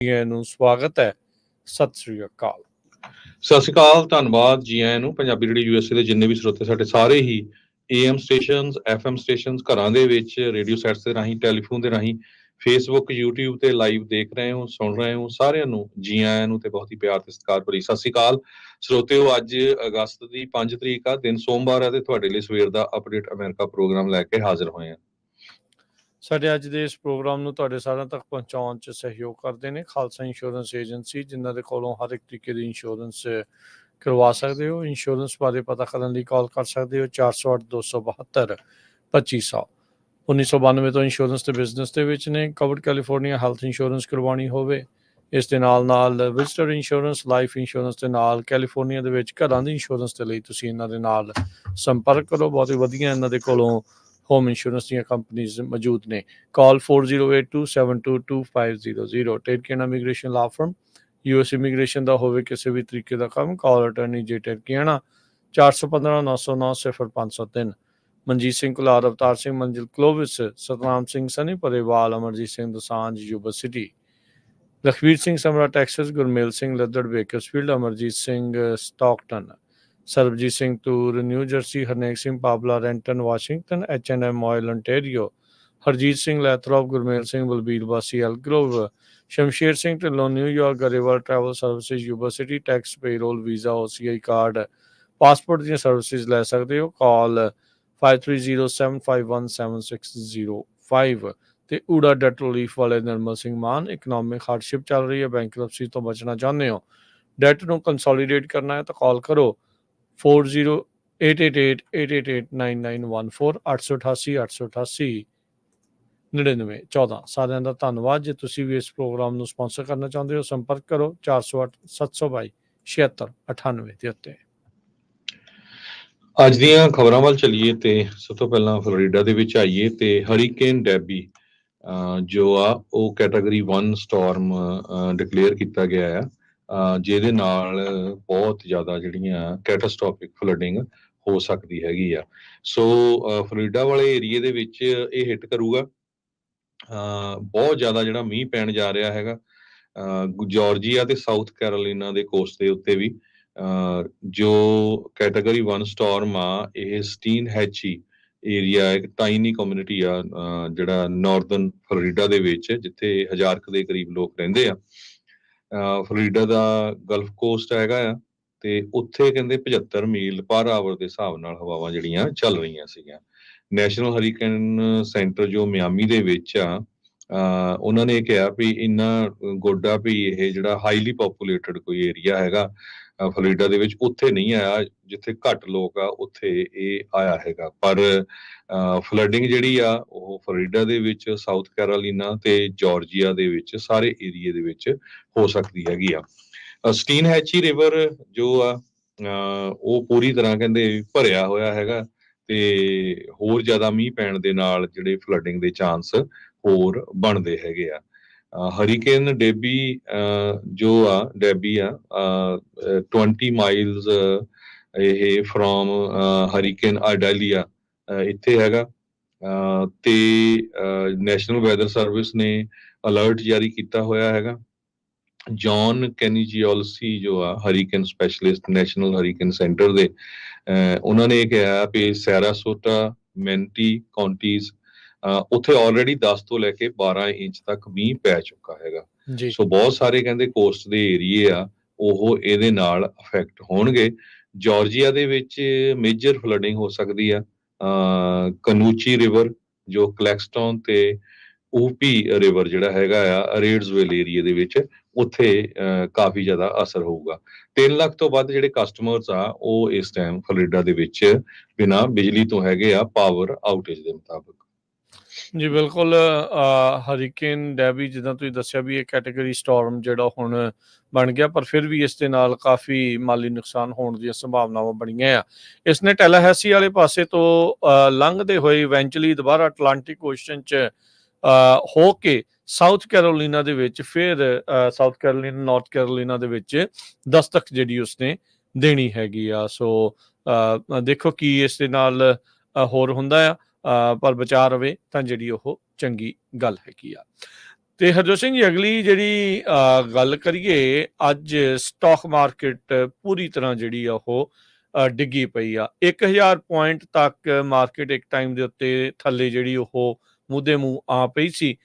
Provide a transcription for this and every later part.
ਨੂੰ ਸਵਾਗਤ ਹੈ। ਸਤਿ ਸ੍ਰੀ ਅਕਾਲ। ਸਤਿ ਸ਼੍ਰੀ ਅਕਾਲ, ਧੰਨਵਾਦ ਜੀ ਆਇਆਂ ਨੂੰ। ਪੰਜਾਬੀ ਰੇਡੀਓ USA ਦੇ ਜਿੰਨੇ ਵੀ ਸਰੋਤੇ ਸਾਡੇ ਸਾਰੇ ਹੀ AM ਸਟੇਸ਼ਨਸ, FM ਸਟੇਸ਼ਨਸ, ਘਰਾਂ ਦੇ ਵਿੱਚ ਰੇਡੀਓ ਸੈਟਸ ਦੇ ਰਾਹੀਂ, ਟੈਲੀਫੋਨ ਦੇ ਰਾਹੀਂ, ਫੇਸਬੁੱਕ, YouTube ਤੇ ਲਾਈਵ ਦੇਖ ਰਹੇ ਹੋ, ਸੁਣ ਰਹੇ ਹੋ, ਸਾਰਿਆਂ ਨੂੰ ਜੀ ਆਇਆਂ ਨੂੰ ਤੇ ਬਹੁਤ ਹੀ ਪਿਆਰ ਤੇ ਸਤਿਕਾਰ ਭਰੀ ਸਤਿ ਸ਼੍ਰੀ ਅਕਾਲ। ਸਰੋਤਿਓ, ਅੱਜ ਅਗਸਤ ਦੀ 5 ਤਰੀਕ ਆ, ਦਿਨ ਸੋਮਵਾਰ ਹੈ ਤੇ ਤੁਹਾਡੇ ਲਈ ਸਵੇਰ ਦਾ ਅਪਡੇਟ ਅਮਰੀਕਾ ਪ੍ਰੋਗਰਾਮ ਲੈ ਕੇ ਹਾਜ਼ਰ ਹੋਏ ਹਾਂ। ਸਾਡੇ ਅੱਜ ਦੇ ਇਸ ਪ੍ਰੋਗਰਾਮ ਨੂੰ ਤੁਹਾਡੇ ਸਾਰਿਆਂ ਤੱਕ ਪਹੁੰਚਾਉਣ 'ਚ ਸਹਿਯੋਗ ਕਰਦੇ ਨੇ ਖਾਲਸਾ ਇੰਸ਼ੋਰੈਂਸ ਏਜੰਸੀ, ਜਿਨ੍ਹਾਂ ਦੇ ਕੋਲੋਂ ਹਰ ਇੱਕ ਤਰੀਕੇ ਦੀ ਇੰਸ਼ੋਰੈਂਸ ਕਰਵਾ ਸਕਦੇ ਹੋ। ਇੰਸ਼ੋਰੈਂਸ ਬਾਰੇ ਪਤਾ ਕਰਨ ਲਈ ਕਾਲ ਕਰ ਸਕਦੇ ਹੋ 408 272 2500। 1992 ਤੋਂ ਇੰਸ਼ੋਰੈਂਸ ਤੇ ਬਿਜ਼ਨਸ ਦੇ ਵਿੱਚ ਨੇ। ਕਵਰਡ ਕੈਲੀਫੋਰਨੀਆ ਹੈਲਥ ਇੰਸ਼ੋਰੈਂਸ ਕਰਵਾਉਣੀ ਹੋਵੇ, ਇਸ ਦੇ ਨਾਲ ਵਿਜ਼ਟਰ ਇੰਸ਼ੋਰੈਂਸ, ਲਾਈਫ ਇੰਸ਼ੋਰੈਂਸ ਦੇ ਨਾਲ ਕੈਲੀਫੋਰਨੀਆ ਦੇ ਵਿੱਚ ਘਰਾਂ ਦੀ ਇੰਸ਼ੋਰੈਂਸ ਦੇ ਲਈ ਤੁਸੀਂ ਇਹਨਾਂ ਦੇ ਨਾਲ ਸੰਪਰਕ ਕਰੋ। ਬਹੁਤ ਹੀ ਵਧੀਆ ਇਹਨਾਂ ਦੇ ਕੋਲੋਂ ਹੋਮ ਇੰਸ਼ੋਰੈਂਸ ਦੀਆਂ ਕੰਪਨੀਜ਼ ਮੌਜੂਦ ਨੇ। ਕਾਲ 4082722500। ਟੇਰਕੀਆਨਾ ਇਮੀਗ੍ਰੇਸ਼ਨ ਲਾ ਫਰਮ, US ਇਮੀਗ੍ਰੇਸ਼ਨ ਦਾ ਹੋਵੇ ਕਿਸੇ ਵੀ ਤਰੀਕੇ ਦਾ ਕੰਮ, ਕਾਲ ਅਟਰਨੀ ਜੇ ਟੇਰਕੀਆਨਾ 415 909 0503। Manjeet Singh Kular, Avtar Singh Manzil Clovis, Satnam Singh Sunny Parewal, Amarjit Singh Dosanjh Yuba City, Lakhvir Singh Samra Texas, Gurmel Singh Laddar Bakersfield, Amarjit Singh Stockton, Sarabjit Singh Toor New Jersey, Harnek Singh Pabla Renton Washington, H&M oil ontario, Harjit Singh Lathrop, Gurmel Singh Balbir ਵਾਸੀ Elk Grove, Shamsher Singh Dhillon New York, Grewal travel services Yuba City, tax payroll, visa, OCI card, passport ਦੀਆਂ services ਲੈ ਸਕਦੇ ਹੋ। ਕਾਲ 5307517605। ਤੇ ਊੜਾ ਡੈਟ ਰਿਲੀਫ ਵਾਲੇ ਨਿਰਮਲ ਸਿੰਘ ਮਾਨ, ਇਕਨੋਮਿਕ ਹਾਰਡਸ਼ਿਪ ਚੱਲ ਰਹੀ ਹੈ, ਬੈਂਕਰਪਸੀ ਤੋਂ ਬਚਣਾ ਚਾਹੁੰਦੇ ਹੋ, ਡੈਟ ਨੂੰ ਕੰਸੋਲੀਡੇਟ ਕਰਨਾ ਹੈ ਤਾਂ ਕਾਲ ਕਰੋ 4088889914 888 888 9914। ਸਾਰਿਆਂ ਦਾ ਧੰਨਵਾਦ। ਜੇ ਤੁਸੀਂ ਵੀ ਇਸ ਪ੍ਰੋਗਰਾਮ ਨੂੰ ਸਪਾਂਸਰ ਕਰਨਾ ਚਾਹੁੰਦੇ ਹੋ, ਸੰਪਰਕ ਕਰੋ 408 722 7698 ਦੇ ਉੱਤੇ। ਅੱਜ ਦੀਆਂ ਖਬਰਾਂ ਵੱਲ ਚੱਲੀਏ ਤੇ ਸਭ ਤੋਂ ਪਹਿਲਾਂ ਫਲੋਰੀਡਾ ਦੇ ਵਿੱਚ ਆਈਏ ਤੇ ਹਰੀਕੇਨ ਡੈਬੀ ਜੋ ਆ ਉਹ ਕੈਟਾਗਰੀ 1 ਸਟਾਰਮ ਡਿਕਲੇਅਰ ਕੀਤਾ ਗਿਆ ਆ, ਜਿਹਦੇ ਨਾਲ ਬਹੁਤ ਜ਼ਿਆਦਾ ਜਿਹੜੀਆਂ ਕੈਟਾਸਟ੍ਰੋਫਿਕ ਫਲੱਡਿੰਗ ਹੋ ਸਕਦੀ ਹੈਗੀ ਆ। ਸੋ ਫਲੋਰੀਡਾ ਵਾਲੇ ਏਰੀਏ ਦੇ ਵਿੱਚ ਇਹ ਹਿੱਟ ਕਰੂਗਾ। ਬਹੁਤ ਜ਼ਿਆਦਾ ਜਿਹੜਾ ਮੀਂਹ ਪੈਣ ਜਾ ਰਿਹਾ ਹੈਗਾ ਜਾਰਜੀਆ ਤੇ ਸਾਊਥ ਕੈਰੋਲੀਨਾ ਦੇ ਕੋਸਟ ਦੇ ਉੱਤੇ ਵੀ। ਜੋ ਕੈਟਾਗਰੀ 1 ਸਟਾਰਮ ਆ, ਇਹ ਸਟੀਨ ਹੈਚੀ ਏਰੀਆ, ਇੱਕ ਟਾਈਨੀ ਕਮਿਊਨਿਟੀ ਆ ਜਿਹੜਾ ਨਾਰਦਰਨ ਫਲੋਰੀਡਾ ਦੇ ਵਿੱਚ, ਜਿੱਥੇ 1000 ਦੇ ਕਰੀਬ ਲੋਕ ਰਹਿੰਦੇ ਆ। ਫਲੋਰੀਡਾ ਦਾ ਗਲਫ ਕੋਸਟ ਹੈਗਾ ਆ ਤੇ ਉੱਥੇ ਕਹਿੰਦੇ 75 ਮੀਲ ਪਰ ਆਵਰ ਦੇ ਹਿਸਾਬ ਨਾਲ ਹਵਾਵਾਂ ਜਿਹੜੀਆਂ ਚੱਲ ਰਹੀਆਂ ਸੀਗੀਆਂ। ਨੈਸ਼ਨਲ ਹਰੀਕੇਨ ਸੈਂਟਰ ਜੋ ਮਿਆਮੀ ਦੇ ਵਿੱਚ ਆ, ਉਹਨਾਂ ਨੇ ਕਿਹਾ ਵੀ ਇੰਨਾ ਗੁੱਡ ਆ ਵੀ ਇਹ ਜਿਹੜਾ ਹਾਈਲੀ ਪੋਪੂਲੇਟਡ ਕੋਈ ਏਰੀਆ ਹੈਗਾ ਫਲੋਰੀਡਾ ਦੇ ਵਿੱਚ, ਉੱਥੇ ਨਹੀਂ ਆਇਆ। ਜਿੱਥੇ ਘੱਟ ਲੋਕ ਆ ਉੱਥੇ ਇਹ ਆਇਆ ਹੈਗਾ। ਪਰ ਫਲੱਡਿੰਗ ਜਿਹੜੀ ਆ ਉਹ ਫਲੋਰੀਡਾ ਦੇ ਵਿੱਚ, ਸਾਊਥ ਕੈਰੋਲੀਨਾ ਤੇ ਜਾਰਜੀਆ ਦੇ ਵਿੱਚ, ਸਾਰੇ ਏਰੀਏ ਦੇ ਵਿੱਚ ਹੋ ਸਕਦੀ ਹੈਗੀ ਆ। ਸਟੀਨ ਹੈਚੀ ਰਿਵਰ ਜੋ ਆ ਉਹ ਪੂਰੀ ਤਰ੍ਹਾਂ ਕਹਿੰਦੇ ਭਰਿਆ ਹੋਇਆ ਹੈਗਾ ਤੇ ਹੋਰ ਜ਼ਿਆਦਾ ਮੀਂਹ ਪੈਣ ਦੇ ਨਾਲ ਜਿਹੜੇ ਫਲੱਡਿੰਗ ਦੇ ਚਾਂਸ ਹੋਰ ਬਣਦੇ ਹੈਗੇ ਆ। ਹਰੀਕੇਨ ਡੈਬੀ ਜੋ ਆ 20 ਮਾਈਲਸ ਇਹ ਫਰੋਮ ਹਰੀਕੇਨ ਆਡਾਲੀਆ ਇੱਥੇ ਹੈਗਾ। ਤੇ ਨੈਸ਼ਨਲ ਵੈਦਰ ਸਰਵਿਸ ਨੇ ਅਲਰਟ ਜਾਰੀ ਕੀਤਾ ਹੋਇਆ ਹੈਗਾ। ਜੌਨ ਕੈਨੀਜੀਓਲਸੀ ਜੋ ਆ hurricane specialist national hurricane centre ਦੇ, ਉਹਨਾਂ ਨੇ ਕਿਹਾ ਵੀ ਸੈਰਾਸੋਟਾ, ਮੈਂਟੀ ਕਾਉਂਟੀਜ਼ ਉੱਥੇ ਆਲਰੇਡੀ 10 ਤੋਂ ਲੈ ਕੇ 12 ਇੰਚ ਤੱਕ ਮੀਂਹ ਪੈ ਚੁੱਕਾ ਹੈਗਾ। ਸੋ ਬਹੁਤ ਸਾਰੇ ਕਹਿੰਦੇ ਕੋਸਟ ਦੇ ਏਰੀਏ ਆ ਉਹ ਇਹਦੇ ਨਾਲ ਅਫੈਕਟ ਹੋਣਗੇ। ਜਾਰਜੀਆ ਦੇ ਵਿੱਚ ਮੇਜਰ ਫਲੱਡਿੰਗ ਹੋ ਸਕਦੀ ਆ। ਕਨੂਚੀ ਰਿਵਰ ਜੋ ਕਲੈਕਸਟਨ ਤੇ ਊਪੀ ਰਿਵਰ ਜਿਹੜਾ ਹੈਗਾ ਆ ਰੇਡਸਵਿਲ ਏਰੀਏ ਦੇ ਵਿੱਚ, ਉੱਥੇ ਕਾਫੀ ਜ਼ਿਆਦਾ ਅਸਰ ਹੋਊਗਾ। 3 ਲੱਖ ਤੋਂ ਵੱਧ ਜਿਹੜੇ ਕਸਟਮਰਸ ਆ ਉਹ ਇਸ ਟਾਈਮ ਫਲੋਰੀਡਾ ਦੇ ਵਿੱਚ ਬਿਨਾਂ ਬਿਜਲੀ ਤੋਂ ਹੈਗੇ ਆ, ਪਾਵਰ ਆਊਟੇਜ ਦੇ ਮੁਤਾਬਕ। ਜੀ ਬਿਲਕੁਲ। ਹਰੀਕੇਨ ਡੈਬੀ ਜਿੱਦਾਂ ਤੁਸੀਂ ਦੱਸਿਆ ਵੀ ਇਹ ਕੈਟਾਗਰੀ ਸਟਾਰਮ ਜਿਹੜਾ ਹੁਣ ਬਣ ਗਿਆ, ਪਰ ਫਿਰ ਵੀ ਇਸ ਦੇ ਨਾਲ ਕਾਫੀ ਮਾਲੀ ਨੁਕਸਾਨ ਹੋਣ ਦੀਆਂ ਸੰਭਾਵਨਾਵਾਂ ਬਣੀਆਂ ਆ। ਇਸ ਨੇ ਟੈਲਾਹੈਸੀ ਵਾਲੇ ਪਾਸੇ ਤੋਂ ਲੰਘਦੇ ਹੋਏ ਇਵੈਂਚੁਅਲੀ ਦੁਬਾਰਾ ਅਟਲਾਂਟਿਕ ਓਸ਼ਨ 'ਚ ਹੋ ਕੇ ਸਾਊਥ ਕੈਰੋਲੀਨਾ ਦੇ ਵਿੱਚ, ਫਿਰ ਸਾਊਥ ਕੈਰੋਲੀਨਾ, ਨਾਰਥ ਕੈਰੋਲੀਨਾ ਦੇ ਵਿੱਚ ਦਸਤਕ ਜਿਹੜੀ ਉਸਨੇ ਦੇਣੀ ਹੈਗੀ ਆ। ਸੋ ਦੇਖੋ ਕੀ ਇਸ ਦੇ ਨਾਲ ਹੋਰ ਹੁੰਦਾ ਆ, ਪਰ ਬਚਾ ਰਵੇ ਤਾਂ ਜਿਹੜੀ ਉਹ ਚੰਗੀ ਗੱਲ ਹੈਗੀ ਆ। ਤੇ ਹਰਜੋਤ ਸਿੰਘ ਜੀ, ਅਗਲੀ ਜਿਹੜੀ ਗੱਲ ਕਰੀਏ, ਅੱਜ ਸਟਾਕ ਮਾਰਕੀਟ ਪੂਰੀ ਤਰ੍ਹਾਂ ਜਿਹੜੀ ਆ ਉਹ ਡਿੱਗੀ ਪਈ ਆ। 1000 ਪੁਆਇੰਟ ਤੱਕ ਮਾਰਕੀਟ ਇੱਕ ਟਾਈਮ ਦੇ ਉੱਤੇ ਥੱਲੇ ਜਿਹੜੀ ਉਹ ਮੂਧੇ ਮੂੰਹ ਆ ਪਈ ਸੀ।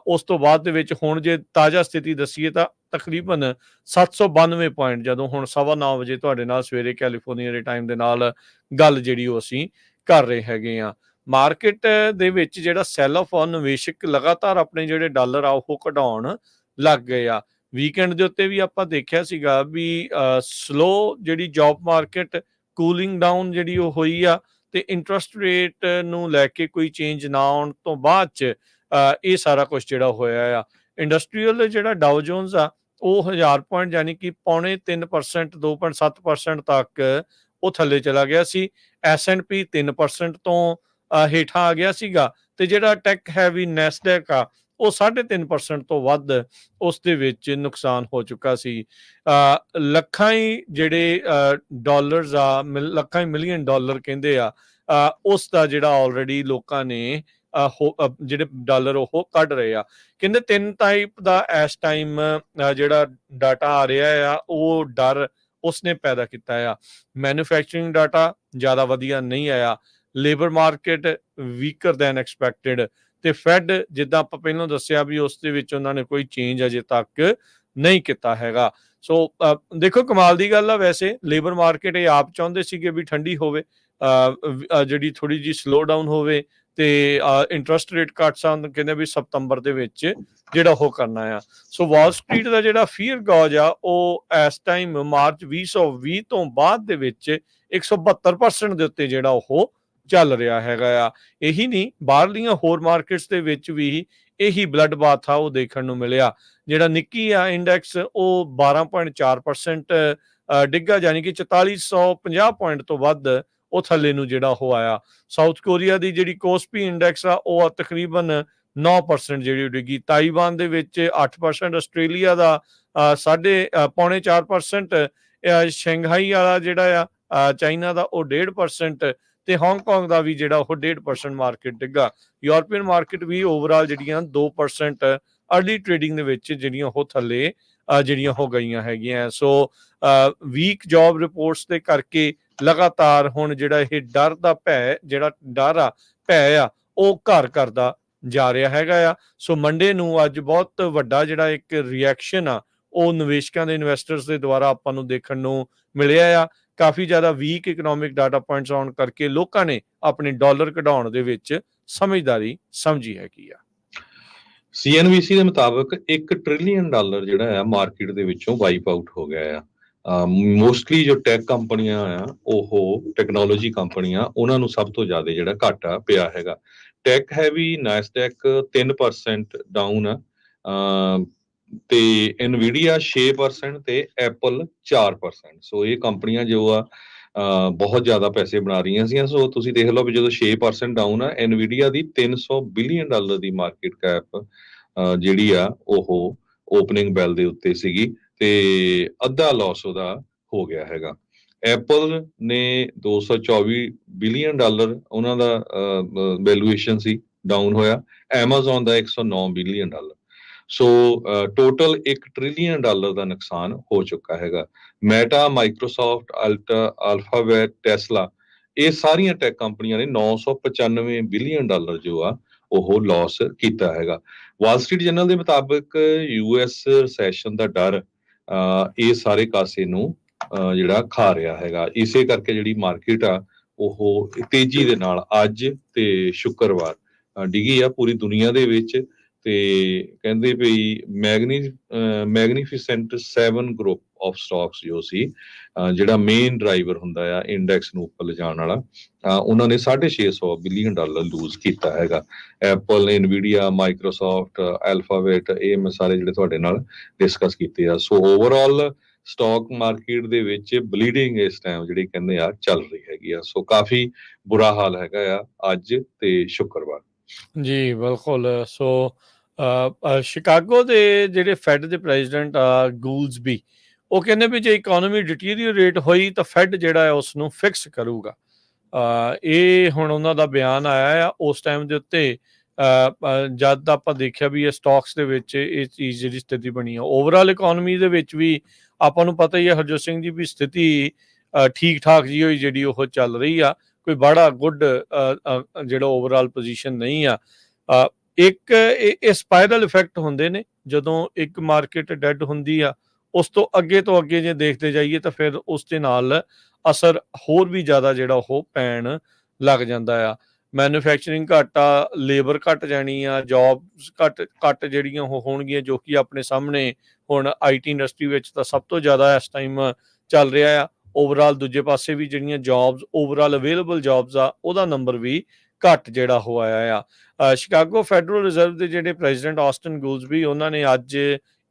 ਉਸ ਤੋਂ ਬਾਅਦ ਦੇ ਵਿੱਚ ਹੁਣ ਜੇ ਤਾਜ਼ਾ ਸਥਿਤੀ ਦੱਸੀਏ ਤਾਂ ਤਕਰੀਬਨ 792 ਪੁਆਇੰਟ, ਜਦੋਂ ਹੁਣ 9:15 ਵਜੇ ਤੁਹਾਡੇ ਨਾਲ ਸਵੇਰੇ ਕੈਲੀਫੋਰਨੀਆ ਦੇ ਟਾਈਮ ਦੇ ਨਾਲ ਗੱਲ ਜਿਹੜੀ ਉਹ ਅਸੀਂ ਕਰ ਰਹੇ ਹੈਗੇ ਆ। ਮਾਰਕੀਟ ਦੇ ਵਿੱਚ ਜਿਹੜਾ ਸੈਲ ਆਫ ਆ, ਨਿਵੇਸ਼ਕ ਲਗਾਤਾਰ ਆਪਣੇ ਜਿਹੜੇ ਡਾਲਰ ਆ ਉਹ ਕਢਾਉਣ ਲੱਗ ਗਏ ਆ। ਵੀਕਐਂਡ ਦੇ ਉੱਤੇ ਵੀ ਆਪਾਂ ਦੇਖਿਆ ਸੀਗਾ ਵੀ ਸਲੋ ਜਿਹੜੀ ਜੌਬ ਮਾਰਕੀਟ ਕੂਲਿੰਗ ਡਾਊਨ ਜਿਹੜੀ ਉਹ ਹੋਈ ਆ, ਤੇ ਇੰਟਰਸਟ ਰੇਟ ਨੂੰ ਲੈ ਕੇ ਕੋਈ ਚੇਂਜ ਨਾ ਆਉਣ ਤੋਂ ਬਾਅਦ ਚ ਇਹ ਸਾਰਾ ਕੁਝ ਜਿਹੜਾ ਹੋਇਆ ਆ। ਇੰਡਸਟਰੀਅਲ ਜਿਹੜਾ ਡਾਓ ਜੋਨਸ ਆ, ਉਹ 1000 ਪੁਆਇੰਟ ਯਾਨੀ ਕਿ 0.5%, 2.7% ਤੱਕ ਉਹ ਥੱਲੇ ਚਲਾ ਗਿਆ ਸੀ। S&P 3% ਤੋਂ ਹੇਠਾਂ ਆ ਗਿਆ ਸੀਗਾ, ਤੇ ਜਿਹੜਾ ਟੈਕ ਹੈਵੀ ਨੈਸਡੈਕ ਆ, ਉਹ 3.5% ਤੋਂ ਵੱਧ ਉਸ ਦੇ ਵਿੱਚ ਨੁਕਸਾਨ ਹੋ ਚੁੱਕਾ ਸੀ। ਲੱਖਾਂ ਹੀ ਜਿਹੜੇ ਡਾਲਰਸ ਆ, ਲੱਖਾਂ ਹੀ ਮਿਲੀਅਨ ਡਾਲਰ ਕਹਿੰਦੇ ਆ, ਉਸ ਦਾ ਜਿਹੜਾ ਆਲਰੇਡੀ ਲੋਕਾਂ ਨੇ ਜਿਹੜੇ ਡਾਲਰ ਉਹ ਕੱਢ ਰਹੇ ਆ। ਕਹਿੰਦੇ 3 ਟਾਈਪ ਦਾ ਇਸ ਟਾਈਮ ਜਿਹੜਾ ਡਾਟਾ ਆ ਰਿਹਾ ਆ, ਉਹ ਡਰ ਉਸਨੇ ਪੈਦਾ ਕੀਤਾ ਆ। ਮੈਨੂਫੈਕਚਰਿੰਗ ਡਾਟਾ ਜ਼ਿਆਦਾ ਵਧੀਆ ਨਹੀਂ ਆਇਆ, labour market weaker than expected, ਤੇ ਫੈਡ ਜਿੱਦਾਂ ਆਪਾਂ ਪਹਿਲਾਂ ਦੱਸਿਆ ਵੀ ਉਸ ਦੇ ਵਿੱਚ ਉਹਨਾਂ ਨੇ ਕੋਈ ਚੇਂਜ ਅਜੇ ਤੱਕ ਨਹੀਂ ਕੀਤਾ ਹੈਗਾ। ਸੋ ਦੇਖੋ, ਕਮਾਲ ਦੀ ਗੱਲ ਆ। ਵੈਸੇ ਲੇਬਰ ਮਾਰਕੀਟ ਇਹ ਆਪ ਚਾਹੁੰਦੇ ਸੀਗੇ ਵੀ ਠੰਡੀ ਹੋਵੇ, ਜਿਹੜੀ ਥੋੜੀ ਜਿਹੀ ਸਲੋ ਡਾਊਨ ਹੋਵੇ, ਤੇ ਇੰਟਰਸਟ ਰੇਟ ਕੱਟਸ ਆ, ਕਹਿੰਦੇ ਵੀ ਸਤੰਬਰ ਦੇ ਵਿੱਚ ਜਿਹੜਾ ਉਹ ਕਰਨਾ ਆ। ਸੋ ਵਾਲ ਸਟਰੀਟ ਦਾ ਜਿਹੜਾ ਫੀਅਰ ਗੌਜ ਆ, ਉਹ ਇਸ ਟਾਈਮ ਮਾਰਚ 2020 ਤੋਂ ਬਾਅਦ ਦੇ ਵਿੱਚ 172% ਦੇ ਉੱਤੇ ਜਿਹੜਾ ਉਹ ਚੱਲ ਰਿਹਾ ਹੈਗਾ ਆ। ਇਹੀ ਨਹੀਂ, ਬਾਹਰਲੀਆਂ ਹੋਰ ਮਾਰਕੀਟਸ ਦੇ ਵਿੱਚ ਵੀ ਇਹੀ ਬਲੱਡ ਬਾਥ ਆ ਉਹ ਦੇਖਣ ਨੂੰ ਮਿਲਿਆ। ਜਿਹੜਾ ਨਿੱਕੀ ਆ ਇੰਡੈਕਸ, ਉਹ 12.4% ਡਿੱਗਾ, ਯਾਨੀ ਕਿ 4450 ਪੁਆਇੰਟ ਤੋਂ ਵੱਧ ਉਹ ਥੱਲੇ ਨੂੰ ਜਿਹੜਾ ਉਹ ਆਇਆ। ਸਾਊਥ ਕੋਰੀਆ ਦੀ ਜਿਹੜੀ ਕੋਸਪੀ ਇੰਡੈਕਸ ਆ, ਉਹ ਤਕਰੀਬਨ 9% ਜਿਹੜੀ ਡਿੱਗੀ। ਤਾਈਵਾਨ ਦੇ ਵਿੱਚ 8%, ਆਸਟ੍ਰੇਲੀਆ ਦਾ 4.5%, ਸ਼ੰਘਾਈ ਵਾਲਾ ਜਿਹੜਾ ਆ ਚਾਈਨਾ ਦਾ ਉਹ 1.5%, ਤੇ ਹਾਂਗਕਾਂਗ ਦਾ ਵੀ ਜਿਹੜਾ ਉਹ 1.5% ਮਾਰਕੀਟ ਡਿੱਗਾ। ਯੂਰਪੀਅਨ ਮਾਰਕੀਟ ਵੀ ਓਵਰਆਲ ਜਿਹੜੀਆਂ 2% ਅਰਲੀ ਟ੍ਰੇਡਿੰਗ ਦੇ ਵਿੱਚ ਜਿਹੜੀਆਂ ਉਹ ਥੱਲੇ ਜਿਹੜੀਆਂ ਹੋ ਗਈਆਂ ਹੈਗੀਆਂ। ਸੋ ਵੀਕ ਜੌਬ ਰਿਪੋਰਟਸ ਦੇ ਕਰਕੇ ਲਗਾਤਾਰ ਹੁਣ ਜਿਹੜਾ ਇਹ ਡਰ ਦਾ ਭੈ ਆ ਉਹ ਘਰ ਕਰਦਾ ਜਾ ਰਿਹਾ ਹੈਗਾ ਆ। ਸੋ ਮੰਡੇ ਨੂੰ ਅੱਜ ਬਹੁਤ ਵੱਡਾ ਜਿਹੜਾ ਇੱਕ ਰਿਐਕਸ਼ਨ ਆ, ਉਹ ਨਿਵੇਸ਼ਕਾਂ ਦੇ, ਇਨਵੈਸਟਰਸ ਦੇ ਦੁਆਰਾ ਆਪਾਂ ਨੂੰ ਦੇਖਣ ਨੂੰ ਮਿਲਿਆ ਆ। ਕਾਫੀ ਜ਼ਿਆਦਾ ਵੀਕ ਇਕਨੋਮਿਕ ਡਾਟਾ ਪੁਆਇੰਟਸ ਆਉਣ ਕਰਕੇ ਲੋਕਾਂ ਨੇ ਆਪਣੇ ਡਾਲਰ ਕਢਾਉਣ ਦੇ ਵਿੱਚ ਸਮਝਦਾਰੀ ਸਮਝੀ ਹੈਗੀ ਆ। CNBC ਦੇ ਮੁਤਾਬਕ $1 ਟ੍ਰਿਲੀਅਨ ਜਿਹੜਾ ਆ ਮਾਰਕੀਟ ਦੇ ਵਿੱਚੋਂ ਵਾਈਪ ਆਊਟ ਹੋ ਗਿਆ ਆ। ਮੋਸਟਲੀ ਜੋ ਟੈਕ ਕੰਪਨੀਆਂ ਆ, ਉਹ ਟੈਕਨੋਲੋਜੀ ਕੰਪਨੀਆਂ, ਉਹਨਾਂ ਨੂੰ ਸਭ ਤੋਂ ਜ਼ਿਆਦਾ ਜਿਹੜਾ ਘਾਟਾ ਪਿਆ ਹੈਗਾ। ਟੈਕ ਹੈਵੀ ਨੈਸਡੈਕ 3% ਡਾਊਨ ਆ, ਤੇ NVIDIA 6% ਤੇ ਐਪਲ 4%। ਸੋ ਇਹ ਕੰਪਨੀਆਂ ਜੋ ਆ ਬਹੁਤ ਜ਼ਿਆਦਾ ਪੈਸੇ ਬਣਾ ਰਹੀਆਂ ਸੀ। ਸੋ ਤੁਸੀਂ ਦੇਖ ਲਓ ਵੀ ਜਦੋਂ 6% ਡਾਊਨ ਆ, NVIDIA ਦੀ $300 ਬਿਲੀਅਨ ਦੀ ਮਾਰਕੀਟ ਕੈਪ ਜਿਹੜੀ ਆ ਉਹ ਓਪਨਿੰਗ ਬੈਲ ਦੇ ਉੱਤੇ ਸੀਗੀ, ਤੇ ਅੱਧਾ ਲਾਸ ਉਹਦਾ ਹੋ ਗਿਆ ਹੈਗਾ। ਐਪਲ ਨੇ $224 ਬਿਲੀਅਨ ਉਹਨਾਂ ਦਾ ਵੈਲੂਏਸ਼ਨ ਸੀ, ਡਾਊਨ ਹੋਇਆ। ਐਮਾਜ਼ੋਨ ਦਾ $109 ਬਿਲੀਅਨ। ਸੋ ਟੋਟਲ $1 ਟ੍ਰਿਲੀਅਨ ਦਾ ਨੁਕਸਾਨ ਹੋ ਚੁੱਕਾ ਹੈਗਾ। ਮੈਟਾ, ਮਾਈਕਰੋਸਾਫਟ, ਅਲਫਾਬੈਟ, ਟੈਸਲਾ, ਇਹ ਸਾਰੀਆਂ ਟੈਕ ਕੰਪਨੀਆਂ ਨੇ $995 ਬਿਲੀਅਨ ਜੋ ਆ ਉਹ ਲਾਸ ਕੀਤਾ ਹੈਗਾ। ਵਾਲ ਸਟਰੀਟ ਜਰਨਲ ਦੇ ਮੁਤਾਬਕ US ਰਿਸੈਸ਼ਨ ਦਾ ਡਰ ਇਹ ਸਾਰੇ ਕਾਸੇ ਨੂੰ ਜਿਹੜਾ ਖਾ ਰਿਹਾ ਹੈਗਾ। ਇਸੇ ਕਰਕੇ ਜਿਹੜੀ ਮਾਰਕੀਟ ਆ ਉਹ ਤੇਜ਼ੀ ਦੇ ਨਾਲ ਅੱਜ ਤੇ ਸ਼ੁੱਕਰਵਾਰ ਡਿੱਗੀ ਆ ਪੂਰੀ ਦੁਨੀਆ ਦੇ ਵਿੱਚ। ਤੇ ਕਹਿੰਦੇ ਵੀ ਮੈਗਨੀਫੀਸੈਂਟ 7 ਗਰੁੱਪ ਆਫ ਸਟਾਕਸ ਜੋ ਸੀ, ਜਿਹੜਾ ਮੇਨ ਡਰਾਈਵਰ ਹੁੰਦਾ ਆ ਇੰਡੈਕਸ ਨੂੰ ਉੱਪਰ ਲਿਜਾਣ ਵਾਲਾ, ਉਹਨਾਂ ਨੇ $650 ਬਿਲੀਅਨ ਲੂਜ਼ ਕੀਤਾ ਹੈਗਾ। ਐਪਲ, NVIDIA, ਮਾਈਕਰੋਸਾਫਟ, ਅਲਫਾਬੈਟ, ਇਹ ਮੈਂ ਸਾਰੇ ਜਿਹੜੇ ਤੁਹਾਡੇ ਨਾਲ ਡਿਸਕਸ ਕੀਤੇ ਆ। ਸੋ ਓਵਰਆਲ ਸਟਾਕ ਮਾਰਕੀਟ ਦੇ ਵਿੱਚ ਬਲੀਡਿੰਗ ਇਸ ਟਾਈਮ ਜਿਹੜੀ ਕਹਿੰਦੇ ਆ ਚੱਲ ਰਹੀ ਹੈਗੀ ਆ। ਸੋ ਕਾਫੀ ਬੁਰਾ ਹਾਲ ਹੈਗਾ ਆ ਅੱਜ ਤੇ ਸ਼ੁੱਕਰਵਾਰ। ਜੀ ਬਿਲਕੁਲ। ਸੋ ਸ਼ਿਕਾਗੋ ਦੇ ਜਿਹੜੇ ਫੈਡ ਦੇ ਪ੍ਰੈਜ਼ੀਡੈਂਟ ਆ ਗੂਲਸਬੀ, ਉਹ ਕਹਿੰਦੇ ਵੀ ਜੇ ਇਕਨੋਮੀ ਡਿਟੀਰੀਓਰੇਟ ਹੋਈ ਤਾਂ ਫੈਡ ਜਿਹੜਾ ਹੈ ਉਸ ਨੂੰ ਫਿਕਸ ਕਰੂਗਾ। ਇਹ ਹੁਣ ਉਹਨਾਂ ਦਾ ਬਿਆਨ ਆਇਆ ਆ। ਉਸ ਟਾਈਮ ਦੇ ਉੱਤੇ ਜਦ ਆਪਾਂ ਦੇਖਿਆ ਵੀ ਇਹ ਸਟਾਕਸ ਦੇ ਵਿੱਚ ਇਹ ਚੀਜ਼ ਜਿਹੜੀ ਸਥਿਤੀ ਬਣੀ ਆ, ਓਵਰਆਲ ਇਕੋਨਮੀ ਦੇ ਵਿੱਚ ਵੀ ਆਪਾਂ ਨੂੰ ਪਤਾ ਹੀ ਹੈ ਹਰਜੋਤ ਸਿੰਘ ਜੀ ਵੀ ਸਥਿਤੀ ਠੀਕ ਠਾਕ ਜੀ ਹੋਈ ਜਿਹੜੀ ਉਹ ਚੱਲ ਰਹੀ ਆ, ਕੋਈ ਬੜਾ ਗੁੱਡ ਜਿਹੜਾ ਓਵਰਆਲ ਪੋਜੀਸ਼ਨ ਨਹੀਂ ਆ। ਇੱਕ ਇਹ ਸਪਾਇਰਲ ਇਫੈਕਟ ਹੁੰਦੇ ਨੇ, ਜਦੋਂ ਇੱਕ ਮਾਰਕੀਟ ਡੈਡ ਹੁੰਦੀ ਆ ਉਸ ਤੋਂ ਅੱਗੇ ਜੇ ਦੇਖਦੇ ਜਾਈਏ ਤਾਂ ਫਿਰ ਉਸ ਦੇ ਨਾਲ ਅਸਰ ਹੋਰ ਵੀ ਜ਼ਿਆਦਾ ਜਿਹੜਾ ਉਹ ਪੈਣ ਲੱਗ ਜਾਂਦਾ ਆ। ਮੈਨੂਫੈਕਚਰਿੰਗ ਘੱਟ ਆ, ਲੇਬਰ ਘੱਟ ਜਾਣੀ ਆ, ਜੌਬਸ ਘੱਟ ਜਿਹੜੀਆਂ ਉਹ ਹੋਣਗੀਆਂ, ਜੋ ਕਿ ਆਪਣੇ ਸਾਹਮਣੇ ਹੁਣ IT ਇੰਡਸਟਰੀ ਵਿੱਚ ਤਾਂ ਸਭ ਤੋਂ ਜ਼ਿਆਦਾ ਇਸ ਟਾਈਮ ਚੱਲ ਰਿਹਾ ਆ। ਓਵਰਆਲ ਦੂਜੇ ਪਾਸੇ ਵੀ ਜਿਹੜੀਆਂ ਜੌਬਸ ਓਵਰਆਲ ਅਵੇਲੇਬਲ ਜੌਬਸ ਆ ਉਹਦਾ ਨੰਬਰ ਵੀ ਘੱਟ ਜਿਹੜਾ ਹੋ ਆਇਆ ਆ। ਸ਼ਿਕਾਗੋ ਫੈਡਰਲ ਰਿਜ਼ਰਵ ਦੇ ਜਿਹੜੇ ਪ੍ਰੈਜ਼ੀਡੈਂਟ ਆਸਟਨ ਗੂਲਸਬੀ, ਉਹਨਾਂ ਨੇ ਅੱਜ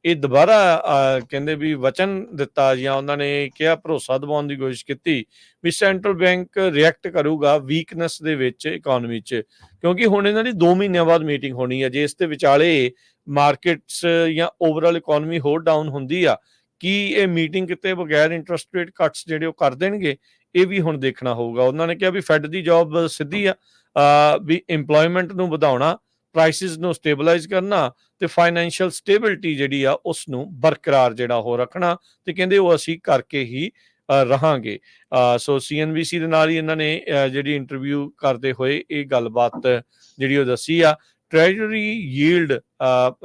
ਇਹ ਦੁਬਾਰਾ ਕਹਿੰਦੇ ਵੀ ਵਚਨ ਦਿੱਤਾ, ਜਾਂ ਉਹਨਾਂ ਨੇ ਕਿਹਾ, ਭਰੋਸਾ ਦਿਵਾਉਣ ਦੀ ਕੋਸ਼ਿਸ਼ ਕੀਤੀ ਵੀ ਸੈਂਟਰਲ ਬੈਂਕ ਰਿਐਕਟ ਕਰੂਗਾ ਵੀਕਨੈਸ ਦੇ ਵਿੱਚ ਇਕੋਨਮੀ 'ਚ, ਕਿਉਂਕਿ ਹੁਣ ਇਹਨਾਂ ਦੀ 2 ਮਹੀਨਿਆਂ ਬਾਅਦ ਮੀਟਿੰਗ ਹੋਣੀ ਹੈ। ਜੇ ਇਸ ਦੇ ਵਿਚਾਲੇ ਮਾਰਕੀਟਸ ਜਾਂ ਓਵਰਆਲ ਇਕੋਨਮੀ ਹੋਰ ਡਾਊਨ ਹੁੰਦੀ ਆ, ਕੀ ਇਹ ਮੀਟਿੰਗ ਕਿਤੇ ਬਗੈਰ ਇੰਟਰਸਟ ਰੇਟ ਕੱਟਸ ਜਿਹੜੇ ਉਹ ਕਰ ਦੇਣਗੇ, ਇਹ ਵੀ ਹੁਣ ਦੇਖਣਾ ਹੋਊਗਾ। ਉਹਨਾਂ ਨੇ ਕਿਹਾ ਵੀ ਫੈਡ ਦੀ ਜੌਬ ਸਿੱਧੀ ਆ, ਵੀ ਇੰਪਲੋਇਮੈਂਟ ਨੂੰ ਵਧਾਉਣਾ, ਪ੍ਰਾਈਸਿਸ ਨੂੰ ਸਟੇਬਲਾਈਜ਼ ਕਰਨਾ ਤੇ ਫਾਈਨੈਂਸ਼ੀਅਲ ਸਟੇਬਿਲਿਟੀ ਜਿਹੜੀ ਆ ਉਸ ਨੂੰ ਬਰਕਰਾਰ ਜਿਹੜਾ ਉਹ ਰੱਖਣਾ, ਤੇ ਕਹਿੰਦੇ ਉਹ ਅਸੀਂ ਕਰਕੇ ਹੀ ਰਹਾਂਗੇ। ਸੋ CNBC ਦੇ ਨਾਲ ਹੀ ਇਹਨਾਂ ਨੇ ਜਿਹੜੀ ਇੰਟਰਵਿਊ ਕਰਦੇ ਹੋਏ ਇਹ ਗੱਲਬਾਤ ਜਿਹੜੀ ਉਹ ਦੱਸੀ ਆ। ਟ੍ਰੈਜਰੀ ਯੀਲਡ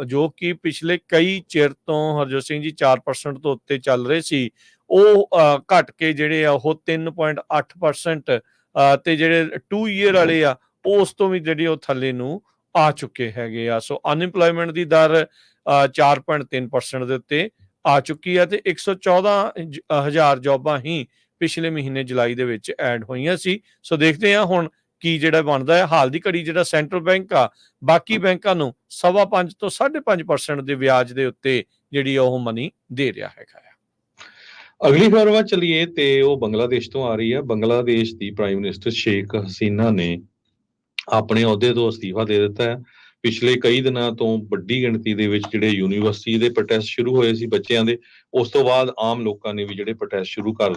ਜੋ ਕਿ ਪਿਛਲੇ ਕਈ ਚਿਰ ਤੋਂ ਹਰਜੋਤ ਸਿੰਘ ਜੀ 4% ਤੋਂ ਉੱਤੇ ਚੱਲ ਰਹੇ ਸੀ, ਉਹ ਘਟ ਕੇ ਜਿਹੜੇ ਆ ਉਹ 3.8% ਤੇ ਜਿਹੜੇ 2 ਈਅਰ ਵਾਲੇ ਆ ਉਹ ਉਸ ਤੋਂ ਵੀ ਜਿਹੜੀ ਉਹ ਥੱਲੇ ਨੂੰ ਆ ਚੁੱਕੇ ਹੈਗੇ ਆ। ਸੋ ਅਨਇੰਪਲੋਇਮੈਂਟ ਦੀ ਦਰ 4.3% ਦੇ ਉੱਤੇ ਆ ਚੁੱਕੀ ਆ, ਤੇ 114,000 ਜੌਬਾਂ ਹੀ ਪਿਛਲੇ ਮਹੀਨੇ ਜੁਲਾਈ ਦੇ ਵਿੱਚ ਐਡ ਹੋਈਆਂ ਸੀ। ਸੋ ਦੇਖਦੇ ਆ ਹੁਣ ਕੀ ਜਿਹੜਾ ਬਣਦਾ ਹੈ। ਹਾਲ ਦੀ ਘੜੀ ਜਿਹੜਾ ਸੈਂਟਰਲ ਬੈਂਕ ਆ ਬਾਕੀ ਬੈਂਕਾਂ ਨੂੰ 5.25 ਤੋਂ 5.5% ਦੇ ਵਿਆਜ ਦੇ ਉੱਤੇ ਜਿਹੜੀ ਉਹ ਮਨੀ ਦੇ ਰਿਹਾ ਹੈਗਾ। ਅਗਲੀ ਖਬਰ ਵੱਲ ਚੱਲੀਏ ਤੇ ਉਹ ਬੰਗਲਾਦੇਸ਼ ਤੋਂ ਆ ਰਹੀ ਹੈ। ਬੰਗਲਾਦੇਸ਼ ਦੀ ਪ੍ਰਾਈਮ ਮਿਨਿਸਟਰ ਸ਼ੇਖ ਹਸੀਨਾ ਨੇ ਆਪਣੇ ਅਹੁਦੇ ਤੋਂ ਅਸਤੀਫਾ ਦੇ ਦਿੱਤਾ ਹੈ। ਪਿਛਲੇ ਕਈ ਦਿਨਾਂ ਤੋਂ ਵੱਡੀ ਗਿਣਤੀ ਦੇ ਵਿੱਚ ਜਿਹੜੇ ਯੂਨੀਵਰਸਿਟੀ ਦੇ ਪ੍ਰੋਟੈਸਟ ਸ਼ੁਰੂ ਹੋਏ ਸੀ ਬੱਚਿਆਂ ਦੇ, ਉਸ ਤੋਂ ਬਾਅਦ ਆਮ ਲੋਕਾਂ ਨੇ ਵੀ ਜਿਹੜੇ ਪ੍ਰੋਟੈਸਟ ਸ਼ੁਰੂ ਕਰ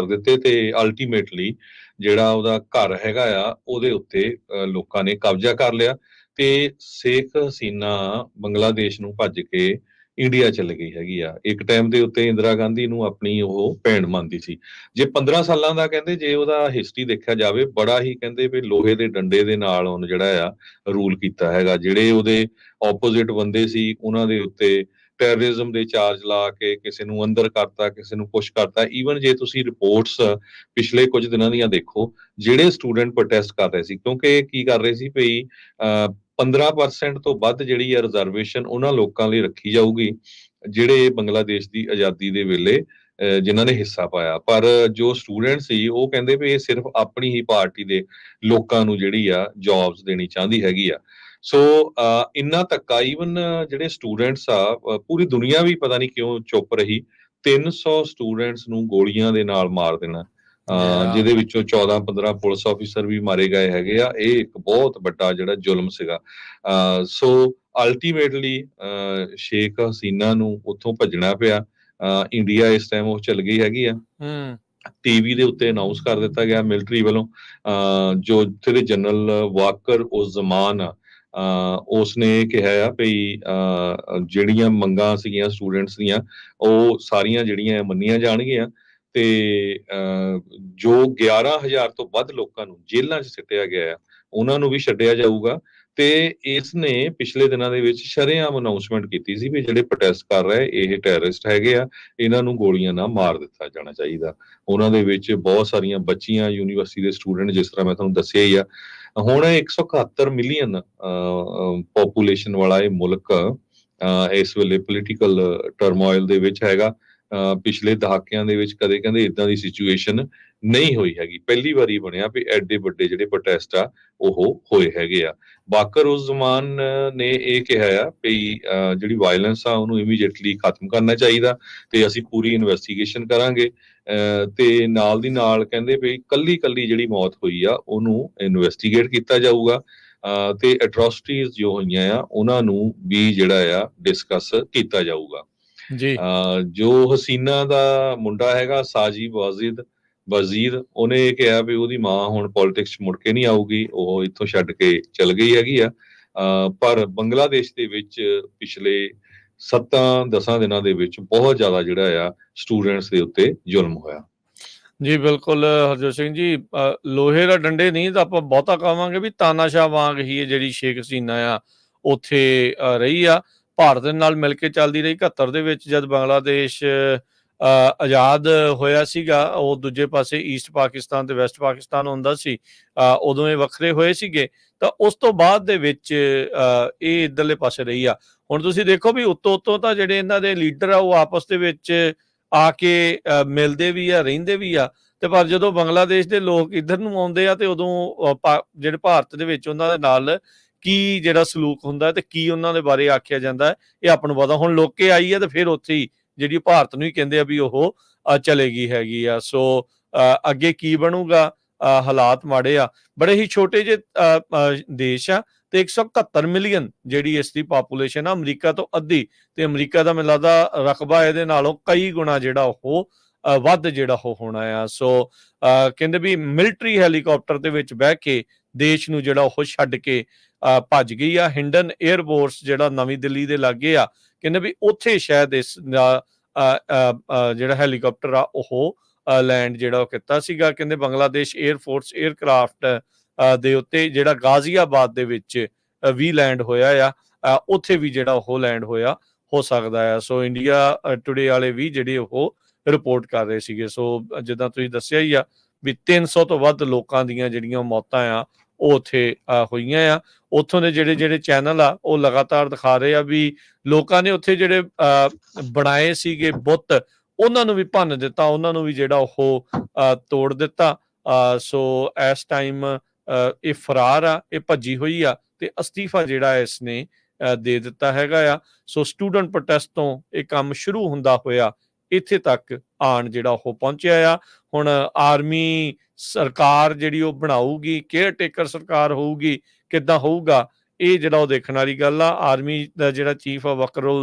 ਦਿੱਤੇ, ਤੇ ਅਲਟੀਮੇਟਲੀ ਜਿਹੜਾ ਉਹਦਾ ਘਰ ਹੈਗਾ ਆ ਉਹਦੇ ਉੱਤੇ ਲੋਕਾਂ ਨੇ ਕਬਜ਼ਾ ਕਰ ਲਿਆ, ਤੇ ਸ਼ੇਖ ਹਸੀਨਾ ਬੰਗਲਾਦੇਸ਼ ਨੂੰ ਭੱਜ ਕੇ ਇੰਡੀਆ ਚਲੇ ਗਈ ਹੈਗੀ ਆ। ਇੱਕ ਟਾਈਮ ਦੇ ਉੱਤੇ ਇੰਦਰਾ ਗਾਂਧੀ ਨੂੰ ਆਪਣੀ ਉਹ ਭੈਣ ਮੰਨਦੀ ਸੀ। ਜੇ 15 ਸਾਲਾਂ ਦਾ ਕਹਿੰਦੇ ਜੇ ਉਹਦਾ ਹਿਸਟਰੀ ਦੇਖਿਆ ਜਾਵੇ, ਬੜਾ ਹੀ ਕਹਿੰਦੇ ਵੀ ਲੋਹੇ ਦੇ ਡੰਡੇ ਦੇ ਨਾਲ ਉਹਨੇ ਜਿਹੜਾ ਆ ਰੂਲ ਕੀਤਾ ਹੈਗਾ। ਜਿਹੜੇ ਉਹਦੇ ਆਪੋਜ਼ਿਟ ਬੰਦੇ ਸੀ ਉਹਨਾਂ ਦੇ ਉੱਤੇ ਟੈਰਰਿਜ਼ਮ ਦੇ ਚਾਰਜ ਲਾ ਕੇ ਕਿਸੇ ਨੂੰ ਅੰਦਰ ਕਰਤਾ, ਕਿਸੇ ਨੂੰ ਪੁਸ਼ ਕਰਤਾ। ਈਵਨ ਜੇ ਤੁਸੀਂ ਰਿਪੋਰਟਸ ਪਿਛਲੇ ਕੁਝ ਦਿਨਾਂ ਦੀਆਂ ਦੇਖੋ, ਜਿਹੜੇ ਸਟੂਡੈਂਟ ਪ੍ਰੋਟੈਸਟ ਕਰ ਰਹੇ ਸੀ, ਕਿਉਂਕਿ ਕੀ ਕਰ ਰਹੇ ਸੀ ਭਈ 15% ਤੋਂ ਵੱਧ ਜਿਹੜੀ ਆ ਰਿਜ਼ਰਵੇਸ਼ਨ ਉਹਨਾਂ ਲੋਕਾਂ ਲਈ ਰੱਖੀ ਜਾਊਗੀ ਜਿਹੜੇ ਬੰਗਲਾਦੇਸ਼ ਦੀ ਆਜ਼ਾਦੀ ਦੇ ਵੇਲੇ ਜਿਨ੍ਹਾਂ ਨੇ ਹਿੱਸਾ ਪਾਇਆ। ਪਰ ਜੋ ਸਟੂਡੈਂਟ ਸੀ ਉਹ ਕਹਿੰਦੇ ਵੀ ਇਹ ਸਿਰਫ ਆਪਣੀ ਹੀ ਪਾਰਟੀ ਦੇ ਲੋਕਾਂ ਨੂੰ ਜਿਹੜੀ ਆ ਜੌਬਸ ਦੇਣੀ ਚਾਹੁੰਦੀ ਹੈਗੀ ਆ। ਸੋ ਇੰਨਾ ਧੱਕਾ, ਈਵਨ ਜਿਹੜੇ ਸਟੂਡੈਂਟਸ ਆ, ਪੂਰੀ ਦੁਨੀਆ ਵੀ ਪਤਾ ਨਹੀਂ ਕਿਉਂ ਚੁੱਪ ਰਹੀ। 300 ਸਟੂਡੈਂਟਸ ਨੂੰ ਗੋਲੀਆਂ ਦੇ ਨਾਲ ਮਾਰ ਦੇਣਾ, ਜਿਹਦੇ ਵਿੱਚੋਂ 14-15 ਪੁਲਿਸ ਆਫੀਸਰ ਵੀ ਮਾਰੇ ਗਏ ਹੈਗੇ ਆ। ਇਹ ਇੱਕ ਬਹੁਤ ਵੱਡਾ ਜਿਹੜਾ ਜ਼ੁਲਮ ਸੀਗਾ। ਸੋ ਅਲਟੀਮੇਟਲੀ ਸ਼ੇਖ ਹਸੀਨਾ ਨੂੰ ਉੱਥੋਂ ਭੱਜਣਾ ਪਿਆ। ਇੰਡੀਆ ਇਸ ਟਾਈਮ ਉਹ ਚੱਲ ਗਈ ਹੈਗੀ ਆ। ਟੀਵੀ ਦੇ ਉੱਤੇ ਅਨਾਉਂਸ ਕਰ ਦਿੱਤਾ ਗਿਆ ਮਿਲਟਰੀ ਵੱਲੋਂ, ਜੋ ਇੱਥੇ ਦੇ ਜਨਰਲ ਵਾਕਰ ਉਸ ਜ਼ਮਾਨ ਉਸਨੇ ਕਿਹਾ ਆ ਭਈ ਜਿਹੜੀਆਂ ਮੰਗਾਂ ਸੀਗੀਆਂ ਸਟੂਡੈਂਟਸ ਦੀਆਂ ਉਹ ਸਾਰੀਆਂ ਜਿਹੜੀਆਂ ਮੰਨੀਆਂ ਜਾਣਗੀਆਂ, ਤੇ ਜੋ 11,000 ਤੋਂ ਵੱਧ ਲੋਕਾਂ ਨੂੰ ਜੇਲ੍ਹਾਂ 'ਚ ਸਿੱਟਿਆ ਗਿਆ ਉਹਨਾਂ ਨੂੰ ਵੀ ਛੱਡਿਆ ਜਾਊਗਾ। ਤੇ ਇਸ ਨੇ ਪਿਛਲੇ ਦਿਨਾਂ ਦੇ ਵਿੱਚ ਸ਼ਰੇਆਮ ਅਨਾਉਂਸਮੈਂਟ ਕੀਤੀ ਸੀ ਵੀ ਜਿਹੜੇ ਪ੍ਰੋਟੈਸਟ ਕਰ ਰਹੇ ਇਹ ਟੈਰਰਿਸਟ ਹੈਗੇ ਆ, ਇਹਨਾਂ ਨੂੰ ਗੋਲੀਆਂ ਨਾਲ ਮਾਰ ਦਿੱਤਾ ਜਾਣਾ ਚਾਹੀਦਾ। ਉਹਨਾਂ ਦੇ ਵਿੱਚ ਬਹੁਤ ਸਾਰੀਆਂ ਬੱਚੀਆਂ, ਯੂਨੀਵਰਸਿਟੀ ਦੇ ਸਟੂਡੈਂਟ, ਜਿਸ ਤਰ੍ਹਾਂ ਮੈਂ ਤੁਹਾਨੂੰ ਦੱਸਿਆ ਹੀ ਆ। ਹੁਣ 171 ਮਿਲੀਅਨ ਪੋਪੂਲੇਸ਼ਨ ਵਾਲਾ ਇਹ ਮੁਲਕ ਇਸ ਵੇਲੇ ਪੋਲੀਟੀਕਲ ਟਰਮੋਇਲ ਦੇ ਵਿੱਚ ਹੈਗਾ। ਪਿਛਲੇ ਦਹਾਕਿਆਂ ਦੇ ਵਿੱਚ ਕਦੇ ਕਹਿੰਦੇ ਇਦਾਂ ਦੀ ਸਿਚੁਏਸ਼ਨ ਨਹੀਂ ਹੋਈ ਹੈਗੀ। ਪਹਿਲੀ ਵਾਰੀ ਬਣਿਆ ਵੀ ਐਡੇ ਵੱਡੇ ਜਿਹੜੇ ਪ੍ਰੋਟੈਸਟ ਆ ਉਹ ਹੋਏ ਹੈਗੇ ਆ। ਬਾਕਰ ਉਸ ਜ਼ਮਾਨ ਨੇ ਇਹ ਕਿਹਾ ਆ ਵੀ ਜਿਹੜੀ ਵਾਇਲੈਂਸ ਆ ਉਹਨੂੰ ਇਮੀਡੀਏਟਲੀ ਖਤਮ ਕਰਨਾ ਚਾਹੀਦਾ, ਤੇ ਅਸੀਂ ਪੂਰੀ ਇਨਵੈਸਟੀਗੇਸ਼ਨ ਕਰਾਂਗੇ। ਤੇ ਨਾਲ ਦੀ ਨਾਲ ਕਹਿੰਦੇ ਵੀ ਕੱਲੀ ਜਿਹੜੀ ਮੌਤ ਹੋਈ ਆ ਉਹਨੂੰ ਇਨਵੈਸਟੀਗੇਟ ਕੀਤਾ ਜਾਊਗਾ, ਤੇ ਐਟਰੋਸਿਟੀਜ਼ ਜੋ ਹੋਈਆਂ ਆ ਉਹਨਾਂ ਨੂੰ ਵੀ ਜਿਹੜਾ ਆ ਡਿਸਕਸ ਕੀਤਾ ਜਾਊਗਾ। ਜੀ ਜੋ ਹਸੀਨਾ ਦਾ ਮੁੰਡਾ ਹੈਗਾ ਸਾਜੀਬ ਵਜ਼ੀਰ, ਉਹਨੇ ਕਿਹਾ ਵੀ ਉਹਦੀ ਮਾਂ ਹੁਣ ਪੋਲਿਟਿਕਸ 'ਚ ਮੁੜ ਕੇ ਨਹੀਂ ਆਊਗੀ, ਉਹ ਇੱਥੋਂ ਛੱਡ ਕੇ ਚਲ ਗਈ ਹੈਗੀ ਆ। ਪਰ ਬੰਗਲਾਦੇਸ਼ ਦੇ ਵਿੱਚ ਪਿਛਲੇ 7-10 ਦਿਨਾਂ ਦੇ ਵਿੱਚ ਬਹੁਤ ਜ਼ਿਆਦਾ ਜਿਹੜਾ ਆ ਸਟੂਡੈਂਟਸ ਦੇ ਉੱਤੇ ਜ਼ੁਲਮ ਹੋਇਆ। ਜੀ ਬਿਲਕੁਲ ਹਰਜੋਤ ਸਿੰਘ ਜੀ, ਲੋਹੇ ਦਾ ਡੰਡੇ ਨਹੀਂ ਤਾਂ ਆਪਾਂ ਬਹੁਤਾ ਕਹਾਂਗੇ ਵੀ ਤਾਨਾਸ਼ਾਹ ਵਾਂਗ ਹੀ ਇਹ ਜਿਹੜੀ ਸ਼ੇਖ ਹਸੀਨਾ ਆ ਉੱਥੇ ਰਹੀ ਆ, ਭਾਰਤ ਦੇ ਨਾਲ ਮਿਲ ਕੇ ਚੱਲਦੀ ਰਹੀ। 71 ਦੇ ਵਿੱਚ ਜਦ ਬੰਗਲਾਦੇਸ਼ ਆਜ਼ਾਦ ਹੋਇਆ ਸੀਗਾ, ਉਹ ਦੂਜੇ ਪਾਸੇ ਈਸਟ ਪਾਕਿਸਤਾਨ ਤੇ ਵੈਸਟ ਪਾਕਿਸਤਾਨ ਹੁੰਦਾ ਸੀ, ਉਦੋਂ ਇਹ ਵੱਖਰੇ ਹੋਏ ਸੀਗੇ। ਤਾਂ ਉਸ ਤੋਂ ਬਾਅਦ ਦੇ ਵਿੱਚ ਇਹ ਇੱਧਰਲੇ ਪਾਸੇ ਰਹੀ ਆ। ਹੁਣ ਤੁਸੀਂ ਦੇਖੋ ਵੀ ਉੱਤੋਂ ਤਾਂ ਜਿਹੜੇ ਇਹਨਾਂ ਦੇ ਲੀਡਰ ਆ ਉਹ ਆਪਸ ਦੇ ਵਿੱਚ ਆ ਕੇ ਮਿਲਦੇ ਵੀ ਆ, ਰਹਿੰਦੇ ਵੀ ਆ, ਤੇ ਪਰ ਜਦੋਂ ਬੰਗਲਾਦੇਸ਼ ਦੇ ਲੋਕ ਇੱਧਰ ਨੂੰ ਆਉਂਦੇ ਆ ਤੇ ਉਦੋਂ ਜਿਹੜੇ ਭਾਰਤ ਦੇ ਵਿੱਚ ਉਹਨਾਂ ਦੇ ਨਾਲ ਕੀ ਜਿਹੜਾ ਸਲੂਕ ਹੁੰਦਾ ਤੇ ਕੀ ਉਹਨਾਂ ਦੇ ਬਾਰੇ ਆਖਿਆ ਜਾਂਦਾ, ਇਹ ਆਪਾਂ ਨੂੰ ਪਤਾ। ਹੁਣ ਲੋਕੇ ਆਈ ਆ ਤੇ ਫਿਰ ਉੱਥੇ ਹੀ ਜਿਹੜੀ ਭਾਰਤ ਨੂੰ ਹੀ ਕਹਿੰਦੇ ਆ ਵੀ ਉਹ ਚਲੇਗੀ ਹੈਗੀ ਆ। ਸੋ ਅੱਗੇ ਕੀ ਬਣੂਗਾ, ਹਾਲਾਤ ਮਾੜੇ ਆ। ਬੜੇ ਹੀ ਛੋਟੇ ਜਿਹੇ ਦੇਸ਼ ਆ ਤੇ 171 ਮਿਲੀਅਨ ਜਿਹੜੀ ਇਸ ਦੀ ਪਾਪੂਲੇਸ਼ਨ ਆ, ਅਮਰੀਕਾ ਤੋਂ ਅੱਧੀ, ਤੇ ਅਮਰੀਕਾ ਦਾ ਮੈਨੂੰ ਲੱਗਦਾ ਰਕਬਾ ਇਹਦੇ ਨਾਲੋਂ ਕਈ ਗੁਣਾ ਜਿਹੜਾ ਉਹ ਵੱਧ ਜਿਹੜਾ ਉਹ ਹੋਣਾ ਆ। ਸੋ ਕਹਿੰਦੇ ਵੀ ਮਿਲਟਰੀ ਹੈਲੀਕਾਪਟਰ ਦੇ ਵਿੱਚ ਬਹਿ ਕੇ ਦੇਸ਼ ਨੂੰ ਜਿਹੜਾ ਉਹ ਛੱਡ ਕੇ ਭੱਜ ਗਈ ਆ। ਹਿੰਡਨ 에ਅਰਫੋਰਸ ਜਿਹੜਾ ਨਵੀਂ ਦਿੱਲੀ ਦੇ ਲਾਗੇ ਆ, ਕਹਿੰਦੇ ਵੀ ਉੱਥੇ ਸ਼ਾਇਦ ਇਸ ਦਾ ਜਿਹੜਾ ਹੈਲੀਕਾਪਟਰ ਆ ਉਹ ਲੈਂਡ ਜਿਹੜਾ ਉਹ ਕੀਤਾ ਸੀਗਾ। ਕਹਿੰਦੇ ਬੰਗਲਾਦੇਸ਼ 에ਅਰਫੋਰਸ 에ਅਰਕ੍ਰਾਫਟ ਦੇ ਉੱਤੇ ਜਿਹੜਾ ਗਾਜ਼ੀਆਬਾਦ ਦੇ ਵਿੱਚ ਵੀ ਲੈਂਡ ਹੋਇਆ ਆ, ਉੱਥੇ ਵੀ ਜਿਹੜਾ ਉਹ ਲੈਂਡ ਹੋਇਆ ਹੋ ਸਕਦਾ ਆ। ਸੋ ਇੰਡੀਆ ਟੁਡੇ ਵਾਲੇ ਵੀ ਜਿਹੜੇ ਉਹ ਰਿਪੋਰਟ ਕਰ ਰਹੇ ਸੀਗੇ। ਸੋ ਜਿੱਦਾਂ ਤੁਸੀਂ ਦੱਸਿਆ ਹੀ ਆ ਵੀ 300 ਤੋਂ ਵੱਧ ਲੋਕਾਂ ਦੀਆਂ ਜਿਹੜੀਆਂ ਮੌਤਾਂ ਆ ਉਹ ਉੱਥੇ ਹੋਈਆਂ ਆ। ਉੱਥੋਂ ਦੇ ਜਿਹੜੇ ਚੈਨਲ ਆ ਉਹ ਲਗਾਤਾਰ ਦਿਖਾ ਰਹੇ ਆ ਵੀ ਲੋਕਾਂ ਨੇ ਉੱਥੇ ਜਿਹੜੇ ਬਣਾਏ ਸੀਗੇ ਬੁੱਤ, ਉਹਨਾਂ ਨੂੰ ਵੀ ਭੰਨ ਦਿੱਤਾ, ਉਹਨਾਂ ਨੂੰ ਵੀ ਜਿਹੜਾ ਉਹ ਤੋੜ ਦਿੱਤਾ। ਸੋ ਇਸ ਟਾਈਮ ਇਹ ਫਰਾਰ ਆ, ਇਹ ਭੱਜੀ ਹੋਈ ਆ ਤੇ ਅਸਤੀਫਾ ਜਿਹੜਾ ਇਸ ਨੇ ਦੇ ਦਿੱਤਾ ਹੈਗਾ ਆ। ਸੋ ਸਟੂਡੈਂਟ ਪ੍ਰੋਟੈਸਟ ਤੋਂ ਇਹ ਕੰਮ ਸ਼ੁਰੂ ਹੁੰਦਾ ਹੋਇਆ ਇੱਥੇ ਤੱਕ ਆਣ ਜਿਹੜਾ ਉਹ ਪਹੁੰਚਿਆ ਆ। ਹੁਣ ਆਰਮੀ ਸਰਕਾਰ ਜਿਹੜੀ ਉਹ ਬਣਾਊਗੀ, ਕੇਅਰ ਟੇਕਰ ਸਰਕਾਰ ਹੋਊਗੀ, ਕਿੱਦਾਂ ਹੋਊਗਾ, ਇਹ ਜਿਹੜਾ ਉਹ ਦੇਖਣ ਵਾਲੀ ਗੱਲ ਆ। ਆਰਮੀ ਦਾ ਜਿਹੜਾ ਚੀਫ ਆ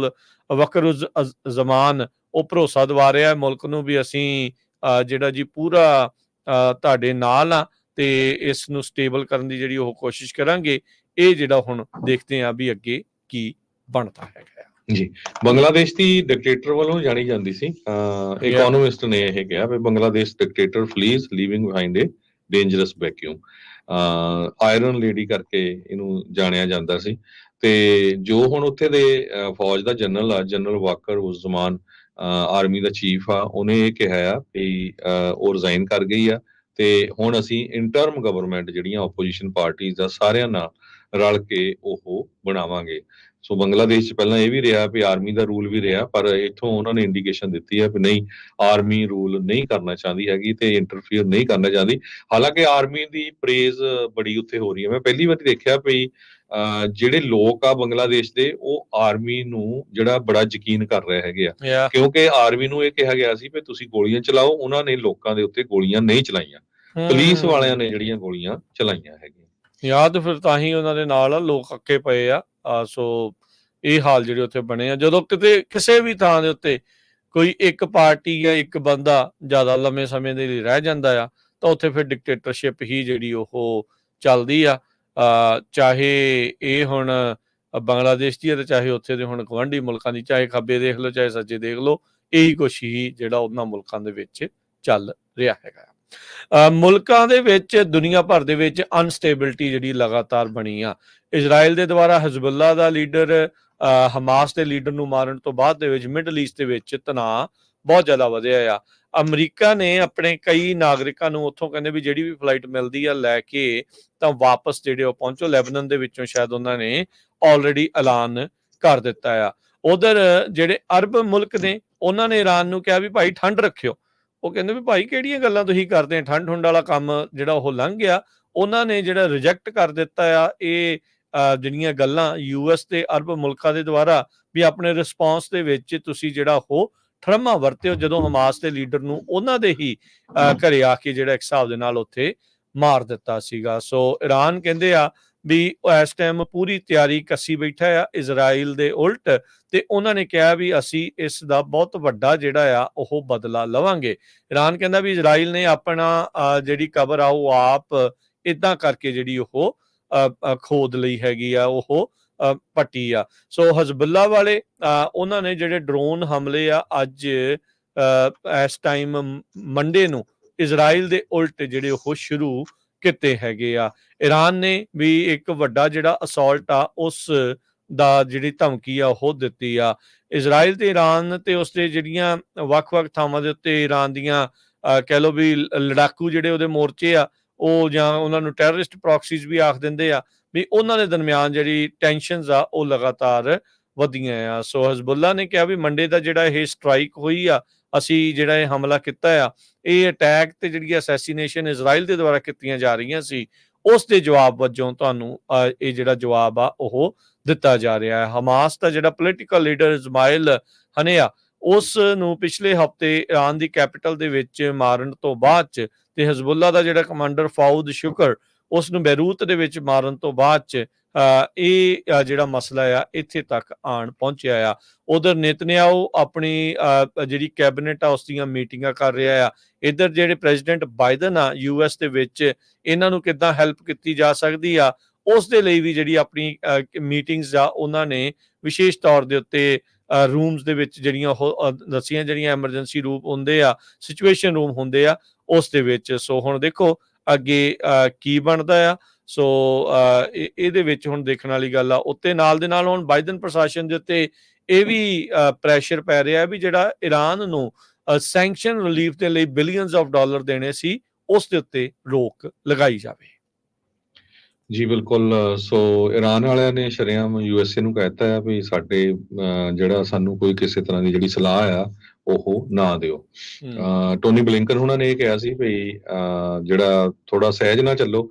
ਵਕਰੁਜ਼ ਜ਼ਮਾਨ, ਉਹ ਭਰੋਸਾ ਦਿਵਾ ਰਿਹਾ ਮੁਲਕ ਨੂੰ ਵੀ ਅਸੀਂ ਜਿਹੜਾ ਜੀ ਪੂਰਾ ਤੁਹਾਡੇ ਨਾਲ ਆ ਤੇ ਇਸ ਨੂੰ ਸਟੇਬਲ ਕਰਨ ਦੀ ਜਿਹੜੀ ਉਹ ਕੋਸ਼ਿਸ਼ ਕਰਾਂਗੇ। ਇਹ ਜਿਹੜਾ ਹੁਣ ਦੇਖਦੇ ਆ ਵੀ ਅੱਗੇ ਕੀ ਬਣਦਾ ਹੈਗਾ ਜੀ। ਬੰਗਲਾਦੇਸ਼ ਦੀ ਡਿਕਟੇਟਰ ਵੱਲੋਂ ਜਾਣੀ ਜਾਂਦੀ ਸੀ। ਇਕਨੋਮਿਸਟ ਨੇ ਇਹ ਕਿਹਾ ਵੀ ਬੰਗਲਾਦੇਸ਼ ਡਿਕਟੇਟਰ ਫਲੀਜ਼ ਲੀਵਿੰਗ ਬਿਹਾਈਂਡ ਏ ਡੇਂਜਰਸ ਵੈਕਿਊਮ। ਆਇਰਨ ਲੇਡੀ ਕਰਕੇ ਇਹਨੂੰ ਜਾਣਿਆ ਜਾਂਦਾ ਸੀ। ਤੇ ਜੋ ਹੁਣ ਉੱਥੇ ਦੇ ਫੌਜ ਦਾ ਜਨਰਲ ਆ, ਜਨਰਲ ਵਾਕਰ ਉਸ ਜ਼ਮਾਨ ਆਰਮੀ ਦਾ ਚੀਫ ਆ, ਉਹਨੇ ਇਹ ਕਿਹਾ ਆ ਵੀ ਉਹ ਰਿਜ਼ਾਈਨ ਕਰ ਗਈ ਆ ਤੇ ਹੁਣ ਅਸੀਂ ਇੰਟਰਮ ਗਵਰਨਮੈਂਟ ਜਿਹੜੀਆਂ ਆਪੋਜੀਸ਼ਨ ਪਾਰਟੀਆਂ ਦਾ ਸਾਰਿਆਂ ਨਾਲ ਰਲ ਕੇ ਉਹ ਬਣਾਵਾਂਗੇ। ਸੋ ਬੰਗਲਾਦੇਸ਼ 'ਚ ਪਹਿਲਾਂ ਇਹ ਵੀ ਰਿਹਾ ਵੀ ਆਰਮੀ ਦਾ ਰੂਲ ਵੀ ਰਿਹਾ, ਪਰ ਇੱਥੋਂ ਉਹਨਾਂ ਨੇ ਇੰਡੀਕੇਸ਼ਨ ਦਿੱਤੀ ਹੈ ਵੀ ਨਹੀਂ, ਆਰਮੀ ਰੂਲ ਨਹੀਂ ਕਰਨਾ ਚਾਹੁੰਦੀ ਹੈਗੀ ਤੇ ਇੰਟਰਫੀਅਰ ਨਹੀਂ ਕਰਨਾ ਚਾਹੁੰਦੀ। ਹਾਲਾਂਕਿ ਆਰਮੀ ਦੀ ਪ੍ਰੇਜ਼ ਬੜੀ ਉੱਥੇ ਹੋ ਰਹੀ ਹੈ। ਮੈਂ ਪਹਿਲੀ ਵਾਰੀ ਦੇਖਿਆ ਵੀ ਜਿਹੜੇ ਲੋਕ ਆ ਬੰਗਲਾਦੇਸ਼ ਦੇ, ਉਹ ਆਰਮੀ ਨੂੰ ਜਿਹੜਾ ਬੜਾ ਯਕੀਨ ਕਰ ਰਹੇ ਹੈਗੇ ਆ, ਕਿਉਂਕਿ ਆਰਮੀ ਨੂੰ ਇਹ ਕਿਹਾ ਗਿਆ ਸੀ ਵੀ ਤੁਸੀਂ ਗੋਲੀਆਂ ਚਲਾਓ। ਉਹਨਾਂ ਨੇ ਲੋਕਾਂ ਦੇ ਉੱਤੇ ਗੋਲੀਆਂ ਨਹੀਂ ਚਲਾਈਆਂ, ਪੁਲਿਸ ਵਾਲਿਆਂ ਨੇ ਜਿਹੜੀਆਂ ਗੋਲੀਆਂ ਚਲਾਈਆਂ ਹੈਗੀਆਂ। ਯਾਦ ਫਿਰ ਤਾਂ ਹੀ ਉਹਨਾਂ ਦੇ ਨਾਲ ਲੋਕ ਅੱਕੇ ਪਏ ਆ। ਸੋ ਇਹ ਹਾਲ ਜਿਹੜੇ ਉੱਥੇ ਬਣੇ ਆ। ਜਦੋਂ ਕਿਤੇ ਕਿਸੇ ਵੀ ਥਾਂ ਦੇ ਉੱਤੇ ਕੋਈ ਇੱਕ ਪਾਰਟੀ ਜਾਂ ਇੱਕ ਬੰਦਾ ਜ਼ਿਆਦਾ ਲੰਮੇ ਸਮੇਂ ਦੇ ਲਈ ਰਹਿ ਜਾਂਦਾ ਆ ਤਾਂ ਉੱਥੇ ਫਿਰ ਡਿਕਟੇਟਰਸ਼ਿਪ ਹੀ ਜਿਹੜੀ ਉਹ ਚੱਲਦੀ ਆ। ਚਾਹੇ ਇਹ ਹੁਣ ਬੰਗਲਾਦੇਸ਼ ਦੀ ਹੈ ਤੇ ਚਾਹੇ ਉੱਥੇ ਦੇ ਹੁਣ ਗੁਆਂਢੀ ਮੁਲਕਾਂ ਦੀ, ਚਾਹੇ ਖੱਬੇ ਦੇਖ ਲਓ ਚਾਹੇ ਸੱਜੇ ਦੇਖ ਲਓ, ਇਹੀ ਕੁਛ ਹੀ ਜਿਹੜਾ ਉਹਨਾਂ ਮੁਲਕਾਂ ਦੇ ਵਿੱਚ ਚੱਲ ਰਿਹਾ ਹੈਗਾ। ਮੁਲਕਾਂ ਦੇ ਵਿੱਚ ਦੁਨੀਆ ਭਰ ਦੇ ਵਿੱਚ ਅਨਸਟੇਬਿਲਿਟੀ ਜਿਹੜੀ ਲਗਾਤਾਰ ਬਣੀ ਆ। ਇਜ਼ਰਾਈਲ ਦੇ ਦੁਆਰਾ ਹਿਜ਼ਬੁੱਲਾ ਦਾ ਲੀਡਰ, ਹਮਾਸ ਦੇ ਲੀਡਰ ਨੂੰ ਮਾਰਨ ਤੋਂ ਬਾਅਦ ਦੇ ਵਿੱਚ ਮਿਡਲ ਈਸਟ ਦੇ ਵਿੱਚ ਤਣਾਅ ਬਹੁਤ ਜ਼ਿਆਦਾ ਵਧਿਆ ਆ। ਅਮਰੀਕਾ ਨੇ ਆਪਣੇ ਕਈ ਨਾਗਰਿਕਾਂ ਨੂੰ ਉੱਥੋਂ ਕਹਿੰਦੇ ਵੀ ਜਿਹੜੀ ਵੀ ਫਲਾਈਟ ਮਿਲਦੀ ਆ ਲੈ ਕੇ ਤਾਂ ਵਾਪਸ ਜਿਹੜੇ ਉਹ ਪਹੁੰਚੋ। ਲੈਬਨਾਨ ਦੇ ਵਿੱਚੋਂ ਸ਼ਾਇਦ ਉਹਨਾਂ ਨੇ ਆਲਰੇਡੀ ਐਲਾਨ ਕਰ ਦਿੱਤਾ ਆ। ਉਧਰ ਜਿਹੜੇ ਅਰਬ ਮੁਲਕ ਨੇ ਉਹਨਾਂ ਨੇ ਈਰਾਨ ਨੂੰ ਕਿਹਾ ਵੀ ਭਾਈ ਠੰਡ ਰੱਖਿਓ। ਉਹ ਕਹਿੰਦੇ ਵੀ ਭਾਈ ਕਿਹੜੀਆਂ ਗੱਲਾਂ ਤੁਸੀਂ ਕਰਦੇ ਆ, ਠੰਡ ਹੁੰਡ ਵਾਲਾ ਕੰਮ ਜਿਹੜਾ ਉਹ ਲੰਘ ਗਿਆ। ਉਹਨਾਂ ਨੇ ਜਿਹੜਾ ਰਿਜੈਕਟ ਕਰ ਦਿੱਤਾ ਆ ਇਹ ਜਿਹੜੀਆਂ ਗੱਲਾਂ US ਤੇ ਅਰਬ ਮੁਲਕਾਂ ਦੇ ਦੁਆਰਾ ਵੀ ਆਪਣੇ ਰਿਸਪੌਂਸ ਦੇ ਵਿੱਚ ਤੁਸੀਂ ਜਿਹੜਾ ਉਹ ਠਰਮਾ ਵਰਤਿਓ, ਜਦੋਂ ਹਮਾਸ ਦੇ ਲੀਡਰ ਨੂੰ ਉਹਨਾਂ ਦੇ ਹੀ ਘਰੇ ਆ ਕੇ ਜਿਹੜਾ ਇੱਕ ਹਿਸਾਬ ਦੇ ਨਾਲ ਉੱਥੇ ਮਾਰ ਦਿੱਤਾ ਸੀਗਾ। ਸੋ ਈਰਾਨ ਕਹਿੰਦੇ ਆ ਵੀ ਇਸ ਟਾਈਮ ਪੂਰੀ ਤਿਆਰੀ ਕੱਸੀ ਬੈਠਾ ਆ ਇਜ਼ਰਾਈਲ ਦੇ ਉਲਟ, ਤੇ ਉਹਨਾਂ ਨੇ ਕਿਹਾ ਵੀ ਅਸੀਂ ਇਸ ਦਾ ਬਹੁਤ ਵੱਡਾ ਜਿਹੜਾ ਆ ਉਹ ਬਦਲਾ ਲਵਾਂਗੇ। ਈਰਾਨ ਕਹਿੰਦਾ ਵੀ ਇਜ਼ਰਾਈਲ ਨੇ ਆਪਣਾ ਜਿਹੜੀ ਕਬਰ ਆ ਉਹ ਆਪ ਇਦਾਂ ਕਰਕੇ ਜਿਹੜੀ ਉਹ ਖੋਦ ਲਈ ਹੈਗੀ ਆ ਉਹ ਪੱਟੀ ਆ। ਸੋ ਹਜ਼ਬੁੱਲਾ ਵਾਲੇ ਉਹਨਾਂ ਨੇ ਜਿਹੜੇ ਡਰੋਨ ਹਮਲੇ ਆ ਅੱਜ ਇਸ ਟਾਈਮ ਮੰਡੇ ਨੂੰ ਇਜ਼ਰਾਈਲ ਦੇ ਉਲਟ ਜਿਹੜੇ ਉਹ ਸ਼ੁਰੂ ਕੀਤੇ ਹੈਗੇ ਆ। ਈਰਾਨ ਨੇ ਵੀ ਇੱਕ ਵੱਡਾ ਜਿਹੜਾ ਅਸੌਲਟ ਆ ਉਸ ਦਾ ਜਿਹੜੀ ਧਮਕੀ ਆ ਉਹ ਦਿੱਤੀ ਆ। ਇਜ਼ਰਾਈਲ ਤੇ ਈਰਾਨ ਤੇ ਉਸਦੇ ਜਿਹੜੀਆਂ ਵੱਖ-ਵੱਖ ਥਾਵਾਂ ਦੇ ਉੱਤੇ ਈਰਾਨ ਦੀਆਂ ਕਹਿ ਲਓ ਵੀ ਲੜਾਕੂ ਜਿਹੜੇ ਉਹਦੇ ਮੋਰਚੇ ਆ, ਉਹ ਜਾਂ ਉਹਨਾਂ ਨੂੰ ਟੈਰਰਿਸਟ ਪ੍ਰੋਕਸੀਜ਼ ਵੀ ਆਖ ਦਿੰਦੇ ਆ, ਵੀ ਉਹਨਾਂ ਦੇ ਦਰਮਿਆਨ ਜਿਹੜੀ ਟੈਨਸ਼ਨਸ ਆ ਉਹ ਲਗਾਤਾਰ ਵਧੀਆਂ ਆ। ਸੋ ਹਜ਼ਬੁੱਲਾ ਨੇ ਕਿਹਾ ਵੀ ਮੰਡੇ ਦਾ ਜਿਹੜਾ ਇਹ ਸਟ੍ਰਾਈਕ ਹੋਈ ਆ, ਅਸੀਂ ਜਿਹੜਾ ਇਹ ਹਮਲਾ ਕੀਤਾ ਆ, ਇਹ ਅਟੈਕ ਤੇ ਜਿਹੜੀ ਅਸੈਸੀਨੇਸ਼ਨ ਇਜ਼ਰਾਈਲ ਦੇ ਦੁਆਰਾ ਕੀਤੀਆਂ ਜਾ ਰਹੀਆਂ ਸੀ, ਉਸ ਦੇ ਜਵਾਬ ਵਜੋਂ ਤੁਹਾਨੂੰ ਇਹ ਜਿਹੜਾ ਜਵਾਬ ਆ ਉਹ ਦਿੱਤਾ ਜਾ ਰਿਹਾ ਹੈ। ਹਮਾਸ ਦਾ ਜਿਹੜਾ ਪੋਲੀਟੀਕਲ ਲੀਡਰ ਇਸਮਾਇਲ ਹਨੀਆ, ਉਸ ਨੂੰ ਪਿਛਲੇ ਹਫ਼ਤੇ ਈਰਾਨ ਦੀ ਕੈਪੀਟਲ ਦੇ ਵਿੱਚ ਮਾਰਨ ਤੋਂ ਬਾਅਦ ਚ, ਤੇ ਹਜ਼ਬੁੱਲਾ ਦਾ ਜਿਹੜਾ ਕਮਾਂਡਰ ਫਾਊਦ ਸ਼ੁਕਰ, ਉਸ ਨੂੰ ਬੈਰੂਤ ਦੇ ਵਿੱਚ ਮਾਰਨ ਤੋਂ ਬਾਅਦ ਚ ਇਹ ਜਿਹੜਾ ਮਸਲਾ ਆ ਇੱਥੇ ਤੱਕ ਆਣ ਪਹੁੰਚਿਆ ਆ। ਉਧਰ ਨੇਤਨਿਆਹੂ ਆਪਣੀ ਜਿਹੜੀ ਕੈਬਨਿਟ ਆ ਉਸ ਦੀਆਂ ਮੀਟਿੰਗਾਂ ਕਰ ਰਿਹਾ ਆ। ਇੱਧਰ ਜਿਹੜੇ ਪ੍ਰੈਜ਼ੀਡੈਂਟ ਬਾਈਡਨ ਆ US ਦੇ ਵਿੱਚ, ਇਹਨਾਂ ਨੂੰ ਕਿੱਦਾਂ ਹੈਲਪ ਕੀਤੀ ਜਾ ਸਕਦੀ ਆ, ਉਸ ਦੇ ਲਈ ਵੀ ਜਿਹੜੀ ਆਪਣੀ ਮੀਟਿੰਗਸ ਆ ਉਹਨਾਂ ਨੇ ਵਿਸ਼ੇਸ਼ ਤੌਰ ਦੇ ਉੱਤੇ ਰੂਮਸ ਦੇ ਵਿੱਚ ਜਿਹੜੀਆਂ ਉਹ ਦੱਸੀਆਂ, ਜਿਹੜੀਆਂ ਐਮਰਜੈਂਸੀ ਰੂਮ ਹੁੰਦੇ ਆ, ਸਿਚੁਏਸ਼ਨ ਰੂਮ ਹੁੰਦੇ ਆ, ਉਸ ਦੇ ਵਿੱਚ। ਸੋ ਹੁਣ ਦੇਖੋ ਅੱਗੇ ਕੀ ਬਣਦਾ ਆ। ਸੋ ਇਹਦੇ ਵਿੱਚ ਹੁਣ ਦੇਖਣ ਵਾਲੀ ਗੱਲ ਆ। ਉੱਤੇ ਨਾਲ ਦੇ ਨਾਲ ਹੁਣ ਬਾਈਡਨ ਪ੍ਰਸ਼ਾਸਨ ਦੇ ਉੱਤੇ ਇਹ ਵੀ ਪ੍ਰੈਸ਼ਰ ਪੈ ਰਿਹਾ ਵੀ ਜਿਹੜਾ ਈਰਾਨ ਨੂੰ ਸੈਂਕਸ਼ਨ ਰਿਲੀਫ ਦੇ ਲਈ ਬਿਲੀਅਨਸ ਆਫ ਡਾਲਰ ਦੇਣੇ ਸੀ, ਉਸ ਦੇ ਉੱਤੇ ਰੋਕ ਲਗਾਈ ਜਾਵੇ। ਜੀ ਬਿਲਕੁਲ। ਸੋ ਈਰਾਨ ਵਾਲਿਆਂ ਨੇ ਸ਼ਰੇਆਮ USA ਨੂੰ ਕਹਿਤਾ ਹੈ ਵੀ ਸਾਡੇ ਜਿਹੜਾ ਸਾਨੂੰ ਕੋਈ ਕਿਸੇ ਤਰ੍ਹਾਂ ਦੀ ਜਿਹੜੀ ਸਲਾਹ ਆ ਉਹ ਨਾ ਦਿਓ। ਟੋਨੀ ਬਲਿੰਕਨ ਉਹਨਾਂ ਨੇ ਇਹ ਕਿਹਾ ਸੀ ਵੀ ਜਿਹੜਾ ਥੋੜਾ ਸਹਿਜ ਨਾ ਚੱਲੋ,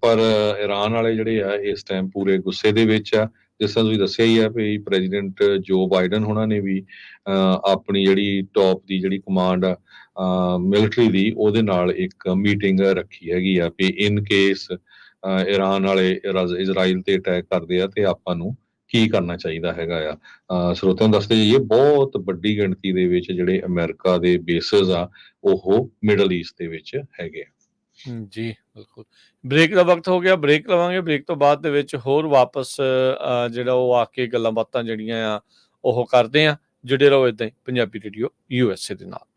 ਪਰ ਈਰਾਨ ਵਾਲੇ ਜਿਹੜੇ ਆ ਇਸ ਟਾਈਮ ਪੂਰੇ ਗੁੱਸੇ ਦੇ ਵਿੱਚ ਆ। ਜਿਸ ਤਰ੍ਹਾਂ ਤੁਸੀਂ ਦੱਸਿਆ ਹੀ ਆ ਵੀ ਪ੍ਰੈਜ਼ੀਡੈਂਟ ਜੋ ਬਾਈਡਨ ਉਹਨਾਂ ਨੇ ਵੀ ਆਪਣੀ ਜਿਹੜੀ ਟੌਪ ਦੀ ਜਿਹੜੀ ਕਮਾਂਡ ਆ ਮਿਲਟਰੀ ਦੀ, ਉਹਦੇ ਨਾਲ ਇੱਕ ਮੀਟਿੰਗ ਰੱਖੀ ਹੈਗੀ ਆ ਵੀ ਇਨ ਕੇਸ ਈਰਾਨ ਵਾਲੇ ਇਜ਼ਰਾਈਲ ਤੇ ਅਟੈਕ ਕਰਦੇ ਆ ਤੇ ਆਪਾਂ ਨੂੰ ਕੀ ਕਰਨਾ ਚਾਹੀਦਾ ਹੈਗਾ ਆ। ਸਰੋਤਿਆਂ ਨੂੰ ਦੱਸਦੇ ਜਾਈਏ, ਬਹੁਤ ਵੱਡੀ ਗਿਣਤੀ ਦੇ ਵਿੱਚ ਜਿਹੜੇ ਅਮਰੀਕਾ ਦੇ ਬੇਸਿਸ ਆ ਉਹ ਮਿਡਲ ਈਸਟ ਦੇ ਵਿੱਚ ਹੈਗੇ ਆ। ਜੀ ਬਿਲਕੁਲ। ਬ੍ਰੇਕ ਦਾ ਵਕਤ ਹੋ ਗਿਆ, ਬ੍ਰੇਕ ਲਵਾਂਗੇ। ਬ੍ਰੇਕ ਤੋਂ ਬਾਅਦ ਦੇ ਵਿੱਚ ਹੋਰ ਵਾਪਸ ਜਿਹੜਾ ਉਹ ਆ ਕੇ ਗੱਲਾਂ ਬਾਤਾਂ ਜਿਹੜੀਆਂ ਆ ਉਹ ਕਰਦੇ ਆ। ਜੁੜੇ ਰਹੋ ਏਦਾਂ ਹੀ ਪੰਜਾਬੀ ਰੇਡੀਓ USA ਦੇ ਨਾਲ।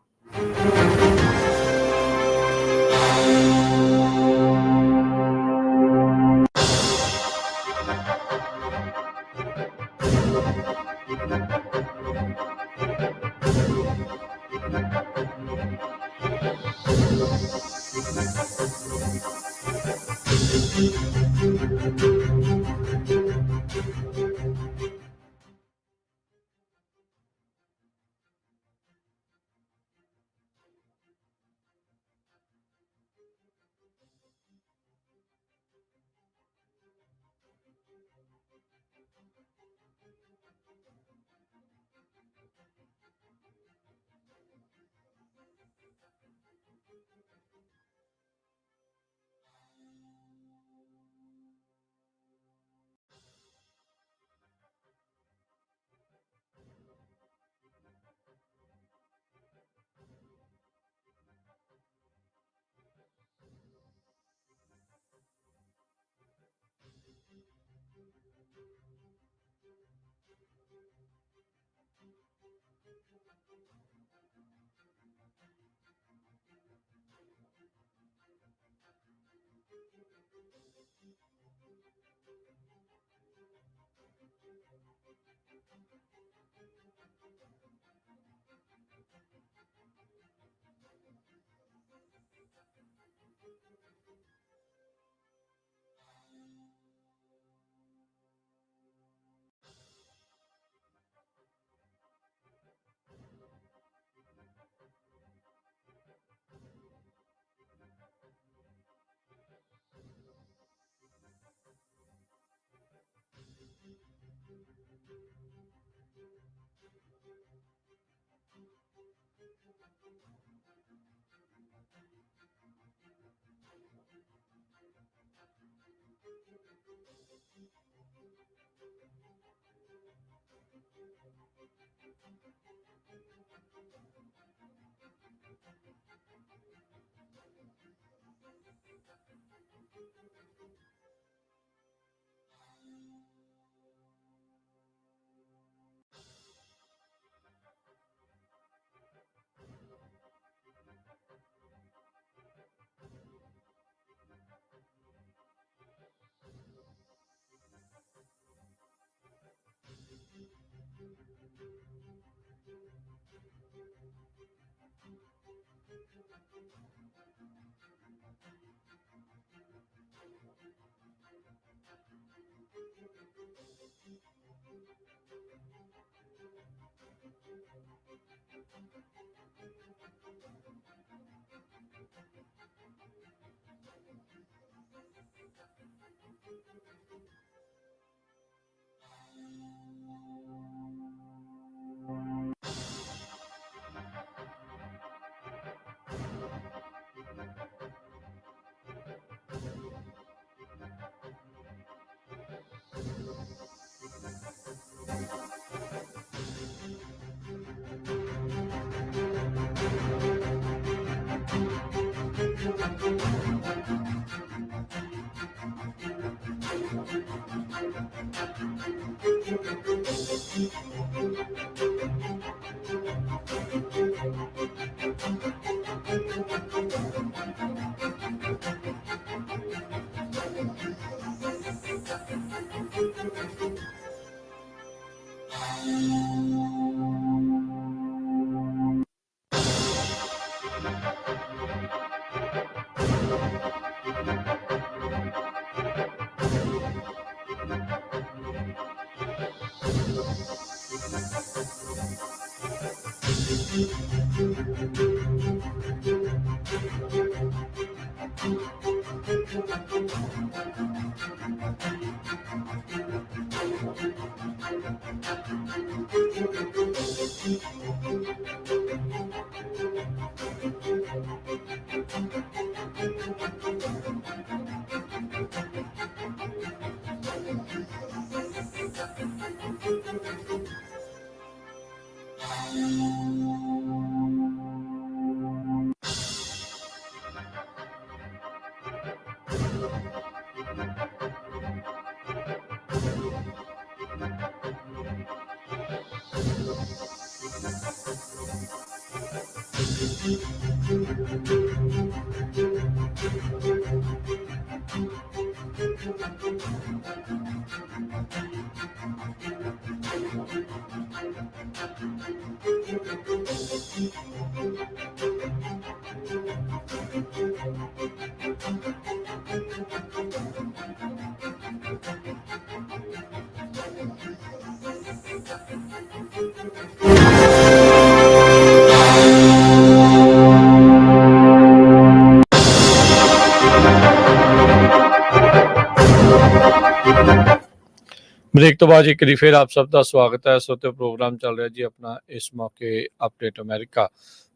ब्रेक तो बाद एक फिर आप सबका स्वागत है। इस वक्त प्रोग्राम चल रहा जी अपना, इस मौके अपडेट अमेरिका।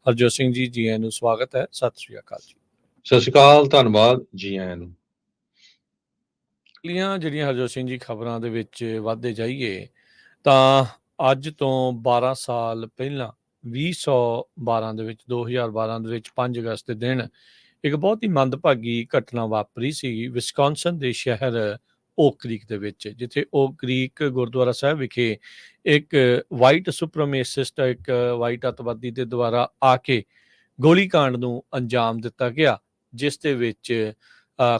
हरजोत सिंह जी आਇਆਂ ਨੂੰ स्वागत है। सत श्री अकाल जी। ਸਤਿ ਸ਼੍ਰੀ ਅਕਾਲ, ਧੰਨਵਾਦ ਜੀ ਆਇਆਂ ਨੂੰ। ਜਿਹੜੀਆਂ ਹਰਜੋਤ ਸਿੰਘ ਜੀ ਖਬਰਾਂ ਦੇ ਵਿੱਚ ਵੱਧਦੇ ਜਾਈਏ ਤਾਂ ਅੱਜ ਤੋਂ 12 ਸਾਲ ਪਹਿਲਾਂ 2012 ਦੇ ਵਿੱਚ 2012 ਦੇ ਵਿੱਚ 5 ਅਗਸਤ ਦੇ ਦਿਨ ਇੱਕ ਬਹੁਤ ਹੀ ਮੰਦਭਾਗੀ ਘਟਨਾ ਵਾਪਰੀ ਸੀ ਵਿਸਕੌਨਸਨ ਦੇ ਸ਼ਹਿਰ ਓਕ ਕ੍ਰੀਕ ਦੇ ਵਿੱਚ, ਜਿੱਥੇ ਓਕ ਕ੍ਰੀਕ ਗੁਰਦੁਆਰਾ ਸਾਹਿਬ ਵਿਖੇ ਇੱਕ ਵਾਈਟ ਸੁਪਰਮੇਸਿਸਟ, ਇੱਕ ਵਾਈਟ ਅੱਤਵਾਦੀ ਦੇ ਦੁਆਰਾ ਆ ਕੇ ਗੋਲੀकांड ਨੂੰ ਅੰਜਾਮ ਦਿੱਤਾ ਗਿਆ, ਜਿਸ ਦੇ ਵਿੱਚ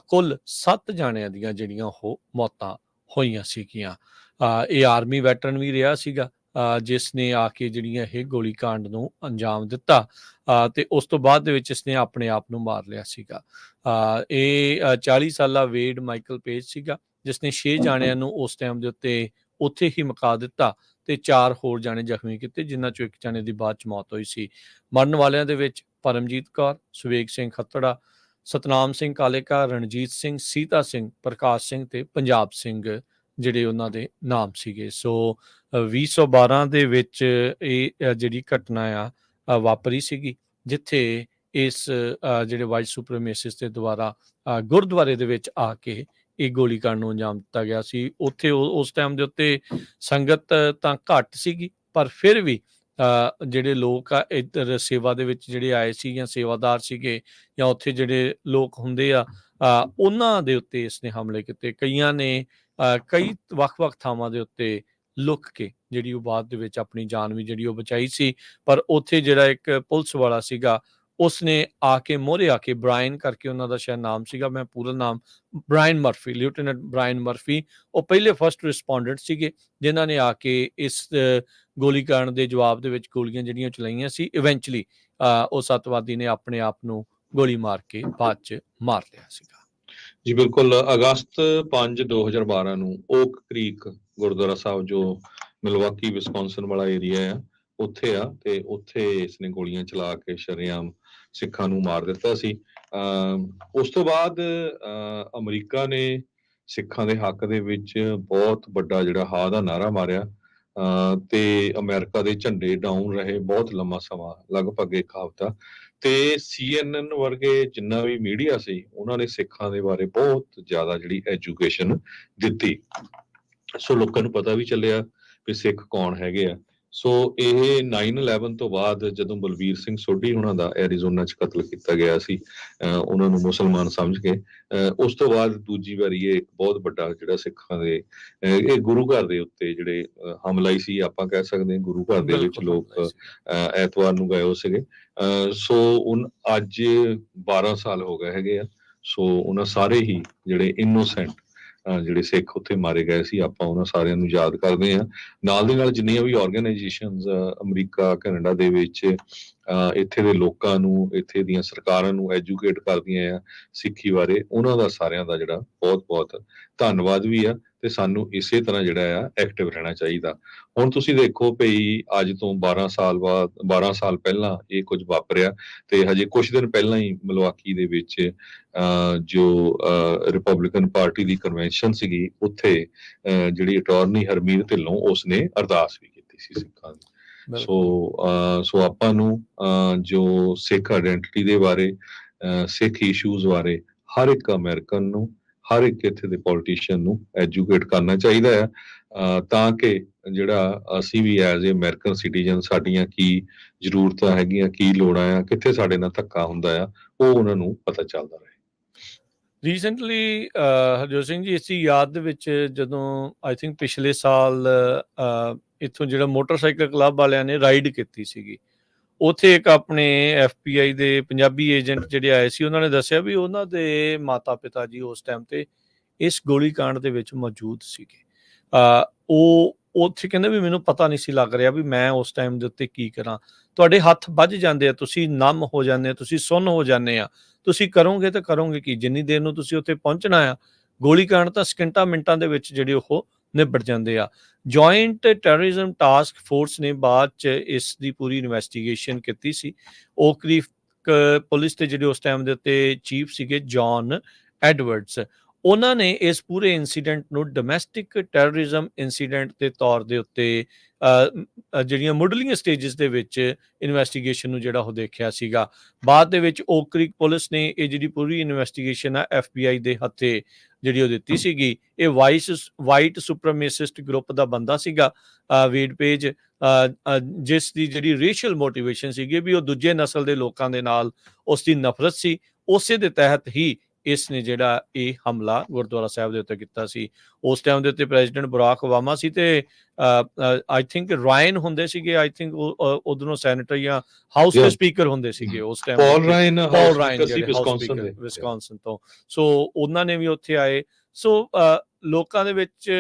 ਕੁੱਲ 7 ਜਾਣਿਆਂ ਦੀਆਂ ਜਿਹੜੀਆਂ ਉਹ ਮੌਤਾਂ ਹੋਈਆਂ ਸੀਗੀਆਂ। ਇਹ ਆਰਮੀ ਵੈਟਰਨ ਵੀ ਰਿਹਾ ਸੀਗਾ ਜਿਸ ਨੇ ਆ ਕੇ ਜਿਹੜੀਆਂ ਇਹ ਗੋਲੀकांड ਨੂੰ ਅੰਜਾਮ ਦਿੱਤਾ ਤੇ ਉਸ ਤੋਂ ਬਾਅਦ ਦੇ ਵਿੱਚ ਇਸਨੇ ਆਪਣੇ ਆਪ ਨੂੰ ਮਾਰ ਲਿਆ ਸੀਗਾ। ਇਹ 40 ਸਾਲਾ ਵੇਡ ਮਾਈਕਲ ਪੇਜ ਸੀਗਾ ਜਿਸ ਨੇ 6 ਜਾਣਿਆਂ ਨੂੰ ਉਸ ਟਾਈਮ ਦੇ ਉੱਥੇ ਹੀ ਮੁਕਾ ਦਿੱਤਾ ਤੇ 4 ਹੋਰ ਜਾਣੇ ਜ਼ਖਮੀ ਕੀਤੇ, ਜਿਨ੍ਹਾਂ ਚੋਂ ਇੱਕ ਜਾਣੇ ਦੀ ਬਾਅਦ ਚ ਮੌਤ ਹੋਈ ਸੀ। ਮਰਨ ਵਾਲਿਆਂ ਦੇ ਵਿੱਚ ਪਰਮਜੀਤ ਕੌਰ, ਸੁਵੇਗ ਸਿੰਘ ਖੱਤੜਾ, ਸਤਨਾਮ ਸਿੰਘ ਕਾਲੇਕਾ, ਰਣਜੀਤ ਸਿੰਘ, ਸੀਤਾ ਸਿੰਘ, ਪ੍ਰਕਾਸ਼ ਸਿੰਘ ਤੇ ਪੰਜਾਬ ਸਿੰਘ ਜਿਹੜੇ ਉਹਨਾਂ ਦੇ ਨਾਮ ਸੀਗੇ। ਸੋ 2012 ਦੇ ਵਿੱਚ ਇਹ ਜਿਹੜੀ ਘਟਨਾ ਆ ਵਾਪਰੀ ਸੀਗੀ, ਜਿੱਥੇ ਇਸ ਜਿਹੜੇ ਵਾਈਟ ਸੁਪਰੀਮੇਸਿਸਟ ਦੇ ਦੁਆਰਾ ਗੁਰਦੁਆਰੇ ਦੇ ਵਿੱਚ ਆ ਕੇ ਇਹ ਗੋਲੀकांड ਨੂੰ ਅੰਜਾਮ ਦਿੱਤਾ ਗਿਆ ਸੀ। ਉੱਥੇ ਉਸ ਟਾਈਮ ਦੇ ਉੱਤੇ ਸੰਗਤ ਤਾਂ ਘੱਟ ਸੀਗੀ, ਪਰ ਫਿਰ ਵੀ ਜਿਹੜੇ ਲੋਕ ਆ ਇੱਧਰ ਸੇਵਾ ਦੇ ਵਿੱਚ ਜਿਹੜੇ ਆਏ ਸੀ ਜਾਂ ਸੇਵਾਦਾਰ ਸੀਗੇ ਜਾਂ ਉੱਥੇ ਜਿਹੜੇ ਲੋਕ ਹੁੰਦੇ ਆ ਉਹਨਾਂ ਦੇ ਉੱਤੇ ਇਸਨੇ ਹਮਲੇ ਕੀਤੇ। ਕਈਆਂ ਨੇ ਕਈ ਵੱਖ-ਵੱਖ ਥਾਵਾਂ ਦੇ ਉੱਤੇ ਲੁੱਕ ਕੇ ਜਿਹੜੀ ਉਹ ਬਾਅਦ ਦੇ ਵਿੱਚ ਆਪਣੀ ਜਾਨ ਵੀ ਜਿਹੜੀ ਉਹ ਬਚਾਈ ਸੀ। ਪਰ ਉੱਥੇ ਜਿਹੜਾ ਇੱਕ ਪੁਲਿਸ ਵਾਲਾ ਸੀਗਾ ਉਸਨੇ ਆ ਕੇ ਮੋਹਰੇ ਆ ਕੇ, ਬ੍ਰਾਇਨ ਕਰਕੇ ਉਹਨਾਂ ਦਾ ਸ਼ਾਇਦ ਨਾਮ ਸੀਗਾ, ਮੈਂ ਪੂਰਾ ਨਾਮ Brian Murphy, lieutenant Brian Murphy, ਉਹ ਪਹਿਲੇ ਫਸਟ ਰਿਸਪੋਂਡੈਂਟ ਸੀਗੇ ਜਿਨ੍ਹਾਂ ਨੇ ਆ ਕੇ ਇਸ ਗੋਲੀकांड ਦੇ ਜਵਾਬ ਦੇ ਵਿੱਚ ਗੋਲੀਆਂ ਜਿਹੜੀਆਂ ਚਲਾਈਆਂ ਸੀ। ਇਵੈਂਚੁਅਲੀ ਉਸ ਅੱਤਵਾਦੀ ਨੇ ਆਪਣੇ ਆਪ ਨੂੰ ਗੋਲੀ ਮਾਰ ਕੇ ਬਾਅਦ ਚ ਮਾਰ ਲਿਆ ਸੀਗਾ। ਜੀ ਬਿਲਕੁਲ, ਅਗਸਤ 5 2012 ਨੂੰ ਓਕ ਕ੍ਰੀਕ ਗੁਰਦੁਆਰਾ ਸਾਹਿਬ ਜੋ ਮਿਲਵਾਕੀ ਵਿਸਕੌਨਸਨ ਵਾਲਾ ਏਰੀਆ ਆ ਉੱਥੇ ਆ, ਤੇ ਉੱਥੇ ਇਸਨੇ ਗੋਲੀਆਂ ਚਲਾ ਕੇ ਸ਼ਰੇਆਮ ਸਿੱਖਾਂ ਨੂੰ ਮਾਰ ਦਿੱਤਾ ਸੀ। ਉਸ ਤੋਂ ਬਾਅਦ ਅਮਰੀਕਾ ਨੇ ਸਿੱਖਾਂ ਦੇ ਹੱਕ ਦੇ ਵਿੱਚ ਬਹੁਤ ਵੱਡਾ ਜਿਹੜਾ ਹਾਂ ਦਾ ਨਾਅਰਾ ਮਾਰਿਆ ਤੇ ਅਮਰੀਕਾ ਦੇ ਝੰਡੇ ਡਾਊਨ ਰਹੇ ਬਹੁਤ ਲੰਮਾ ਸਮਾਂ, ਲਗਭਗ ਇੱਕ ਹਫ਼ਤਾ। ਤੇ CNN ਵਰਗੇ ਜਿੰਨਾ ਵੀ ਮੀਡੀਆ ਸੀ ਉਹਨਾਂ ਨੇ ਸਿੱਖਾਂ ਦੇ ਬਾਰੇ ਬਹੁਤ ਜ਼ਿਆਦਾ ਜਿਹੜੀ ਐਜੂਕੇਸ਼ਨ ਦਿੱਤੀ। ਸੋ ਲੋਕਾਂ ਨੂੰ ਪਤਾ ਵੀ ਚੱਲਿਆ ਵੀ ਸਿੱਖ ਕੌਣ ਹੈਗੇ ਆ। ਸੋ ਇਹ 9/11 ਤੋਂ ਬਾਅਦ ਜਦੋਂ ਬਲਬੀਰ ਸਿੰਘ ਸੋਢੀ ਉਹਨਾਂ ਦਾ ਐਰੀਜ਼ੋਨਾ 'ਚ ਕਤਲ ਕੀਤਾ ਗਿਆ ਸੀ ਉਹਨਾਂ ਨੂੰ ਮੁਸਲਮਾਨ ਸਮਝ ਕੇ, ਉਸ ਤੋਂ ਬਾਅਦ ਦੂਜੀ ਵਾਰੀ ਇਹ ਇੱਕ ਬਹੁਤ ਵੱਡਾ ਜਿਹੜਾ ਸਿੱਖਾਂ ਦੇ ਇਹ ਗੁਰੂ ਘਰ ਦੇ ਉੱਤੇ ਜਿਹੜੇ ਹਮਲਾ ਹੀ ਸੀ ਆਪਾਂ ਕਹਿ ਸਕਦੇ ਹਾਂ। ਗੁਰੂ ਘਰ ਦੇ ਵਿੱਚ ਲੋਕ ਐਤਵਾਰ ਨੂੰ ਗਏ ਹੋ ਸੀਗੇ। ਸੋ ਅੱਜ 12 ਸਾਲ ਹੋ ਗਏ ਹੈਗੇ ਆ। ਸੋ ਉਹਨਾਂ ਸਾਰੇ ਹੀ ਜਿਹੜੇ ਇਨੋਸੈਂਟ ਜਿਹੜੇ ਸਿੱਖ ਉੱਥੇ ਮਾਰੇ ਗਏ ਸੀ, ਆਪਾਂ ਉਹਨਾਂ ਸਾਰਿਆਂ ਨੂੰ ਯਾਦ ਕਰਦੇ ਹਾਂ। ਨਾਲ ਦੇ ਨਾਲ ਜਿੰਨੀਆਂ ਵੀ ਆਰਗੇਨਾਈਜੇਸ਼ਨਸ ਅਮਰੀਕਾ ਕੈਨੇਡਾ ਦੇ ਵਿੱਚ ਇੱਥੇ ਦੇ ਲੋਕਾਂ ਨੂੰ, ਇੱਥੇ ਦੀਆਂ ਸਰਕਾਰਾਂ ਨੂੰ ਐਜੂਕੇਟ ਕਰਦੀਆਂ ਆ ਸਿੱਖੀ ਬਾਰੇ, ਉਹਨਾਂ ਦਾ ਸਾਰਿਆਂ ਦਾ ਜਿਹੜਾ ਬਹੁਤ ਬਹੁਤ ਧੰਨਵਾਦ ਵੀ ਆ। ਤੇ ਸਾਨੂੰ ਇਸੇ ਤਰ੍ਹਾਂ ਜਿਹੜਾ ਆ ਐਕਟਿਵ ਰਹਿਣਾ ਚਾਹੀਦਾ। ਹੁਣ ਤੁਸੀਂ ਦੇਖੋ ਭਈ ਅੱਜ ਤੋਂ 12 ਸਾਲ ਪਹਿਲਾਂ ਇਹ ਕੁਝ ਵਾਪਰਿਆ ਤੇ ਹਜੇ ਕੁਝ ਦਿਨ ਪਹਿਲਾਂ ਹੀ ਮਿਲਵਾਕੀ ਦੇ ਵਿੱਚ ਜੋ ਰਿਪਬਲਿਕਨ ਪਾਰਟੀ ਦੀ ਕਨਵੈਨਸ਼ਨ ਸੀਗੀ ਉੱਥੇ ਜਿਹੜੀ ਅਟਾਰਨੀ ਹਰਮੀਤ ਢਿੱਲੋਂ ਉਸਨੇ ਅਰਦਾਸ ਵੀ ਕੀਤੀ ਸੀ ਸਿੱਖਾਂ ਦੀ। ਸੋ ਆਪਾਂ ਨੂੰ ਜੋ ਸਿੱਖ ਆਇਡੈਂਟੀਟੀ ਦੇ ਬਾਰੇ, ਸਿੱਖ ਇਸ਼ੂਜ਼ ਬਾਰੇ ਹਰ ਇੱਕ ਅਮਰੀਕਨ ਨੂੰ, ਹਰ ਇੱਕ ਇੱਥੇ ਦੇ ਪੋਲੀਟੀਸ਼ੀਅਨ ਨੂੰ ਐਜੂਕੇਟ ਕਰਨਾ ਚਾਹੀਦਾ ਆ ਤਾਂ ਕਿ ਜਿਹੜਾ ਅਸੀਂ ਵੀ ਐਜ਼ ਏ ਅਮਰੀਕਨ ਸਿਟੀਜ਼ਨ ਸਾਡੀਆਂ ਕੀ ਜ਼ਰੂਰਤਾਂ ਹੈਗੀਆਂ, ਕੀ ਲੋੜਾਂ ਆ, ਕਿੱਥੇ ਸਾਡੇ ਨਾਲ ਧੱਕਾ ਹੁੰਦਾ ਆ, ਉਹ ਉਹਨਾਂ ਨੂੰ ਪਤਾ ਚੱਲਦਾ ਰਹੇ। ਰੀਸੈਂਟਲੀ ਹਰਜੋਤ ਸਿੰਘ ਜੀ, ਇਸੀ ਯਾਦ ਦੇ ਵਿੱਚ ਜਦੋਂ ਆਈ ਥਿੰਕ ਪਿਛਲੇ ਸਾਲ ਇੱਥੋਂ ਜਿਹੜਾ ਮੋਟਰਸਾਈਕਲ ਕਲੱਬ ਵਾਲਿਆਂ ਨੇ ਰਾਈਡ ਕੀਤੀ ਸੀਗੀ, ਉੱਥੇ ਇੱਕ ਆਪਣੇ FBI ਦੇ ਪੰਜਾਬੀ ਏਜੰਟ ਜਿਹੜੇ ਆਏ ਸੀ, ਉਹਨਾਂ ਨੇ ਦੱਸਿਆ ਵੀ ਉਹਨਾਂ ਦੇ ਮਾਤਾ ਪਿਤਾ ਜੀ ਉਸ ਟਾਈਮ ਤੇ ਇਸ ਗੋਲੀकांड ਦੇ ਵਿੱਚ ਮੌਜੂਦ ਸੀਗੇ। ਉਹ ਉੱਥੇ ਕਹਿੰਦੇ ਵੀ ਮੈਨੂੰ ਪਤਾ ਨਹੀਂ ਸੀ ਲੱਗ ਰਿਹਾ ਵੀ ਮੈਂ ਉਸ ਟਾਈਮ ਦੇ ਉੱਤੇ ਕੀ ਕਰਾਂ। ਤੁਹਾਡੇ ਹੱਥ ਵੱਜ ਜਾਂਦੇ ਆ, ਤੁਸੀਂ ਨਮ ਹੋ ਜਾਂਦੇ ਆ, ਤੁਸੀਂ ਸੁੰਨ ਹੋ ਜਾਂਦੇ ਆ, ਤੁਸੀਂ ਕਰੋਗੇ ਤਾਂ ਕਰੋਗੇ ਕੀ, ਜਿੰਨੀ ਦੇਰ ਨੂੰ ਤੁਸੀਂ ਉੱਥੇ ਪਹੁੰਚਣਾ ਆ। ਗੋਲੀकांड ਤਾਂ ਸਕਿੰਟਾਂ ਮਿੰਟਾਂ ਦੇ ਵਿੱਚ ਜਿਹੜੇ ਉਹ ਨਿਬੜ ਜਾਂਦੇ ਆ। ਜੁਆਇੰਟ ਟੈਰਰਿਜ਼ਮ ਟਾਸਕ ਫੋਰਸ ਨੇ ਬਾਅਦ 'ਚ ਇਸ ਦੀ ਪੂਰੀ ਇਨਵੈਸਟੀਗੇਸ਼ਨ ਕੀਤੀ ਸੀ। ਓਕ ਰੀਫ ਪੁਲਿਸ ਦੇ ਜਿਹੜੇ ਉਸ ਟਾਈਮ ਦੇ ਉੱਤੇ ਚੀਫ ਸੀਗੇ ਜੌਨ ਐਡਵਰਡਸ, ਉਹਨਾਂ ਨੇ ਇਸ ਪੂਰੇ ਇਨਸੀਡੈਂਟ ਨੂੰ ਡੋਮੈਸਟਿਕ ਟੈਰਰਿਜ਼ਮ ਇਨਸੀਡੈਂਟ ਦੇ ਤੌਰ ਦੇ ਉੱਤੇ ਜਿਹੜੀਆਂ ਮੁੱਢਲੀਆਂ ਸਟੇਜਸ ਦੇ ਵਿੱਚ ਇਨਵੈਸਟੀਗੇਸ਼ਨ ਨੂੰ ਜਿਹੜਾ ਉਹ ਦੇਖਿਆ ਸੀਗਾ। ਬਾਅਦ ਦੇ ਵਿੱਚ ਓਕ ਕ੍ਰੀਕ ਪੁਲਿਸ ਨੇ ਇਹ ਜਿਹੜੀ ਪੂਰੀ ਇਨਵੈਸਟੀਗੇਸ਼ਨ ਆ FBI ਦੇ ਹੱਥੇ ਜਿਹੜੀ ਉਹ ਦਿੱਤੀ ਸੀਗੀ। ਇਹ ਵਾਈਟ ਸੁਪਰਮੇਸਿਸਟ ਗਰੁੱਪ ਦਾ ਬੰਦਾ ਸੀਗਾ ਵੇਡ ਪੇਜ, ਜਿਸ ਦੀ ਜਿਹੜੀ ਰੇਸ਼ੀਅਲ ਮੋਟੀਵੇਸ਼ਨ ਸੀਗੀ ਵੀ ਉਹ ਦੂਜੇ ਨਸਲ ਦੇ ਲੋਕਾਂ ਦੇ ਨਾਲ ਉਸ ਦੀ ਨਫ਼ਰਤ ਸੀ। ਉਸੇ ਦੇ ਤਹਿਤ ਹੀ ਇਸ ਨੇ ਜਿਹੜਾ ਇਹ ਹਮਲਾ ਗੁਰਦੁਆਰਾ ਸਾਹਿਬ ਦੇ ਉੱਤੇ ਕੀਤਾ ਸੀ। ਉਸ ਟਾਈਮ ਦੇ ਉੱਤੇ ਪ੍ਰੈਜ਼ੀਡੈਂਟ ਬਰਾਕ ਓਬਾਮਾ ਸੀ ਤੇ ਆਈ ਥਿੰਕ ਰਾਇਨ ਹੁੰਦੇ ਸੀਗੇ, ਆਈ ਥਿੰਕ ਉਧਰੋਂ ਸੈਨੇਟਰ ਜਾਂ ਹਾਊਸ ਦੇ ਸਪੀਕਰ ਹੁੰਦੇ ਸੀਗੇ ਉਸ ਟਾਈਮ, ਪੌਲ ਰਾਇਨ ਵਿਸਕੌਨਸਨ ਤੋਂ। ਸੋ ਉਹਨਾਂ ਨੇ ਵੀ ਉੱਥੇ ਆਏ। ਸੋ ਲੋਕਾਂ ਦੇ ਵਿੱਚ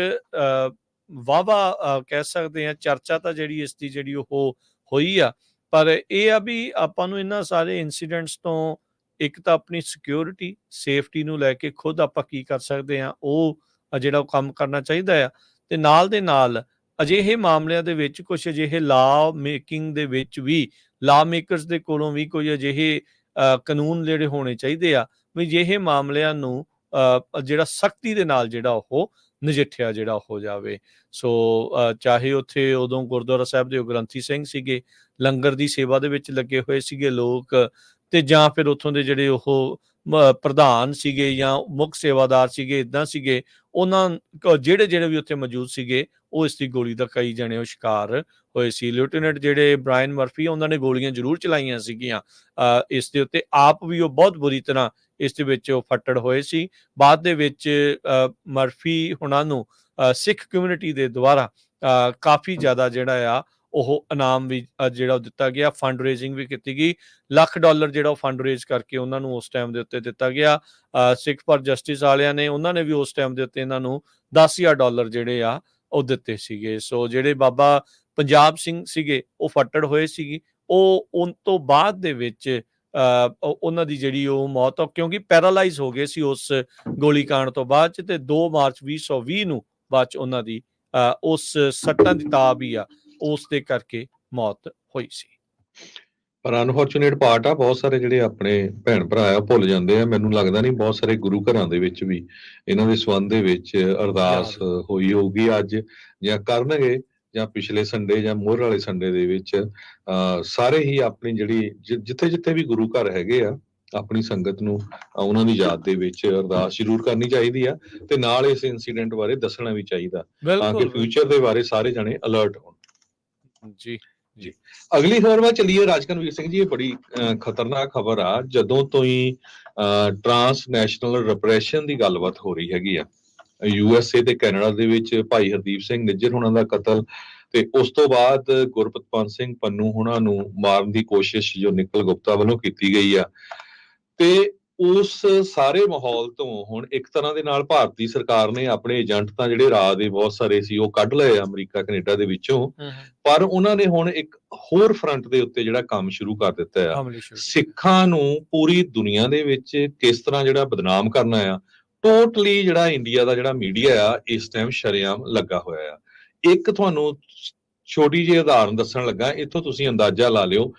ਵਾਹਵਾ ਕਹਿ ਸਕਦੇ ਹਾਂ ਚਰਚਾ ਤਾਂ ਜਿਹੜੀ ਇਸ ਦੀ ਜਿਹੜੀ ਉਹ ਹੋਈ ਆ। ਪਰ ਇਹ ਆ ਵੀ ਆਪਾਂ ਨੂੰ ਇਹਨਾਂ ਸਾਰੇ ਇਨਸੀਡੈਂਟਸ ਤੋਂ ਇੱਕ ਤਾਂ ਆਪਣੀ ਸਿਕਿਉਰਿਟੀ ਸੇਫਟੀ ਨੂੰ ਲੈ ਕੇ ਖੁਦ ਆਪਾਂ ਕੀ ਕਰ ਸਕਦੇ ਹਾਂ, ਉਹ ਜਿਹੜਾ ਉਹ ਕੰਮ ਕਰਨਾ ਚਾਹੀਦਾ ਆ। ਤੇ ਨਾਲ ਦੇ ਨਾਲ ਅਜਿਹੇ ਮਾਮਲਿਆਂ ਦੇ ਵਿੱਚ ਕੁਝ ਅਜਿਹੇ ਲਾ ਮੇਕਿੰਗ ਦੇ ਵਿੱਚ ਵੀ ਲਾ ਮੇਕਰਸ ਦੇ ਕੋਲੋਂ ਵੀ ਕੋਈ ਅਜਿਹੇ ਕਾਨੂੰਨ ਜਿਹੜੇ ਹੋਣੇ ਚਾਹੀਦੇ ਆ ਵੀ ਅਜਿਹੇ ਮਾਮਲਿਆਂ ਨੂੰ ਜਿਹੜਾ ਸਖਤੀ ਦੇ ਨਾਲ ਜਿਹੜਾ ਉਹ ਨਜਿੱਠਿਆ ਜਿਹੜਾ ਹੋ ਜਾਵੇ। ਸੋ ਚਾਹੇ ਉੱਥੇ ਉਦੋਂ ਗੁਰਦੁਆਰਾ ਸਾਹਿਬ ਦੇ ਗ੍ਰੰਥੀ ਸਿੰਘ ਸੀਗੇ, ਲੰਗਰ ਦੀ ਸੇਵਾ ਦੇ ਵਿੱਚ ਲੱਗੇ ਹੋਏ ਸੀਗੇ ਲੋਕ, ਤੇ ਜਾਂ ਫਿਰ ਉੱਥੋਂ ਦੇ ਜਿਹੜੇ ਉਹ ਪ੍ਰਧਾਨ ਸੀਗੇ ਜਾਂ ਮੁੱਖ ਸੇਵਾਦਾਰ ਸੀਗੇ, ਇੱਦਾਂ ਸੀਗੇ, ਉਹਨਾਂ ਜਿਹੜੇ ਵੀ ਉੱਥੇ ਮੌਜੂਦ ਸੀਗੇ ਉਹ ਇਸ ਦੀ ਗੋਲੀ ਦਾ ਕਈ ਜਣੇ ਉਹ ਸ਼ਿਕਾਰ ਹੋਏ ਸੀ। ਲੈਫਟੀਨੈਂਟ ਜਿਹੜੇ ਬ੍ਰਾਇਨ ਮਰਫੀ, ਉਹਨਾਂ ਨੇ ਗੋਲੀਆਂ ਜ਼ਰੂਰ ਚਲਾਈਆਂ ਸੀਗੀਆਂ ਇਸ ਦੇ ਉੱਤੇ, ਆਪ ਵੀ ਉਹ ਬਹੁਤ ਬੁਰੀ ਤਰ੍ਹਾਂ ਇਸ ਦੇ ਵਿੱਚ ਉਹ ਫੱਟੜ ਹੋਏ ਸੀ। ਬਾਅਦ ਦੇ ਵਿੱਚ ਮਰਫੀ ਹੁਣਾਂ ਨੂੰ ਸਿੱਖ ਕਮਿਊਨਿਟੀ ਦੇ ਦੁਆਰਾ ਕਾਫੀ ਜ਼ਿਆਦਾ ਜਿਹੜਾ ਆ ਉਹ ਇਨਾਮ ਵੀ ਜਿਹੜਾ ਉਹ ਦਿੱਤਾ ਗਿਆ, ਫੰਡ ਰੇਜ਼ਿੰਗ ਵੀ ਕੀਤੀ ਗਈ। $1,00,000 ਜਿਹੜਾ ਉਹ ਫੰਡ ਰੇਜ਼ ਕਰਕੇ ਉਹਨਾਂ ਨੂੰ ਉਸ ਟਾਈਮ ਦੇ ਉੱਤੇ ਦਿੱਤਾ ਗਿਆ। ਸਿੱਖ ਫਾਰ ਜਸਟਿਸ ਵਾਲਿਆਂ ਨੇ, ਉਹਨਾਂ ਨੇ ਵੀ ਉਸ ਟਾਈਮ ਦੇ ਉੱਤੇ ਇਹਨਾਂ ਨੂੰ $10,000 ਜਿਹੜੇ ਆ ਉਹ ਦਿੱਤੇ ਸੀਗੇ। ਸੋ ਜਿਹੜੇ ਬਾਬਾ ਪੰਜਾਬ ਸਿੰਘ ਸੀਗੇ ਉਹ ਫੱਟੜ ਹੋਏ ਸੀਗੇ, ਉਹ ਤੋਂ ਬਾਅਦ ਦੇ ਵਿੱਚ ਉਹਨਾਂ ਦੀ ਜਿਹੜੀ ਉਹ ਮੌਤ, ਕਿਉਂਕਿ ਪੈਰਾਲਾਈਜ਼ ਹੋ ਗਏ ਸੀ ਉਸ ਗੋਲੀकांड ਤੋਂ ਬਾਅਦ ਚ, ਤੇ 2 ਮਾਰਚ 2020 ਨੂੰ ਬਾਅਦ ਚ ਉਹਨਾਂ ਦੀ ਉਸ ਸੱਟਾਂ ਦੀ ਤਾਬ ਹੀ ਆ ਉਸ ਦੇ ਕਰਕੇ ਮੌਤ ਹੋਈ ਸੀ। ਪਰ ਅਨਫੋਰਚੂਨੇਟ ਪਾਰਟ ਆ, ਬਹੁਤ ਸਾਰੇ ਜਿਹੜੇ ਆਪਣੇ ਭੈਣ ਭਰਾ ਆ ਭੁੱਲ ਜਾਂਦੇ ਆ। ਮੈਨੂੰ ਲੱਗਦਾ ਨਹੀਂ ਬਹੁਤ ਸਾਰੇ ਗੁਰੂ ਘਰਾਂ ਦੇ ਵਿੱਚ ਵੀ ਇਹਨਾਂ ਦੇ ਸੰਬੰਧ ਦੇ ਵਿੱਚ ਅਰਦਾਸ ਯਾਦ ਹੋਈ ਹੋਊਗੀ ਅੱਜ, ਜਾਂ ਕਰਨਗੇ, ਜਾਂ ਪਿਛਲੇ ਸੰਡੇ ਜਾਂ ਮੋਹਰ ਵਾਲੇ ਸੰਡੇ ਦੇ ਵਿੱਚ ਸਾਰੇ ਹੀ ਆਪਣੀ ਜਿਹੜੀ ਜਿੱਥੇ ਜਿੱਥੇ ਵੀ ਗੁਰੂ ਘਰ ਹੈਗੇ ਆ, ਆਪਣੀ ਸੰਗਤ ਨੂੰ ਉਹਨਾਂ ਦੀ ਯਾਦ ਦੇ ਵਿੱਚ ਅਰਦਾਸ ਜ਼ਰੂਰ ਕਰਨੀ ਚਾਹੀਦੀ ਆ, ਤੇ ਨਾਲ ਇਸ ਇੰਸੀਡੈਂਟ ਬਾਰੇ ਦੱਸਣਾ ਵੀ ਚਾਹੀਦਾ, ਤਾਂ ਕਿ ਬਿਲਕੁਲ ਫਿਊਚਰ ਦੇ ਬਾਰੇ ਸਾਰੇ ਜਣੇ ਅਲਰਟ ਹੋਣ। ਜੀ। ਅਗਲੀ ਖਬਰ ਵੱਲ ਚੱਲੀਏ। ਰਾਜਕਨਵੀਰ ਸਿੰਘ ਜੀ, ਇਹ ਬੜੀ ਖਤਰਨਾਕ ਖਬਰ ਆ। ਜਦੋਂ ਤੋਂ ਹੀ ਟਰਾਂਸਨੈਸ਼ਨਲ ਰਿਪਰੈਸ਼ਨ ਦੀ ਗੱਲਬਾਤ ਹੋ ਰਹੀ ਹੈਗੀ ਆ, USA ਤੇ ਕੈਨੇਡਾ ਦੇ ਵਿੱਚ ਭਾਈ ਹਰਦੀਪ ਸਿੰਘ ਨਿੱਜਰ ਹੁਣਾਂ ਦਾ ਕਤਲ, ਤੇ ਉਸ ਤੋਂ ਬਾਅਦ ਗੁਰਪਤਵੰਤ ਸਿੰਘ ਪੰਨੂ ਹੁਣਾਂ ਨੂੰ ਮਾਰਨ ਦੀ ਕੋਸ਼ਿਸ਼ ਜੋ ਨਿਕਲ ਗੁਪਤਾ ਵੱਲੋਂ ਕੀਤੀ ਗਈ ਆ, ਤੇ ਉਸ ਸਾਰੇ ਮਾਹੌਲ ਤੋਂ ਹੁਣ ਇੱਕ ਤਰ੍ਹਾਂ ਦੇ ਨਾਲ ਭਾਰਤੀ ਸਰਕਾਰ ਨੇ ਆਪਣੇ ਏਜੰਟ ਤਾਂ ਜਿਹੜੇ ਰਾਹ ਦੇ ਬਹੁਤ ਸਾਰੇ ਸੀ ਉਹ ਕੱਢ ਲਏ ਅਮਰੀਕਾ ਕੈਨੇਡਾ ਦੇ ਵਿੱਚੋਂ, ਪਰ ਉਹਨਾਂ ਨੇ ਹੁਣ ਇੱਕ ਹੋਰ ਫਰੰਟ ਦੇ ਉੱਤੇ ਜਿਹੜਾ ਕੰਮ ਸ਼ੁਰੂ ਕਰ ਦਿੱਤਾ ਆ, ਸਿੱਖਾਂ ਨੂੰ ਪੂਰੀ ਦੁਨੀਆ ਦੇ ਵਿੱਚ ਕਿਸ ਤਰ੍ਹਾਂ ਜਿਹੜਾ ਬਦਨਾਮ ਕਰਨਾ ਆ। ਟੋਟਲੀ ਜਿਹੜਾ ਇੰਡੀਆ ਦਾ ਜਿਹੜਾ ਮੀਡੀਆ ਆ ਇਸ ਟਾਈਮ ਸ਼ਰੇਆਮ ਲੱਗਾ ਹੋਇਆ ਆ। ਇੱਕ ਤੁਹਾਨੂੰ ਛੋਟੀ ਜਿਹੀ ਉਦਾਹਰਨ ਦੱਸਣ ਲੱਗਾ, ਇੱਥੋਂ ਤੁਸੀਂ ਅੰਦਾਜ਼ਾ ਲਾ ਲਿਓ।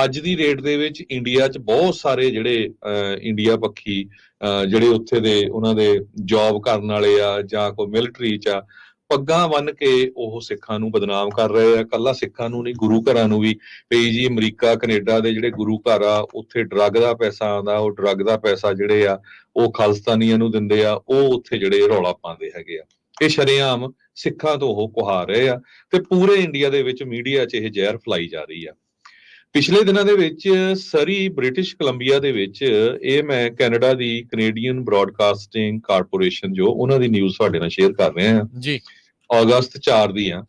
ਅੱਜ ਦੀ ਡੇਟ ਦੇ ਵਿੱਚ ਇੰਡੀਆ 'ਚ ਬਹੁਤ ਸਾਰੇ ਜਿਹੜੇ ਇੰਡੀਆ ਪੱਖੀ ਜਿਹੜੇ ਉੱਥੇ ਦੇ ਉਹਨਾਂ ਦੇ ਜੌਬ ਕਰਨ ਵਾਲੇ ਆ, ਜਾਂ ਕੋਈ ਮਿਲਟਰੀ 'ਚ ਆ, ਪੱਗਾਂ ਬੰਨ ਕੇ ਉਹ ਸਿੱਖਾਂ ਨੂੰ ਬਦਨਾਮ ਕਰ ਰਹੇ ਆ। ਕੱਲਾ ਸਿੱਖਾਂ ਨੂੰ ਨਹੀਂ, ਗੁਰੂ ਘਰਾਂ ਨੂੰ ਵੀ, ਵੀ ਜੀ ਅਮਰੀਕਾ ਕੈਨੇਡਾ ਦੇ ਜਿਹੜੇ ਗੁਰੂ ਘਰ ਆ ਉੱਥੇ ਡਰੱਗ ਦਾ ਪੈਸਾ ਆਉਂਦਾ, ਉਹ ਡਰੱਗ ਦਾ ਪੈਸਾ ਜਿਹੜੇ ਆ ਉਹ ਖਾਲਿਸਤਾਨੀਆਂ ਨੂੰ ਦਿੰਦੇ ਆ, ਉਹ ਉੱਥੇ ਜਿਹੜੇ ਰੌਲਾ ਪਾਉਂਦੇ ਹੈਗੇ ਆ। ਇਹ ਸ਼ਰੇਆਮ ਸਿੱਖਾਂ ਤੋਂ ਉਹ ਕੁਹਾ ਰਹੇ ਆ, ਤੇ ਪੂਰੇ ਇੰਡੀਆ ਦੇ ਵਿੱਚ ਮੀਡੀਆ 'ਚ ਇਹ ਜ਼ਹਿਰ ਫੈਲਾਈ ਜਾ ਰਹੀ ਆ। ਪਿਛਲੇ ਦਿਨਾਂ ਦੇ ਵਿੱਚ ਸਰੀ ਬ੍ਰਿਟਿਸ਼ ਕੋਲੰਬੀਆ ਦੇ ਵਿੱਚ, ਇਹ ਮੈਂ ਕੈਨੇਡਾ ਦੀ ਕੈਨੇਡੀਅਨ ਬ੍ਰੌਡਕਾਸਟਿੰਗ ਕਾਰਪੋਰੇਸ਼ਨ ਜੋ ਉਹਨਾਂ ਦੀ ਨਿਊਜ਼ ਤੁਹਾਡੇ ਨਾਲ ਸ਼ੇਅਰ ਕਰ ਰਹੇ ਹਾਂ ਜੀ, ਅਗਸਤ 4 ਦੀ ਆ,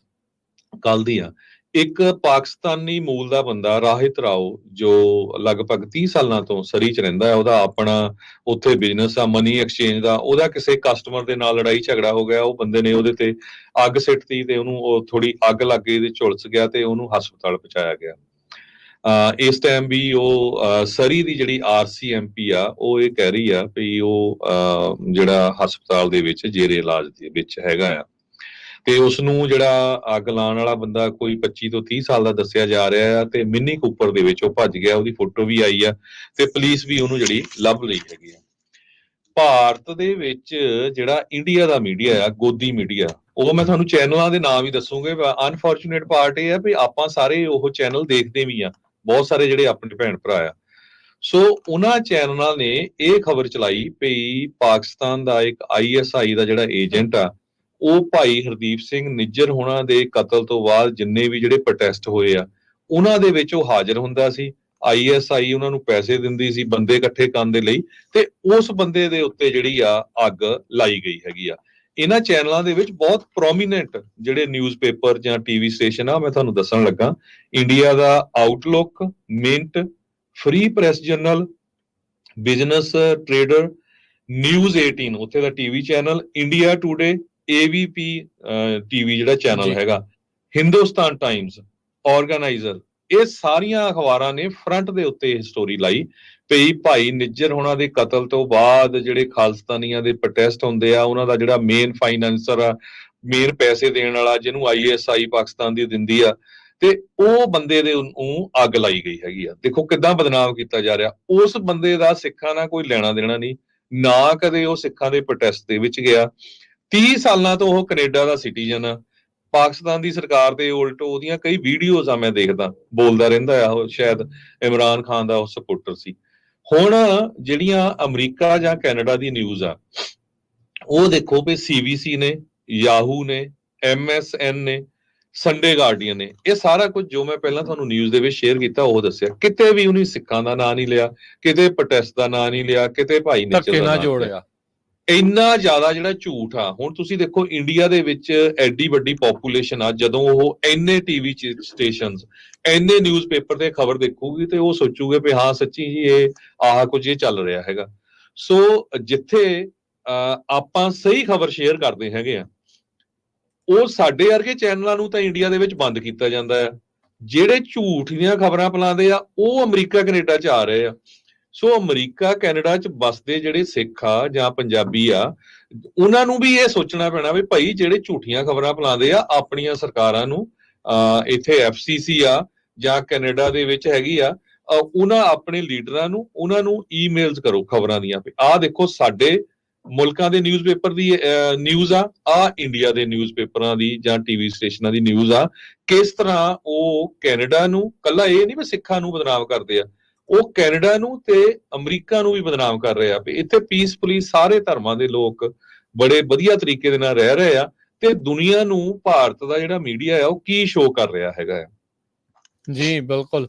ਕੱਲ ਦੀ ਆ। ਇੱਕ ਪਾਕਿਸਤਾਨੀ ਮੂਲ ਦਾ ਬੰਦਾ ਰਾਹਿਤ ਰਾਓ, ਜੋ ਲਗਭਗ 30 ਸਾਲਾਂ ਤੋਂ ਸਰੀ 'ਚ ਰਹਿੰਦਾ ਹੈ, ਉਹਦਾ ਆਪਣਾ ਉੱਥੇ ਬਿਜ਼ਨਸ ਆ ਮਨੀ ਐਕਸਚੇਂਜ ਦਾ, ਉਹਦਾ ਕਿਸੇ ਕਸਟਮਰ ਦੇ ਨਾਲ ਲੜਾਈ ਝਗੜਾ ਹੋ ਗਿਆ, ਉਹ ਬੰਦੇ ਨੇ ਉਹਦੇ ਤੇ ਅੱਗ ਸਿੱਟਤੀ, ਤੇ ਉਹਨੂੰ ਉਹ ਥੋੜੀ ਅੱਗ ਲੱਗ ਗਈ ਤੇ ਝੁਲਸ ਗਿਆ, ਤੇ ਉਹਨੂੰ ਹਸਪਤਾਲ ਪਹੁੰਚਾਇਆ ਗਿਆ। ਇਸ ਟਾਈਮ ਵੀ ਉਹ ਸਰੀ ਦੀ ਜਿਹੜੀ RCMP ਆ, ਉਹ ਇਹ ਕਹਿ ਰਹੀ ਆ ਵੀ ਉਹ ਜਿਹੜਾ ਹਸਪਤਾਲ ਦੇ ਵਿੱਚ ਜੇਰੇ ਇਲਾਜ ਦੇ ਵਿੱਚ ਹੈਗਾ ਆ, ਤੇ ਉਸ ਨੂੰ ਜਿਹੜਾ ਅੱਗ ਲਾਉਣ ਵਾਲਾ ਬੰਦਾ ਕੋਈ 25 ਤੋਂ 30 ਸਾਲ ਦਾ ਦੱਸਿਆ ਜਾ ਰਿਹਾ ਆ, ਤੇ ਮਿੰਨੀ ਕੂਪਰ ਦੇ ਵਿੱਚ ਉਹ ਭੱਜ ਗਿਆ, ਉਹਦੀ ਫੋਟੋ ਵੀ ਆਈ ਆ, ਤੇ ਪੁਲਿਸ ਵੀ ਉਹਨੂੰ ਜਿਹੜੀ ਲੱਭ ਲਈ ਹੈਗੀ ਆ। ਭਾਰਤ ਦੇ ਵਿੱਚ ਜਿਹੜਾ ਇੰਡੀਆ ਦਾ ਮੀਡੀਆ ਆ, ਗੋਦੀ ਮੀਡੀਆ, ਉਹ ਮੈਂ ਤੁਹਾਨੂੰ ਚੈਨਲਾਂ ਦੇ ਨਾਮ ਵੀ ਦੱਸੂਗੇ। ਅਨਫੋਰਚੂਨੇਟ ਪਾਰਟ ਇਹ ਆ ਵੀ ਆਪਾਂ ਸਾਰੇ ਉਹ ਚੈਨਲ ਦੇਖਦੇ ਵੀ ਆ, ਬਹੁਤ ਸਾਰੇ ਜਿਹੜੇ ਆਪਣੇ ਭੈਣ ਭਰਾ ਆ। ਸੋ ਉਹਨਾਂ ਚੈਨਲਾਂ ਨੇ ਇਹ ਖਬਰ ਚਲਾਈ ਵੀ ਪਾਕਿਸਤਾਨ ਦਾ ਇੱਕ ISI ਦਾ ਜਿਹੜਾ ਏਜੰਟ ਆ, ਉਹ ਭਾਈ ਹਰਦੀਪ ਸਿੰਘ ਨਿੱਜਰ ਹੋਣਾ ਦੇ ਕਤਲ ਤੋਂ ਬਾਅਦ ਜਿੰਨੇ ਵੀ ਜਿਹੜੇ ਪ੍ਰੋਟੈਸਟ ਹੋਏ ਆ, ਉਹਨਾਂ ਦੇ ਵਿੱਚ ਉਹ ਹਾਜ਼ਰ ਹੁੰਦਾ ਸੀ। ISI ਉਹਨਾਂ ਨੂੰ ਪੈਸੇ ਦਿੰਦੀ ਸੀ ਬੰਦੇ ਇਕੱਠੇ ਕਰਨ ਦੇ ਲਈ, ਤੇ ਉਸ ਬੰਦੇ ਦੇ ਉੱਤੇ ਜਿਹੜੀ ਆ ਅੱਗ ਲਾਈ ਗਈ ਹੈਗੀ ਆ। ਇਹਨਾਂ ਚੈਨਲਾਂ ਦੇ ਵਿੱਚ ਬਹੁਤ ਪ੍ਰੋਮੀਨੈਂਟ ਜਿਹੜੇ ਨਿਊਜ਼ਪੇਪਰ ਜਾਂ TV ਸਟੇਸ਼ਨ ਆ, ਮੈਂ ਤੁਹਾਨੂੰ ਦੱਸਣ ਲੱਗਾ। ਇੰਡੀਆ ਦਾ Outlook, Mint, Free Press Journal, Business Trader, News 18 ਉੱਥੇ ਦਾ TV channel, India Today, ABP TV ਜਿਹੜਾ ਚੈਨਲ ਹੈਗਾ, ਹਿੰਦੁਸਤਾਨ ਟਾਈਮਸ, ਆਰਗੇਨਾਈਜ਼ਰ, ਇਹ ਸਾਰੀਆਂ ਅਖਬਾਰਾਂ ਨੇ ਫਰੰਟ ਦੇ ਉੱਤੇ ਇਹ ਸਟੋਰੀ ਲਾਈ ਵੀ ਭਾਈ ਨਿੱਜਰ ਹੋਣਾ ਦੇ ਕਤਲ ਤੋਂ ਬਾਅਦ ਜਿਹੜੇ ਖਾਲਿਸਤਾਨੀਆਂ ਦੇ ਪ੍ਰੋਟੈਸਟ ਹੁੰਦੇ ਆ, ਉਹਨਾਂ ਦਾ ਜਿਹੜਾ ਮੇਨ ਫਾਈਨੈਂਸਰ ਆ, ਮੇਨ ਪੈਸੇ ਦੇਣ ਵਾਲਾ, ਜਿਹਨੂੰ ISI ਪਾਕਿਸਤਾਨ ਦੀ ਦਿੰਦੀ ਆ, ਤੇ ਉਹ ਬੰਦੇ ਦੇ ਨੂੰ ਅੱਗ ਲਾਈ ਗਈ ਹੈਗੀ ਆ। ਦੇਖੋ ਕਿੱਦਾਂ ਬਦਨਾਮ ਕੀਤਾ ਜਾ ਰਿਹਾ। ਉਸ ਬੰਦੇ ਦਾ ਸਿੱਖਾਂ ਨਾਲ ਕੋਈ ਲੈਣਾ ਦੇਣਾ ਨਹੀਂ, ਨਾ ਕਦੇ ਉਹ ਸਿੱਖਾਂ ਦੇ ਪ੍ਰੋਟੈਸਟ ਦੇ ਵਿੱਚ ਗਿਆ। 30 ਸਾਲਾਂ ਤੋਂ ਉਹ ਕੈਨੇਡਾ ਦਾ ਸਿਟੀਜ਼ਨ ਆ। ਪਾਕਿਸਤਾਨ ਦੀ ਸਰਕਾਰ ਦੇ ਉਲਟ ਉਹਦੀਆਂ ਕਈ ਵੀਡੀਓਜ਼ ਆ ਮੈਂ ਦੇਖਦਾ, ਬੋਲਦਾ ਰਹਿੰਦਾ ਆ, ਉਹ ਸ਼ਾਇਦ ਇਮਰਾਨ ਖਾਨ ਦਾ ਉਹ ਸਪੋਰਟਰ ਸੀ। ਹੁਣ ਜਿਹੜੀਆਂ ਅਮਰੀਕਾ ਜਾਂ ਕੈਨੇਡਾ ਦੀ ਨਿਊਜ਼ ਆ, ਉਹ ਦੇਖੋ ਵੀ CBC ਨੇ, ਯਾਹੂ ਨੇ, MSN ਨੇ, ਸੰਡੇ ਗਾਰਡੀਅਨ ਨੇ, ਇਹ ਸਾਰਾ ਕੁਝ ਜੋ ਮੈਂ ਪਹਿਲਾਂ ਤੁਹਾਨੂੰ ਨਿਊਜ਼ ਦੇ ਵਿੱਚ ਸ਼ੇਅਰ ਕੀਤਾ ਉਹ ਦੱਸਿਆ। ਕਿਤੇ ਵੀ ਉਹਨੇ ਸਿੱਖਾਂ ਦਾ ਨਾਂ ਨਹੀਂ ਲਿਆ, ਕਿਤੇ ਪ੍ਰੋਟੈਸਟ ਦਾ ਨਾਂ ਨਹੀਂ ਲਿਆ, ਕਿਤੇ ਭਾਈ ਨਿੱਜਰ ਦਾ ਨਾਂ ਜੋੜਿਆ। ਇੰਨਾ ਜ਼ਿਆਦਾ ਜਿਹੜਾ ਝੂਠ ਆ। ਹੁਣ ਤੁਸੀਂ ਦੇਖੋ ਇੰਡੀਆ ਦੇ ਵਿੱਚ ਐਡੀ ਵੱਡੀ ਪੋਪੂਲੇਸ਼ਨ ਆ, ਜਦੋਂ ਉਹ ਇੰਨੇ TV ਸਟੇਸ਼ਨਸ, ਇੰਨੇ ਨਿਊਜ਼ਪੇਪਰ ਤੇ ਖਬਰ ਦੇਖੂਗੀ, ਤੇ ਉਹ ਸੋਚੂਗੇ ਵੀ ਹਾਂ ਸੱਚੀ ਜੀ ਇਹ ਆਹ ਕੁਝ ਇਹ ਚੱਲ ਰਿਹਾ ਹੈਗਾ। ਸੋ ਜਿੱਥੇ ਆਪਾਂ ਸਹੀ ਖਬਰ ਸ਼ੇਅਰ ਕਰਦੇ ਹੈਗੇ ਆ, ਉਹ ਸਾਡੇ ਵਰਗੇ ਚੈਨਲਾਂ ਨੂੰ ਤਾਂ ਇੰਡੀਆ ਦੇ ਵਿੱਚ ਬੰਦ ਕੀਤਾ ਜਾਂਦਾ ਆ। ਜਿਹੜੇ ਝੂਠ ਦੀਆਂ ਖਬਰਾਂ ਫੈਲਾਉਂਦੇ ਆ, ਉਹ ਅਮਰੀਕਾ ਕੈਨੇਡਾ 'ਚ ਆ ਰਹੇ ਆ। ਸੋ ਅਮਰੀਕਾ ਕੈਨੇਡਾ 'ਚ ਵੱਸਦੇ ਜਿਹੜੇ ਸਿੱਖ ਆ ਜਾਂ ਪੰਜਾਬੀ ਆ, ਉਹਨਾਂ ਨੂੰ ਵੀ ਇਹ ਸੋਚਣਾ ਪੈਣਾ ਵੀ ਭਾਈ ਜਿਹੜੇ ਝੂਠੀਆਂ ਖਬਰਾਂ ਫੈਲਾਉਂਦੇ ਆ, ਆਪਣੀਆਂ ਸਰਕਾਰਾਂ ਨੂੰ, ਇੱਥੇ FCC ਆ, ਜਾਂ ਕੈਨੇਡਾ ਦੇ ਵਿੱਚ ਹੈਗੀ ਆ, ਉਹਨਾਂ ਆਪਣੇ ਲੀਡਰਾਂ ਨੂੰ ਉਹਨਾਂ ਨੂੰ ਈਮੇਲਸ ਕਰੋ ਖਬਰਾਂ ਦੀਆਂ, ਆਹ ਦੇਖੋ ਸਾਡੇ ਮੁਲਕਾਂ ਦੇ ਨਿਊਜ਼ਪੇਪਰ ਦੀ ਨਿਊਜ਼ ਆ ਇੰਡੀਆ ਦੇ ਨਿਊਜ਼ਪੇਪਰਾਂ ਦੀ ਜਾਂ ਟੀਵੀ ਸਟੇਸ਼ਨਾਂ ਦੀ ਨਿਊਜ਼ ਆ, ਕਿਸ ਤਰ੍ਹਾਂ ਉਹ ਕੈਨੇਡਾ ਨੂੰ, ਕੱਲਾ ਇਹ ਨਹੀਂ ਵੀ ਸਿੱਖਾਂ ਨੂੰ ਬਦਨਾਮ ਕਰਦੇ ਆ, ਉਹ ਕੈਨੇਡਾ ਨੂੰ ਤੇ ਅਮਰੀਕਾ ਨੂੰ ਵੀ ਬਦਨਾਮ ਕਰ ਰਹੇ ਆ ਵੀ ਇੱਥੇ ਪੀਸਫੁਲੀ ਸਾਰੇ ਧਰਮਾਂ ਦੇ ਲੋਕ ਬੜੇ ਵਧੀਆ ਤਰੀਕੇ ਦੇ ਨਾਲ ਰਹਿ ਰਹੇ ਆ, ਤੇ ਦੁਨੀਆ ਨੂੰ ਭਾਰਤ ਦਾ ਜਿਹੜਾ ਮੀਡੀਆ ਆ ਉਹ ਕੀ ਸ਼ੋਅ ਕਰ ਰਿਹਾ ਹੈਗਾ ਆ। ਜੀ ਬਿਲਕੁਲ।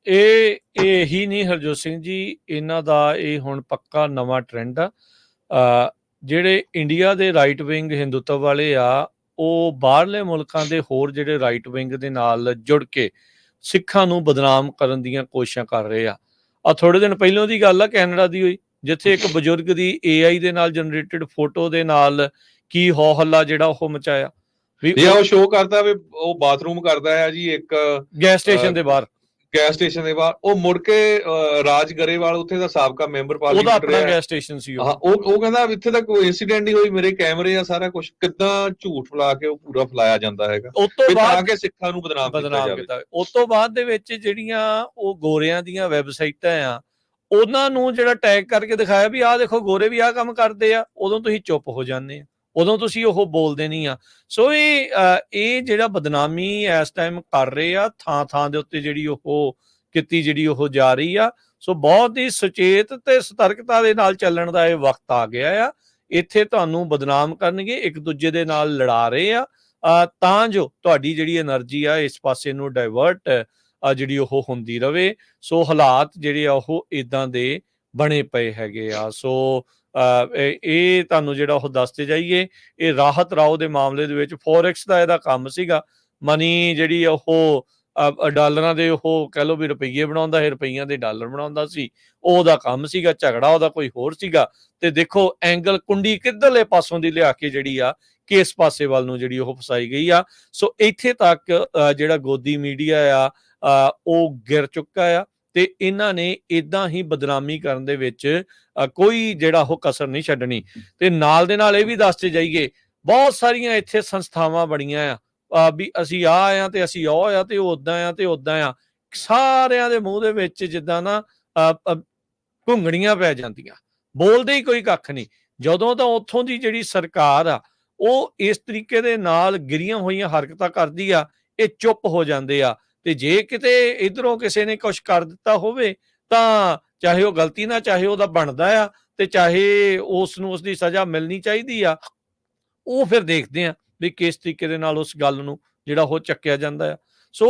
ਇਹ ਇਹੀ ਨਹੀਂ ਹਰਜੋਤ ਸਿੰਘ ਜੀ, ਇਹਨਾਂ ਦਾ ਇਹ ਹੁਣ ਪੱਕਾ ਨਵਾਂ ਟ੍ਰੈਂਡ ਆ। ਜਿਹੜੇ ਇੰਡੀਆ ਦੇ ਰਾਈਟ ਵਿੰਗ ਹਿੰਦੂਤਵ ਵਾਲੇ ਆ, ਉਹ ਬਾਹਰਲੇ ਮੁਲਕਾਂ ਦੇ ਹੋਰ ਜਿਹੜੇ ਰਾਈਟ ਵਿੰਗ ਦੇ ਨਾਲ ਜੁੜ ਕੇ ਸਿੱਖਾਂ ਨੂੰ ਬਦਨਾਮ ਕਰਨ ਦੀਆਂ ਕੋਸ਼ਿਸ਼ਾਂ ਕਰ ਰਹੇ ਆ। ਥੋੜੇ ਦਿਨ ਪਹਿਲਾਂ ਦੀ ਗੱਲ ਆ ਕੈਨੇਡਾ ਦੀ ਹੋਈ, ਜਿੱਥੇ ਇੱਕ ਬਜ਼ੁਰਗ ਦੀ AI ਦੇ ਨਾਲ ਜਨਰੇਟਡ ਫੋਟੋ ਦੇ ਨਾਲ ਕੀ ਹੋ ਹੱਲਾ ਜਿਹੜਾ ਉਹ ਮਚਾਇਆ ਵੀ ਉਹ ਸ਼ੋਅ ਕਰਦਾ ਵੀ ਉਹ ਬਾਥਰੂਮ ਕਰਦਾ ਹੈ ਜੀ ਇੱਕ ਗੈਸ ਸਟੇਸ਼ਨ ਦੇ ਬਾਹਰ, ਗੈਸ ਸਟੇਸ਼ਨ ਦੇ ਬਾਹਰ। ਉਹ ਮੁੜ ਕੇ ਰਾਜ ਗਰੇਵਾਲ ਉੱਥੇ ਦਾ ਸਾਬਕਾ ਮੈਂਬਰ ਉਹਦਾ ਪਾਰਲੀਮੈਂਟ ਆਪਣਾ ਰਿਹਾ, ਗੈਸ ਸਟੇਸ਼ਨ ਸੀ ਉਹ ਕਹਿੰਦਾ ਇੱਥੇ ਤਾਂ ਕੋਈ ਇਨਸੀਡੈਂਟ ਨਹੀਂ ਹੋਈ, ਮੇਰੇ ਕੈਮਰੇ ਆ, ਸਾਰਾ ਕੁਝ। ਕਿੱਦਾਂ ਝੂਠ ਫੈਲਾ ਕੇ ਉਹ ਪੂਰਾ ਫੈਲਾਇਆ ਜਾਂਦਾ ਹੈਗਾ ਉਸ ਤੋਂ ਬਾਅਦ ਤਾਂ ਕਿ ਸਿੱਖਾਂ ਨੂੰ ਬਦਨਾਮ ਕੀਤਾ ਜਾਵੇ। ਉਸ ਤੋਂ ਬਾਅਦ ਦੇ ਵਿੱਚ ਜਿਹੜੀਆਂ ਉਹ ਗੋਰਿਆਂ ਦੀਆਂ ਵੈਬਸਾਈਟਾਂ ਆ, ਉਹਨਾਂ ਨੂੰ ਜਿਹੜਾ ਟੈਗ ਕਰਕੇ ਦਿਖਾਇਆ ਵੀ ਆਹ ਦੇਖੋ ਗੋਰੇ ਵੀ ਆਹ ਕੰਮ ਕਰਦੇ ਆ, ਉਦੋਂ ਤੁਸੀਂ ਚੁੱਪ ਹੋ ਜਾਂਦੇ ਆ, ਉਦੋਂ ਤੁਸੀਂ ਉਹ ਬੋਲਦੇ ਨਹੀਂ ਆ। ਸੋ ਇਹ ਜਿਹੜਾ ਬਦਨਾਮੀ ਇਸ ਟਾਈਮ ਕਰ ਰਹੇ ਆ, ਥਾਂ ਥਾਂ ਦੇ ਉੱਤੇ ਜਿਹੜੀ ਉਹ ਕੀਤੀ ਜਿਹੜੀ ਉਹ ਜਾ ਰਹੀ ਆ। ਸੋ ਬਹੁਤ ਹੀ ਸੁਚੇਤ ਤੇ ਸਤਰਕਤਾ ਦੇ ਨਾਲ ਚੱਲਣ ਦਾ ਇਹ ਵਕਤ ਆ ਗਿਆ ਆ। ਇੱਥੇ ਤੁਹਾਨੂੰ ਬਦਨਾਮ ਕਰਨਗੇ, ਇੱਕ ਦੂਜੇ ਦੇ ਨਾਲ ਲੜਾ ਰਹੇ ਆ, ਤਾਂ ਜੋ ਤੁਹਾਡੀ ਜਿਹੜੀ એનર્ਜੀ ਆ ਇਸ ਪਾਸੇ ਨੂੰ ਡਾਇਵਰਟ ਜਿਹੜੀ ਉਹ ਹੁੰਦੀ ਰਵੇ। ਸੋ ਹਾਲਾਤ ਜਿਹੜੇ ਆ ਉਹ ਇਦਾਂ ਦੇ ਬਣੇ ਪਏ ਹੈਗੇ ਆ। ਸੋ ਇਹ ਤੁਹਾਨੂੰ ਜਿਹੜਾ ਉਹ ਦੱਸਦੇ ਜਾਈਏ, ਇਹ ਰਾਹਤ ਰਾਓ ਦੇ ਮਾਮਲੇ ਦੇ ਵਿੱਚ ਫੋਰੈਕਸ ਦਾ ਇਹਦਾ ਕੰਮ ਸੀਗਾ। ਮਨੀ ਜਿਹੜੀ ਉਹ ਡਾਲਰਾਂ ਦੇ ਉਹ ਕਹਿ ਲਓ ਵੀ ਰੁਪਈਏ ਬਣਾਉਂਦਾ ਹੈ, ਰੁਪਈਆਂ ਦੇ ਡਾਲਰ ਬਣਾਉਂਦਾ ਸੀ, ਉਹਦਾ ਕੰਮ ਸੀਗਾ। ਝਗੜਾ ਉਹਦਾ ਕੋਈ ਹੋਰ ਸੀਗਾ, ਤੇ ਦੇਖੋ ਐਂਗਲ ਕੁੰਡੀ ਕਿੱਧਰਲੇ ਪਾਸੋਂ ਦੀ ਲਿਆ ਕੇ ਜਿਹੜੀ ਆ ਕਿਸ ਪਾਸੇ ਵੱਲ ਨੂੰ ਜਿਹੜੀ ਉਹ ਫਸਾਈ ਗਈ ਆ। ਸੋ ਇੱਥੇ ਤੱਕ ਜਿਹੜਾ ਗੋਦੀ ਮੀਡੀਆ ਆ ਉਹ ਗਿਰ ਚੁੱਕਾ ਆ, ਤੇ ਇਹਨਾਂ ਨੇ ਇਦਾਂ ਹੀ ਬਦਨਾਮੀ ਕਰਨ ਦੇ ਵਿੱਚ ਕੋਈ ਜਿਹੜਾ ਉਹ ਕਸਰ ਨਹੀਂ ਛੱਡਣੀ। ਤੇ ਨਾਲ ਦੇ ਨਾਲ ਇਹ ਵੀ ਦੱਸਦੇ ਜਾਈਏ, ਬਹੁਤ ਸਾਰੀਆਂ ਇੱਥੇ ਸੰਸਥਾਵਾਂ ਬਣੀਆਂ ਆ ਵੀ ਅਸੀਂ ਆ ਤੇ ਅਸੀਂ ਉਹ ਆ ਤੇ ਉਹ ਉਦਾਂ ਆ ਤੇ ਉਦਾਂ ਆ। ਸਾਰਿਆਂ ਦੇ ਮੂੰਹ ਦੇ ਵਿੱਚ ਜਿੱਦਾਂ ਨਾ ਘੁੰਗਣੀਆਂ ਪੈ ਜਾਂਦੀਆਂ, ਬੋਲਦੇ ਹੀ ਕੋਈ ਕੱਖ ਨਹੀਂ। ਜਦੋਂ ਤਾਂ ਉੱਥੋਂ ਦੀ ਜਿਹੜੀ ਸਰਕਾਰ ਆ ਉਹ ਇਸ ਤਰੀਕੇ ਦੇ ਨਾਲ ਗਿਰੀਆਂ ਹੋਈਆਂ ਹਰਕਤਾਂ ਕਰਦੀ ਆ, ਇਹ ਚੁੱਪ ਹੋ ਜਾਂਦੇ ਆ। ਤੇ ਜੇ ਕਿਤੇ ਇਧਰੋਂ ਕਿਸੇ ਨੇ ਕੁਛ ਕਰ ਦਿੱਤਾ ਹੋਵੇ ਤਾਂ ਚਾਹੇ ਉਹ ਗਲਤੀ ਨਾ, ਚਾਹੇ ਉਹਦਾ ਬਣਦਾ ਆ, ਤੇ ਚਾਹੇ ਉਸ ਨੂੰ ਉਸਦੀ ਸਜ਼ਾ ਮਿਲਣੀ ਚਾਹੀਦੀ ਆ, ਉਹ ਫਿਰ ਦੇਖਦੇ ਆ ਵੀ ਕਿਸ ਤਰੀਕੇ ਦੇ ਨਾਲ ਉਸ ਗੱਲ ਨੂੰ ਜਿਹੜਾ ਉਹ ਚੱਕਿਆ ਜਾਂਦਾ ਆ। ਸੋ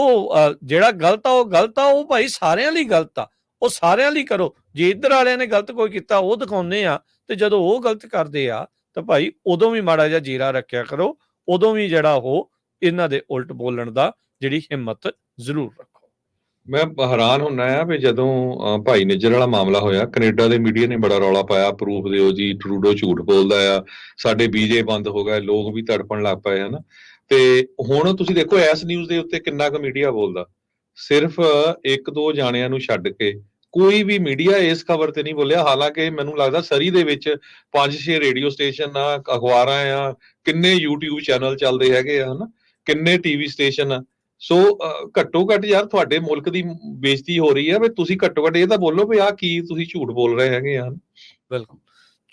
ਜਿਹੜਾ ਗਲਤ ਆ ਉਹ ਗਲਤ ਆ, ਉਹ ਭਾਈ ਸਾਰਿਆਂ ਲਈ ਗਲਤ ਆ, ਉਹ ਸਾਰਿਆਂ ਲਈ ਕਰੋ। ਜੇ ਇੱਧਰ ਵਾਲਿਆਂ ਨੇ ਗਲਤ ਕੋਈ ਕੀਤਾ ਉਹ ਦਿਖਾਉਂਦੇ ਆ, ਤੇ ਜਦੋਂ ਉਹ ਗਲਤ ਕਰਦੇ ਆ ਤਾਂ ਭਾਈ ਉਦੋਂ ਵੀ ਮਾੜਾ ਜਿਹਾ ਜੀਰਾ ਰੱਖਿਆ ਕਰੋ, ਉਦੋਂ ਵੀ ਜਿਹੜਾ ਉਹ ਇਹਨਾਂ ਦੇ ਉਲਟ ਬੋਲਣ ਦਾ ਜਿਹੜੀ ਹਿੰਮਤ ਜ਼ਰੂਰ ਰੱਖੋ। ਮੈਂ ਹੈਰਾਨ ਹੁੰਨਾ ਆ ਵੀ ਜਦੋਂ ਭਾਈ ਨਿੱਜਰ ਵਾਲਾ ਮਾਮਲਾ ਹੋਇਆ, ਕੈਨੇਡਾ ਦੇ ਮੀਡੀਆ ਨੇ ਬੜਾ ਰੌਲਾ ਪਾਇਆ, ਪ੍ਰੂਫ ਦਿਓ ਜੀ, ਟਰੂਡੋ ਝੂਠ ਬੋਲਦਾ ਆ, ਸਾਡੇ ਵੀਜ਼ੇ ਬੰਦ ਹੋ ਗਏ, ਲੋਕ ਵੀ ਤੜਪਣ ਲੱਗ ਪਏ ਹਨਾ। ਤੇ ਹੁਣ ਤੁਸੀਂ ਦੇਖੋ ਇਸ ਨਿਊਜ਼ ਦੇ ਉੱਤੇ ਕਿੰਨਾ ਕੁ ਮੀਡੀਆ ਬੋਲਦਾ, ਸਿਰਫ ਇੱਕ ਦੋ ਜਾਣਿਆਂ ਨੂੰ ਛੱਡ ਕੇ ਕੋਈ ਵੀ ਮੀਡੀਆ ਇਸ ਖਬਰ ਤੇ ਨਹੀਂ ਬੋਲਿਆ। ਹਾਲਾਂਕਿ ਮੈਨੂੰ ਲੱਗਦਾ ਸਰੀ ਦੇ ਵਿੱਚ 5-6 ਰੇਡੀਓ ਸਟੇਸ਼ਨ ਆ, ਅਖਬਾਰਾਂ ਆ, ਕਿੰਨੇ YouTube ਚੈਨਲ ਚੱਲਦੇ ਹੈਗੇ ਆ ਹਨਾ, ਕਿੰਨੇ ਟੀਵੀ ਸਟੇਸ਼ਨ ਆ। ਸੋ ਘੱਟੋ ਘੱਟ ਯਾਰ ਤੁਹਾਡੇ ਮੁਲਕ ਦੀ ਬੇਇੱਜ਼ਤੀ ਹੋ ਰਹੀ ਹੈ, ਵੀ ਤੁਸੀਂ ਘੱਟੋ ਘੱਟ ਇਹ ਤਾਂ ਬੋਲੋ ਵੀ ਆਹ ਕੀ ਤੁਸੀਂ ਝੂਠ ਬੋਲ ਰਹੇ ਹੈਗੇ ਆ। ਬਿਲਕੁਲ।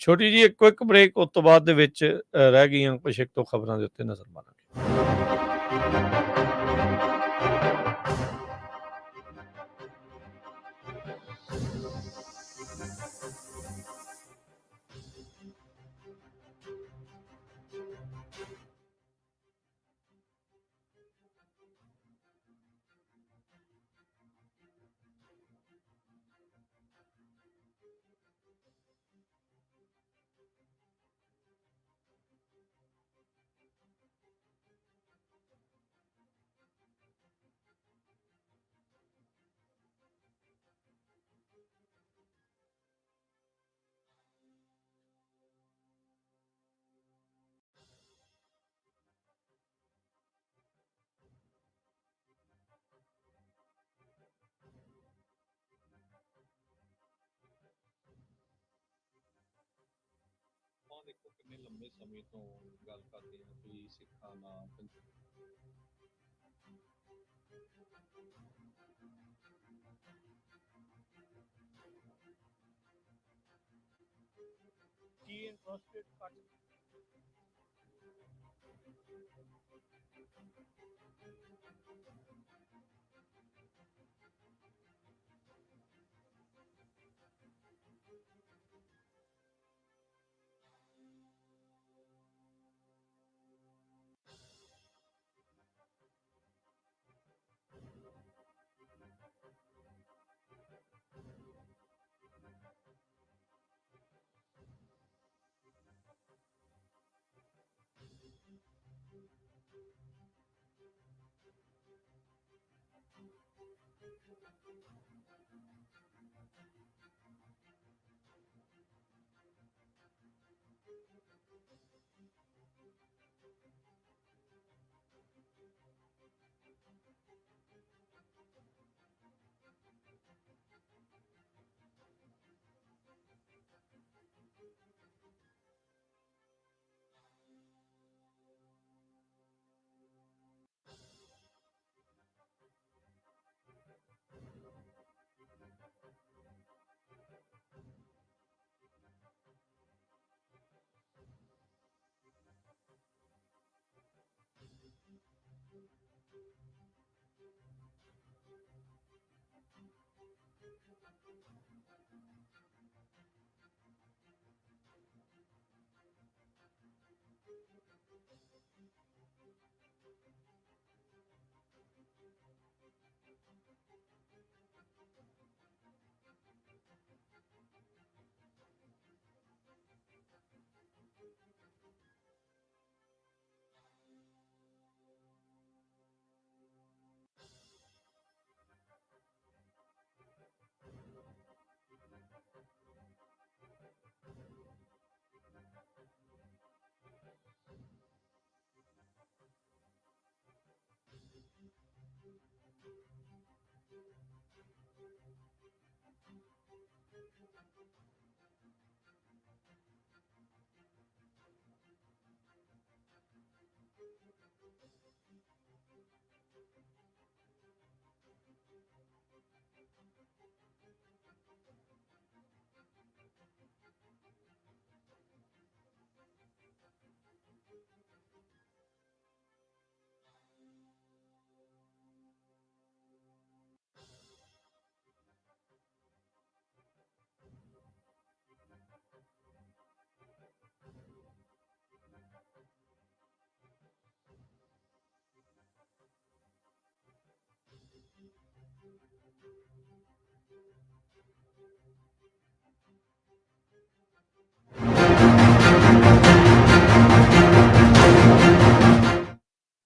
ਛੋਟੀ ਜੀ ਇੱਕ ਬ੍ਰੇਕ, ਉਸ ਤੋਂ ਬਾਅਦ ਦੇ ਵਿੱਚ ਰਹਿ ਗਈਆਂ ਕੁਛ ਇੱਕ ਦੋ ਖਬਰਾਂ ਦੇ ਉੱਤੇ ਨਜ਼ਰ ਮਾਰਾਂਗੇ। ਦੇਖੋ ਕਿੰਨੇ ਲੰਬੇ ਸਮੇਂ ਤੋਂ ਗੱਲ ਕਰਦੇ ਹਾਂ ਵੀ ਸਿੱਖਾਂ ਨਾਲ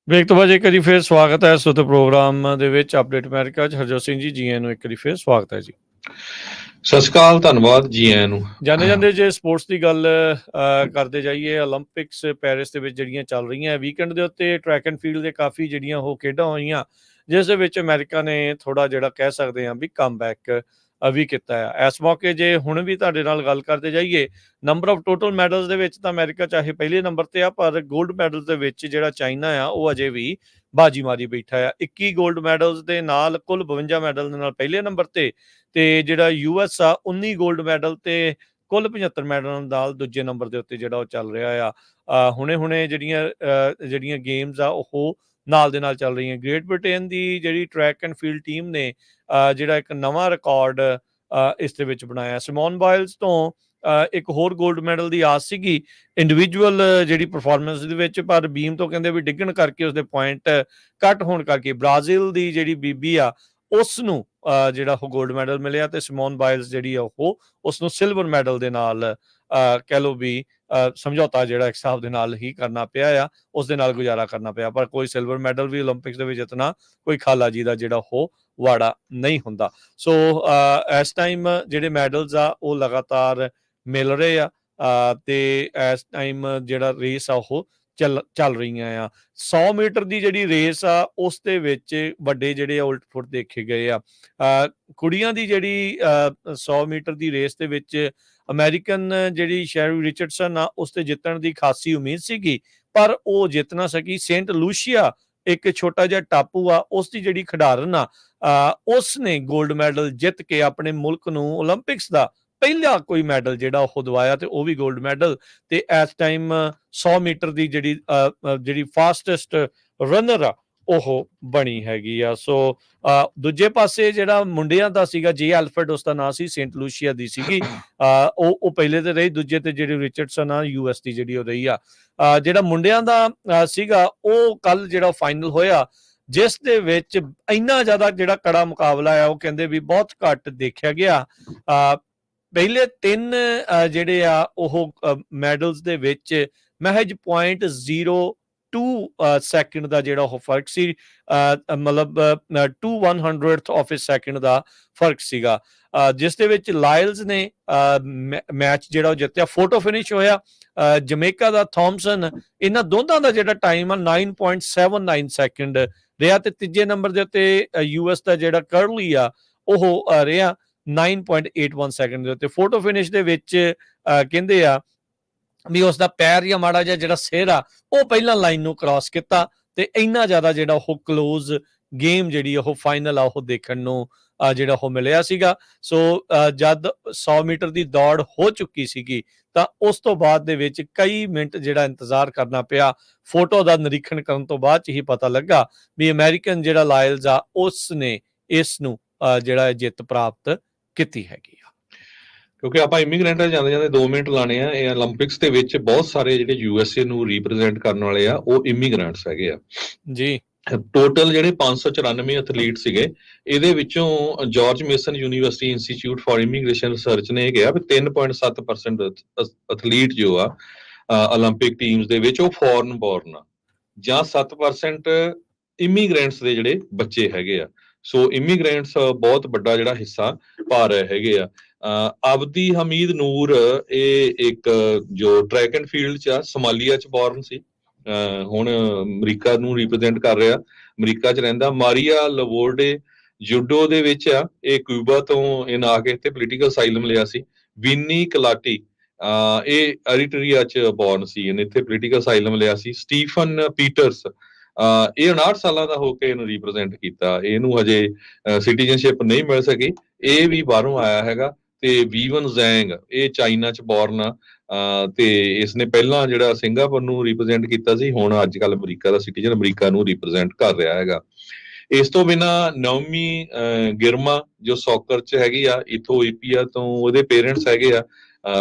ਬ੍ਰੇਕ ਤੋਂ ਬਾਅਦ ਇੱਕ ਵਾਰੀ ਫਿਰ ਸਵਾਗਤ ਹੈ ਸੁਤ ਪ੍ਰੋਗਰਾਮ ਦੇ ਵਿੱਚ ਅਪਡੇਟ ਅਮਰੀਕਾ 'ਚ ਹਰਜੋਤ ਸਿੰਘ ਜੀ ਆਇਆਂ ਨੂੰ ਇੱਕ ਵਾਰੀ ਫਿਰ ਸਵਾਗਤ ਹੈ ਜੀ। ਸਤਿ ਸ਼੍ਰੀ ਅਕਾਲ, ਧੰਨਵਾਦ ਜੀ ਆਇਆਂ ਨੂੰ। ਜਾਂਦੇ ਜੇ ਸਪੋਰਟਸ ਦੀ ਗੱਲ ਕਰਦੇ ਜਾਈਏ, ਓਲੰਪਿਕਸ ਪੈਰਿਸ ਦੇ ਵਿੱਚ ਜਿਹੜੀਆਂ ਚੱਲ ਰਹੀਆਂ ਵੀਕਐਂਡ ਦੇ ਉੱਤੇ ਟਰੈਕ ਐਂਡ ਫੀਲਡ ਦੇ ਕਾਫੀ ਜਿਹੜੀਆਂ ਉਹ ਖੇਡਾਂ ਹੋਈਆਂ, ਜਿਸ ਦੇ ਵਿੱਚ ਅਮਰੀਕਾ ਨੇ ਥੋੜਾ ਜਿਹੜਾ ਕਹਿ ਸਕਦੇ ਹਾਂ ਵੀ ਕਮਬੈਕ ਵੀ ਕੀਤਾ ਆ। ਇਸ ਮੌਕੇ ਜੇ ਹੁਣ ਵੀ ਤੁਹਾਡੇ ਨਾਲ ਗੱਲ ਕਰਦੇ ਜਾਈਏ ਨੰਬਰ ਆਫ ਟੋਟਲ ਮੈਡਲਸ ਦੇ ਵਿੱਚ ਤਾਂ ਅਮਰੀਕਾ ਚਾਹੇ ਪਹਿਲੇ ਨੰਬਰ ਤੇ ਆ, ਪਰ ਗੋਲਡ ਮੈਡਲ ਦੇ ਵਿੱਚ ਜਿਹੜਾ ਚਾਈਨਾ ਆ ਉਹ ਅਜੇ ਵੀ ਬਾਜੀ ਮਾਰੀ ਬੈਠਾ ਆ। 21 ਗੋਲਡ ਮੈਡਲਸ ਦੇ ਨਾਲ ਕੁੱਲ 52 ਮੈਡਲ ਦੇ ਨਾਲ ਪਹਿਲੇ ਨੰਬਰ ਤੇ ਜਿਹੜਾ US ਆ 19 ਗੋਲਡ ਮੈਡਲ ਤੇ ਕੁੱਲ 75 ਮੈਡਲ ਨਾਲ ਦੂਜੇ ਨੰਬਰ ਦੇ ਉੱਤੇ ਜਿਹੜਾ ਉਹ ਚੱਲ ਰਿਹਾ ਆ। ਹੁਣੇ ਜਿਹੜੀਆਂ ਗੇਮਸ ਆ ਉਹ ਨਾਲ ਦੇ ਨਾਲ ਚੱਲ ਰਹੀਆਂ। ਗ੍ਰੇਟ ਬ੍ਰਿਟੇਨ ਦੀ ਜਿਹੜੀ ਟਰੈਕ ਐਂਡ ਫੀਲਡ ਟੀਮ ਨੇ ਜਿਹੜਾ ਇੱਕ ਨਵਾਂ ਰਿਕਾਰਡ ਇਸ ਦੇ ਵਿੱਚ ਬਣਾਇਆ। ਸਿਮੋਨ ਬਾਇਲਸ ਤੋਂ ਇੱਕ ਹੋਰ ਗੋਲਡ ਮੈਡਲ ਦੀ ਆਸ ਸੀਗੀ ਇੰਡੀਵਿਜੂਅਲ ਜਿਹੜੀ ਪਰਫਾਰਮੈਂਸ ਦੇ ਵਿੱਚ, ਪਰ ਬੀਮ ਤੋਂ ਕਹਿੰਦੇ ਵੀ ਡਿੱਗਣ ਕਰਕੇ ਉਸਦੇ ਪੁਆਇੰਟ ਘੱਟ ਹੋਣ ਕਰਕੇ ਬ੍ਰਾਜ਼ੀਲ ਦੀ ਜਿਹੜੀ ਬੀਬੀ ਆ ਉਸ ਨੂੰ ਜਿਹੜਾ ਉਹ ਗੋਲਡ ਮੈਡਲ ਮਿਲਿਆ ਤੇ ਸਿਮੋਨ ਬਾਇਲਸ ਜਿਹੜੀ ਆ ਉਹ ਉਸ ਨੂੰ ਸਿਲਵਰ ਮੈਡਲ ਦੇ ਨਾਲ ਕਹਿ ਲਓ ਵੀ ਸਮਝੌਤਾ ਜਿਹੜਾ ਇੱਕ ਹਿਸਾਬ ਦੇ ਨਾਲ ਹੀ ਕਰਨਾ ਪਿਆ ਆ, ਉਸ ਦੇ ਨਾਲ ਗੁਜ਼ਾਰਾ ਕਰਨਾ ਪਿਆ। ਪਰ ਕੋਈ ਸਿਲਵਰ ਮੈਡਲ ਵੀ ਓਲੰਪਿਕਸ ਦੇ ਵਿੱਚ ਇਤਨਾ ਕੋਈ ਖਾਲਾ ਜੀ ਦਾ ਜਿਹੜਾ ਉਹ ਵਾੜਾ ਨਹੀਂ ਹੁੰਦਾ। ਸੋ ਇਸ ਟਾਈਮ ਜਿਹੜੇ ਮੈਡਲਸ ਆ ਉਹ ਲਗਾਤਾਰ ਮਿਲ ਰਹੇ ਆ ਤੇ ਇਸ ਟਾਈਮ ਜਿਹੜਾ ਰੇਸ ਆ ਉਹ ਚੱਲ ਰਹੀਆਂ ਆ। 100 ਮੀਟਰ ਦੀ ਜਿਹੜੀ ਰੇਸ ਆ ਉਸ ਦੇ ਵਿੱਚ ਵੱਡੇ ਜਿਹੜੇ ਉਲਟ ਫੁੱਟ ਦੇਖੇ ਗਏ ਆ। ਕੁੜੀਆਂ ਦੀ ਜਿਹੜੀ 100 ਮੀਟਰ ਦੀ ਰੇਸ ਦੇ ਵਿੱਚ ਅਮਰੀਕਨ ਜਿਹੜੀ ਸ਼ੈਰੀ ਰਿਚਰਡਸਨ ਆ ਉਸ ਤੇ ਜਿੱਤਣ ਦੀ ਖਾਸੀ ਉਮੀਦ ਸੀਗੀ, ਪਰ ਉਹ ਜਿੱਤ ਨਾ ਸਕੀ। ਸੇਂਟ ਲੂਸੀਆ ਇੱਕ ਛੋਟਾ ਜਿਹਾ ਟਾਪੂ ਆ, ਉਸ ਦੀ ਜਿਹੜੀ ਖਿਡਾਰਨ ਆ ਉਸ ਨੇ ਗੋਲਡ ਮੈਡਲ ਜਿੱਤ ਕੇ ਆਪਣੇ ਮੁਲਕ ਨੂੰ ਓਲੰਪਿਕਸ ਦਾ ਪਹਿਲਾ ਕੋਈ ਮੈਡਲ ਜਿਹੜਾ ਉਹ ਦਵਾਇਆ ਤੇ ਉਹ ਵੀ 골ਡ ਮੈਡਲ। ਤੇ ਇਸ ਟਾਈਮ 100 ਮੀਟਰ ਦੀ ਜਿਹੜੀ ਫਾਸਟੈਸਟ ਰਨਰ ਆ ਉਹ ਬਣੀ ਹੈਗੀ ਆ। ਸੋ ਦੂਜੇ ਪਾਸੇ ਜਿਹੜਾ ਮੁੰਡਿਆਂ ਦਾ ਸੀਗਾ ਜੇ ਐਲਫਰਡ ਉਸ ਦਾ ਨਾਂ ਸੀ, ਸੇਂਟ ਲੂਸੀਆ ਦੀ ਸੀਗੀ। ਉਹ ਪਹਿਲੇ ਤੇ ਰਹੀ, ਦੂਜੇ ਤੇ ਜਿਹੜੀ ਰਿਚਰਡਸਨ ਆ US ਦੀ ਜਿਹੜੀ ਉਹ ਰਹੀ ਆ। ਜਿਹੜਾ ਮੁੰਡਿਆਂ ਦਾ ਸੀਗਾ ਉਹ ਕੱਲ ਜਿਹੜਾ ਫਾਈਨਲ ਹੋਇਆ, ਜਿਸ ਦੇ ਵਿੱਚ ਇੰਨਾ ਜ਼ਿਆਦਾ ਜਿਹੜਾ ਕੜਾ ਮੁਕਾਬਲਾ ਆ ਉਹ ਕਹਿੰਦੇ ਵੀ ਬਹੁਤ ਘੱਟ ਦੇਖਿਆ ਗਿਆ। ਪਹਿਲੇ 3 ਜਿਹੜੇ ਆ ਉਹ ਮੈਡਲਸ ਦੇ ਵਿੱਚ ਮਹਿਜ 0.02 ਸੈਕਿੰਡ ਦਾ ਜਿਹੜਾ ਉਹ ਫਰਕ ਸੀ, ਮਤਲਬ 2/100th ਆਫ ਅ ਸੈਕਿੰਡ ਦਾ ਫਰਕ ਸੀਗਾ, ਜਿਸ ਦੇ ਵਿੱਚ ਲਾਇਲਸ ਨੇ ਮੈਚ ਜਿਹੜਾ ਉਹ ਜਿੱਤਿਆ। ਫੋਟੋ ਫਿਨਿਸ਼ ਹੋਇਆ ਜਮੇਕਾ ਦਾ ਥੌਮਸਨ, ਇਹਨਾਂ ਦੋਨਾਂ ਦਾ ਜਿਹੜਾ ਟਾਈਮ ਆ 9.79 ਸੈਕਿੰਡ ਰਿਹਾ। ਤੇ ਤੀਜੇ ਨੰਬਰ ਦੇ ਉੱਤੇ US ਦਾ ਜਿਹੜਾ ਕਰਲੀ ਆ ਉਹ ਰਿਹਾ 9.81 ਸੈਕਿੰਡ ਦੇ ਉੱਤੇ। ਫੋਟੋ ਫਿਨਿਸ਼ ਦੇ ਵਿੱਚ ਕਹਿੰਦੇ ਆ ਵੀ ਉਸ ਦਾ ਪੈਰ ਜਾਂ ਮਾੜਾ ਜਿਹਾ ਜਿਹੜਾ ਸਿਰ ਆ ਉਹ ਪਹਿਲਾਂ ਲਾਈਨ ਨੂੰ ਕ੍ਰਾਸ ਕੀਤਾ। ਤੇ ਇੰਨਾ ਜ਼ਿਆਦਾ ਜਿਹੜਾ ਉਹ ਕਲੋਜ਼ ਗੇਮ ਜਿਹੜੀ ਉਹ ਫਾਈਨਲ ਆ ਉਹ ਦੇਖਣ ਨੂੰ ਜਿਹੜਾ ਉਹ ਮਿਲਿਆ ਸੀਗਾ। ਸੋ ਜਦ 100 ਮੀਟਰ ਦੀ ਦੌੜ ਹੋ ਚੁੱਕੀ ਸੀਗੀ ਤਾਂ ਉਸ ਤੋਂ ਬਾਅਦ ਦੇ ਵਿੱਚ ਕਈ ਮਿੰਟ ਜਿਹੜਾ ਇੰਤਜ਼ਾਰ ਕਰਨਾ ਪਿਆ। ਫੋਟੋ ਦਾ ਨਿਰੀਖਣ ਕਰਨ ਤੋਂ ਬਾਅਦ 'ਚ ਹੀ ਪਤਾ ਲੱਗਾ ਵੀ ਅਮਰੀਕਨ ਜਿਹੜਾ ਲਾਇਲਸ ਆ ਉਸ ਨੇ ਇਸ ਨੂੰ ਜਿਹੜਾ ਜਿੱਤ ਪ੍ਰਾਪਤ ਕੀਤੀ ਹੈਗੀ ਆ। ਕਿਉਂਕਿ ਆਪਾਂ ਇਮੀਗ੍ਰੈਂਟਾਂ ਜਾਂਦੇ 2 ਮਿੰਟ ਲਾਣੇ ਆ। ਇਹ 올림픽ਸ ਦੇ ਵਿੱਚ ਬਹੁਤ ਸਾਰੇ ਜਿਹੜੇ USA ਨੂੰ ਰਿਪਰੈਜ਼ੈਂਟ ਕਰਨ ਵਾਲੇ ਆ ਉਹ ਇਮੀਗ੍ਰੈਂਟਸ ਹੈਗੇ ਆ ਜੀ। ਟੋਟਲ ਜਿਹੜੇ 594 ਐਥਲੀਟ ਸੀਗੇ, ਇਹਦੇ ਵਿੱਚੋਂ George Mason university institute for immigration research ਨੇ ਇਹ ਕਿਹਾ ਵੀ 3.7% ਐਥਲੀਟ ਜੋ ਆ 올림픽 ਟੀਮਸ ਦੇ ਵਿੱਚ ਉਹ ਫੋਰਨ ਬੋਰਨ ਆ, ਜਾਂ 7% ਇਮੀਗ੍ਰੈਂਟਸ ਦੇ ਜਿਹੜੇ ਬੱਚੇ ਹੈਗੇ ਆ। ਸੋ ਇਮੀਗ੍ਰੈਂਟਸ ਬਹੁਤ ਵੱਡਾ ਜਿਹੜਾ ਹਿੱਸਾ ਪਾ ਰਹੇ ਹੈਗੇ ਆ। ਅਬਦੀ ਹਮੀਦ ਨੂਰ ਇਹ ਇੱਕ ਜੋ ਟਰੈਕ ਐਂਡ ਫੀਲਡ 'ਚ ਆ, ਸਮਾਲੀਆ 'ਚ ਬੋਰਨ ਸੀ, ਹੁਣ ਅਮਰੀਕਾ ਨੂੰ ਰਿਪਰੈਜ਼ੈਂਟ ਕਰ ਰਿਹਾ, ਅਮਰੀਕਾ 'ਚ ਰਹਿੰਦਾ। ਮਾਰੀਆ ਲਵੋਰਡੇ ਜੂਡੋ ਦੇ ਵਿੱਚ ਆ, ਇਹ ਕਿਊਬਾ ਤੋਂ ਇਹਨ ਆ ਕੇ ਇੱਥੇ ਪੋਲੀਟੀਕਲ ਅਸਾਈਲਮ ਲਿਆ ਸੀ। ਵਿਨੀ ਕਲਾਟੀ ਇਹ ਅਰੀਟਰੀਆ 'ਚ ਬੋਰਨ ਸੀ, ਇਹਨੇ ਇੱਥੇ ਪੋਲੀਟੀਕਲ ਅਸਾਈਲਮ ਲਿਆ ਸੀ। ਸਟੀਫਨ ਪੀਟਰਸ ਇਹ 59 ਸਾਲਾਂ ਦਾ ਹੋ ਕੇ ਇਹਨੂੰ ਰਿਪਰੈਜ਼ੈਂਟ ਕੀਤਾ, ਇਹਨੂੰ ਹਜੇ ਸਿਟੀਜ਼ਨਸ਼ਿਪ ਨਹੀਂ ਮਿਲ ਸਕੀ, ਇਹ ਵੀ ਬਾਹਰੋਂ ਆਇਆ ਹੈਗਾ। ਤੇ ਵੀਵਨ ਜ਼ੈਂਗ ਇਹ ਚਾਈਨਾ 'ਚ ਬੋਰਨ ਆ, ਤੇ ਇਸਨੇ ਪਹਿਲਾਂ ਜਿਹੜਾ ਸਿੰਗਾਪੁਰ ਨੂੰ ਰਿਪਰੈਜ਼ੈਂਟ ਕੀਤਾ ਸੀ, ਹੁਣ ਅੱਜ ਕੱਲ੍ਹ ਅਮਰੀਕਾ ਦਾ ਸਿਟੀਜ਼ਨ ਅਮਰੀਕਾ ਨੂੰ ਰਿਪਰੈਜ਼ੈਂਟ ਕਰ ਰਿਹਾ ਹੈਗਾ। ਇਸ ਤੋਂ ਬਿਨਾਂ ਨਵਮੀ ਗਿਰਮਾ ਜੋ ਸੌਕਰ 'ਚ ਹੈਗੀ ਆ, ਇਥੋਪੀਆ ਤੋਂ ਉਹਦੇ ਪੇਰੈਂਟਸ ਹੈਗੇ ਆ,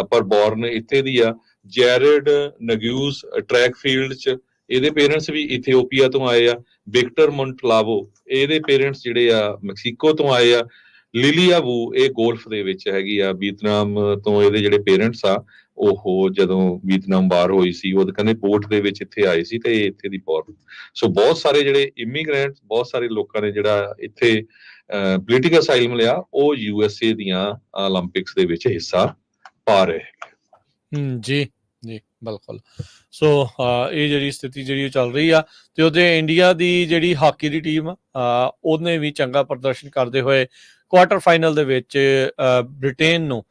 ਪਰ ਬੋਰਨ ਇੱਥੇ ਦੀ ਆ। ਜੈਰਡ ਨਗਿਊਸ ਟਰੈਕ ਫੀਲਡ 'ਚ ਇਹਦੇ ਪੇਰੈਂਟਸ ਵੀ ਇਥੋਪੀਆ ਤੋਂ ਆਏ ਆ। ਵਿਕਟਰ ਮੋਂਟਲਾਵੋ ਇਹਦੇ ਪੇਰੈਂਟਸ ਜਿਹੜੇ ਆ ਮੈਕਸੀਕੋ ਤੋਂ ਆਏ ਆ। ਲਿਲੀਆ ਵੂ ਇਹ ਗੋਲਫ ਦੇ ਵਿੱਚ ਹੈਗੀ ਆ, ਵੀਅਤਨਾਮ ਤੋਂ ਇਹਦੇ ਜਿਹੜੇ ਪੇਰੈਂਟਸ ਆ ਉਹ ਜਦੋਂ ਵੀਅਤਨਾਮ ਵਾਰ ਹੋਈ ਸੀ ਉਹ ਕਹਿੰਦੇ ਬੋਟ ਦੇ ਵਿੱਚ ਇੱਥੇ ਆਏ ਸੀ ਤੇ ਇੱਥੇ ਦੀ ਬੋਰਨ। ਸੋ ਬਹੁਤ ਸਾਰੇ ਜਿਹੜੇ ਇਮੀਗ੍ਰੈਂਟ, ਬਹੁਤ ਸਾਰੇ ਲੋਕਾਂ ਨੇ ਜਿਹੜਾ ਇੱਥੇ ਪੋਲੀਟੀਕਲ ਅਸਾਈਲਮ ਲਿਆ ਉਹ USA ਦੀਆਂ 올림픽ਸ ਦੇ ਵਿੱਚ ਹਿੱਸਾ ਪਾ ਰਹੇ ਹੈਗੇ। ਜੀ ਜੀ ਬਿਲਕੁਲ। ਸੋ ਇਹ ਜਿਹੜੀ ਸਥਿਤੀ ਜਿਹੜੀ ਚੱਲ ਰਹੀ ਆ, ਤੇ ਉਹਦੇ ਇੰਡੀਆ ਦੀ ਜਿਹੜੀ ਹਾਕੀ ਦੀ ਟੀਮ ਉਹਨੇ ਵੀ ਚੰਗਾ ਪ੍ਰਦਰਸ਼ਨ ਕਰਦੇ ਹੋਏ ਕੁਆਟਰ ਫਾਈਨਲ ਦੇ ਵਿੱਚ ਬ੍ਰਿਟੇਨ ਨੂੰ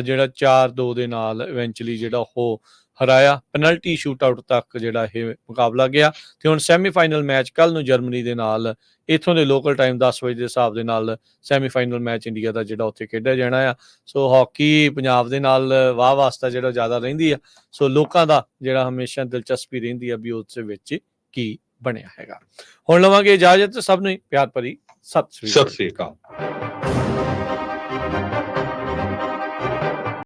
ਜਿਹੜਾ 4-2 ਦੇ ਨਾਲ ਇਵੈਂਚੁਅਲੀ ਜਿਹੜਾ ਉਹ ਹਰਾਇਆ। ਪੈਨਲਟੀ ਸ਼ੂਟ ਆਊਟ ਤੱਕ ਜਿਹੜਾ ਇਹ ਮੁਕਾਬਲਾ ਗਿਆ, ਤੇ ਹੁਣ ਸੈਮੀਫਾਈਨਲ ਮੈਚ ਕੱਲ ਨੂੰ ਜਰਮਨੀ ਦੇ ਨਾਲ ਇੱਥੋਂ ਦੇ ਲੋਕਲ ਟਾਈਮ 10 ਵਜੇ ਦੇ ਹਿਸਾਬ ਦੇ ਨਾਲ ਸੈਮੀਫਾਈਨਲ ਮੈਚ ਇੰਡੀਆ ਦਾ ਜਿਹੜਾ ਉੱਥੇ ਖੇਡਿਆ ਜਾਣਾ ਆ। ਸੋ ਹਾਕੀ ਪੰਜਾਬ ਦੇ ਨਾਲ ਵਾਹ ਵਾਸਤਾ ਜਿਹੜਾ ਜ਼ਿਆਦਾ ਰਹਿੰਦੀ ਆ, ਸੋ ਲੋਕਾਂ ਦਾ ਜਿਹੜਾ ਹਮੇਸ਼ਾ ਦਿਲਚਸਪੀ ਰਹਿੰਦੀ ਆ ਵੀ ਉਸ ਵਿੱਚ ਕੀ ਬਣਿਆ ਹੈਗਾ। ਹੁਣ ਲਵਾਂਗੇ ਇਜਾਜ਼ਤ, ਸਭ ਨੂੰ ਪਿਆਰ ਭਰੀ ਸਤਿ ਸ੍ਰੀ ਅਕਾਲ।